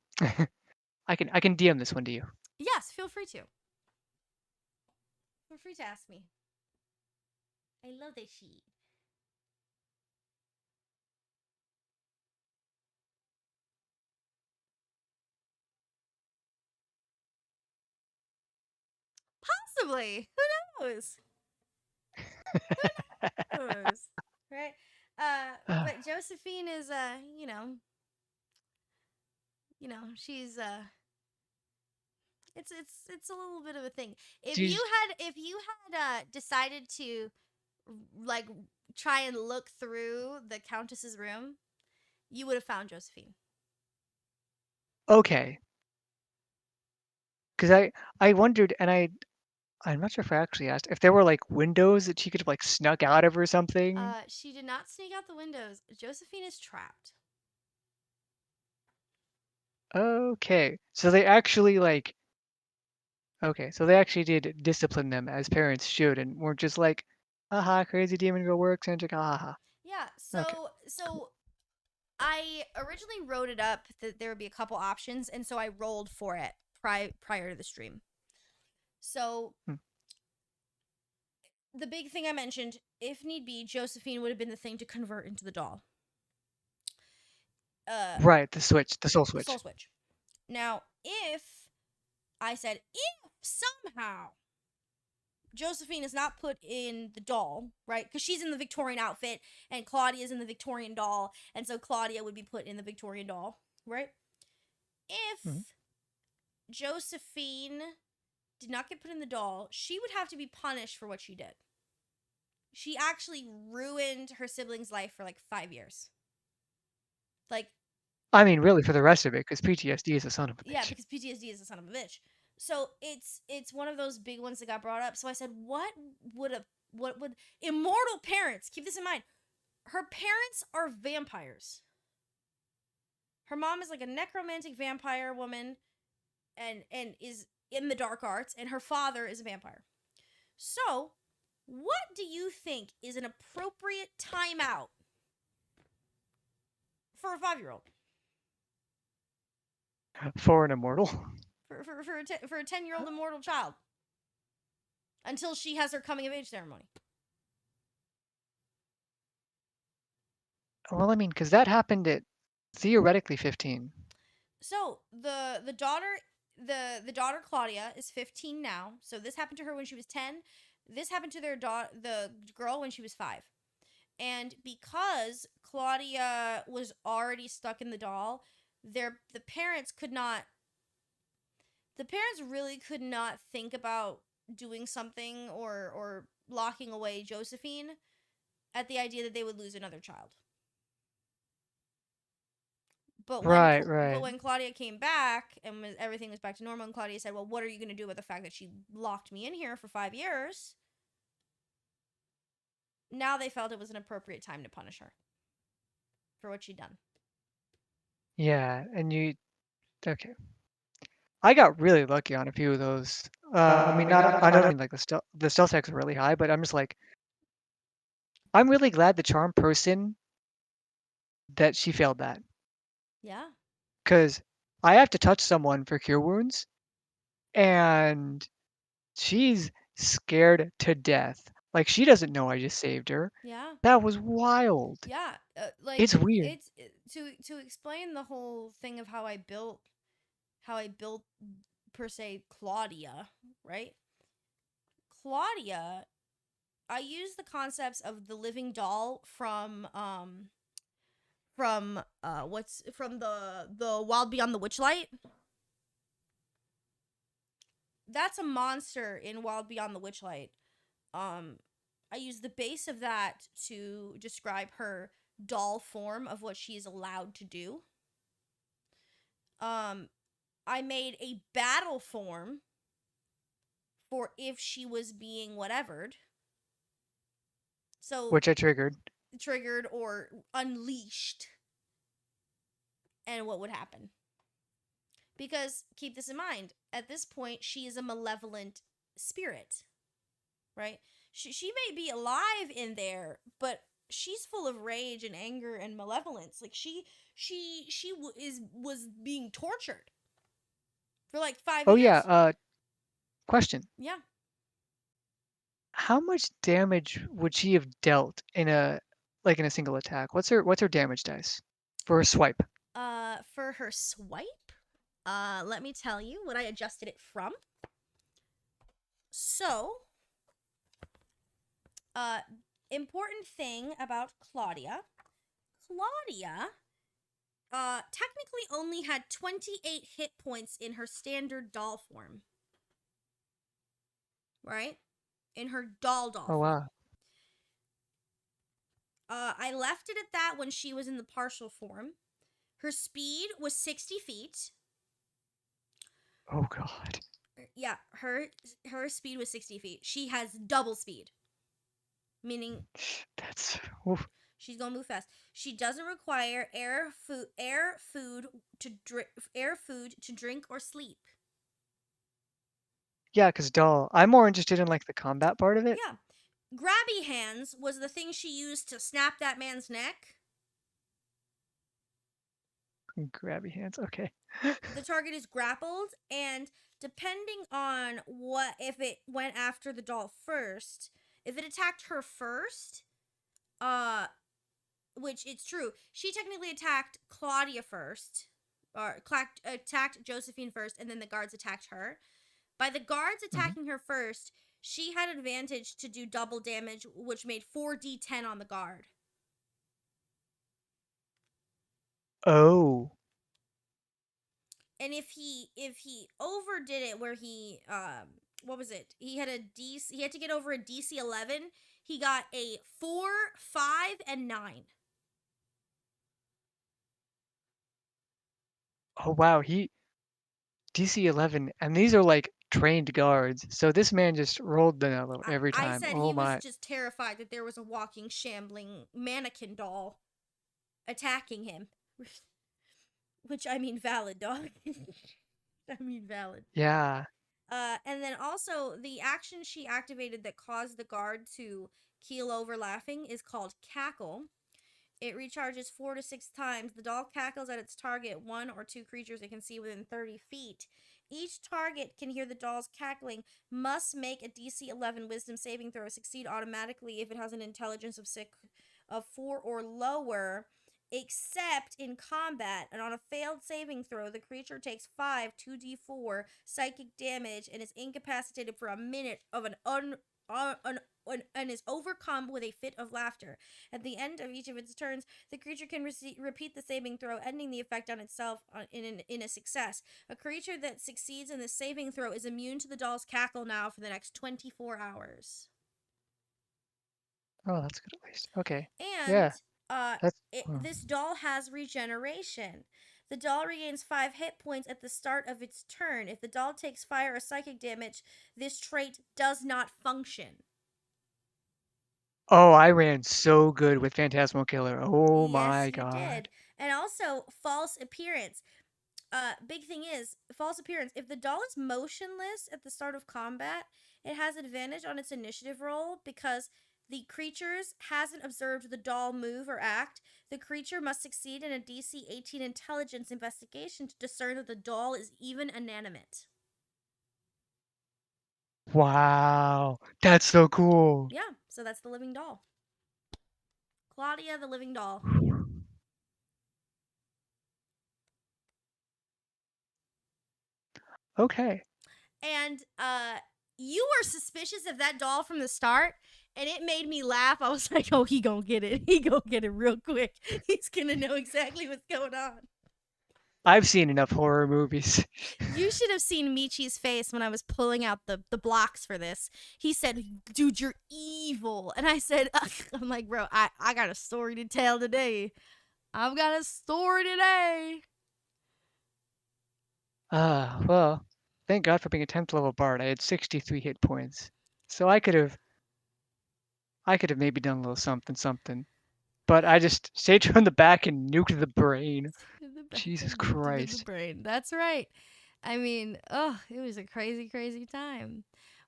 I can DM this one to you. Yes, feel free to. Feel free to ask me. I love that sheet. Possibly. Who knows? Who knows? Right? But Josephine is she's it's a little bit of a thing. If She's- you had decided to like try and look through the Countess's room, you would have found Josephine. Okay. Because I wondered, and I'm not sure if I actually asked if there were like windows that she could have like snuck out of or something. She did not sneak out the windows. Josephine is trapped. Okay, so they actually like. Okay, so they actually did discipline them as parents should, and weren't just like, "Haha, crazy demon girl works," and like, "Haha." Yeah. So I originally wrote it up that there would be a couple options, and so I rolled for it prior to the stream. So the big thing I mentioned, if need be, Josephine would have been the thing to convert into the doll. Right, the soul switch. Soul switch. Now, if I said if somehow Josephine is not put in the doll, right? Because she's in the Victorian outfit and Claudia's in the Victorian doll, and so Claudia would be put in the Victorian doll, right? If Josephine did not get put in the doll, she would have to be punished for what she did. She actually ruined her sibling's life for like 5 years. Like, I mean, really, for the rest of it, because PTSD is a son of a bitch. yeah, because PTSD is a son of a bitch. So it's one of those big ones that got brought up. So I said, what would immortal parents, keep this in mind, her parents are vampires. Her mom is like a necromantic vampire woman and is in the dark arts, and her father is a vampire. So, what do you think is an appropriate timeout for a 5-year-old? For an immortal. For a 10-year-old immortal child, until she has her coming of age ceremony. Well, I mean, because that happened at theoretically 15. So the daughter Claudia is 15 now. So this happened to her when she was 10. This happened to the girl when she was 5. And because Claudia was already stuck in the doll, the parents really could not think about doing something or locking away Josephine at the idea that they would lose another child. But Right. when Claudia came back and everything was back to normal, and Claudia said, well, what are you going to do with the fact that she locked me in here for 5 years? Now they felt it was an appropriate time to punish her for what she'd done. Yeah, and okay. I got really lucky on a few of those. I mean, I don't mean like the stealth checks are really high, but I'm just like, I'm really glad the charm person that she failed that, Yeah. because I have to touch someone for cure wounds, and she's scared to death. Like, she doesn't know I just saved her. Yeah. That was wild. Yeah. It's weird. To explain the whole thing of how I built per se Claudia, right? Claudia, I use the concepts of the living doll from the Wild Beyond the Witchlight. That's a monster in Wild Beyond the Witchlight. I use the base of that to describe her doll form of what she is allowed to do. I made a battle form for if she was being whatevered. So Which I triggered. Triggered or unleashed, and what would happen. Because keep this in mind, at this point she is a malevolent spirit, right? She may be alive in there, but she's full of rage and anger and malevolence. Like she was being tortured for like 5 Oh years. yeah, question. Yeah. How much damage would she have dealt in a single attack? What's her damage dice for her swipe? For her swipe, let me tell you what I adjusted it from. So, important thing about Claudia. Claudia, technically only had 28 hit points in her standard doll form. Right? In her doll Oh form. wow. I left it at that when she was in the partial form. Her speed was 60 feet. Oh god. Yeah, her speed was 60 feet. She has double speed. Meaning That's oof. she's gonna move fast. She doesn't require air, food to drink or sleep. Yeah, because doll. I'm more interested in like the combat part of it. Yeah. Grabby hands was the thing she used to snap that man's neck. Grabby hands. Okay. The target is grappled, and depending on if it went after the doll first, if it attacked her first, which it's true, she technically attacked Claudia first, or attacked Josephine first, and then the guards attacked her. By the guards attacking her first, she had advantage to do double damage, which made 4d10 on the guard. Oh. And if he overdid it, where he what was it? He had to get over a DC 11. He got a 4, 5, and 9. Oh wow. He DC 11, and these are like trained guards. So this man just rolled the level every time. I said oh he my. was just terrified that there was a walking, shambling mannequin doll attacking him. Which, I mean, valid, dog. I mean, valid. Yeah. And then also the action she activated that caused the guard to keel over laughing is called Cackle. It recharges 4 to 6 times. The doll cackles at its target, 1 or 2 creatures it can see within 30 feet. Each target can hear the doll's cackling, must make a DC 11 Wisdom saving throw, succeed automatically if it has an intelligence of 4 or lower, except in combat. And on a failed saving throw, the creature takes 5 2d4 psychic damage and is incapacitated for a minute of and is overcome with a fit of laughter. At the end of each of its turns, the creature can repeat the saving throw, ending the effect on itself in a success. A creature that succeeds in the saving throw is immune to the doll's cackle now for the next 24 hours. Oh, that's good at least. Okay. And Yeah. That's this doll has regeneration. The doll regains 5 hit points at the start of its turn. If the doll takes fire or psychic damage, this trait does not function. Oh, I ran so good with Phantasmal Killer. Oh my Yes, you god. did. And also, false appearance. Big thing is, false appearance. If the doll is motionless at the start of combat, it has advantage on its initiative roll because the creatures hasn't observed the doll move or act. The creature must succeed in a DC 18 intelligence investigation to discern that the doll is even inanimate. Wow. That's so cool. Yeah, so that's the living doll. Claudia, the living doll. Okay. And you were suspicious of that doll from the start, and it made me laugh. I was like, oh, he gonna get it. He gonna get it real quick. He's gonna know exactly what's going on. I've seen enough horror movies. You should have seen Michi's face when I was pulling out the blocks for this. He said, dude, you're evil. And I said, I'm like, bro, I got a story to tell today. I've got a story today. Well, thank God for being a 10th level bard. I had 63 hit points. So I could have maybe done a little something. But I just stayed from the back and nuked the brain. Jesus Christ. The brain. That's right. I mean, it was a crazy, crazy time.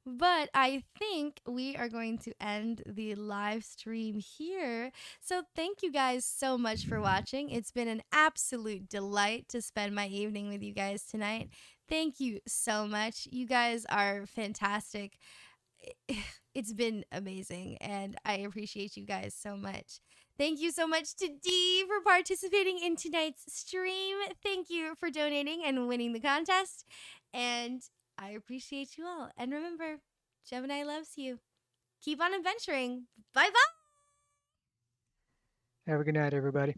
But I think we are going to end the live stream here. So thank you guys so much for watching. It's been an absolute delight to spend my evening with you guys tonight. Thank you so much. You guys are fantastic. It's been amazing, and I appreciate you guys so much. Thank you so much to Dee for participating in tonight's stream. Thank you for donating and winning the contest. And I appreciate you all. And remember, Gemini loves you. Keep on adventuring. Bye-bye. Have a good night, everybody.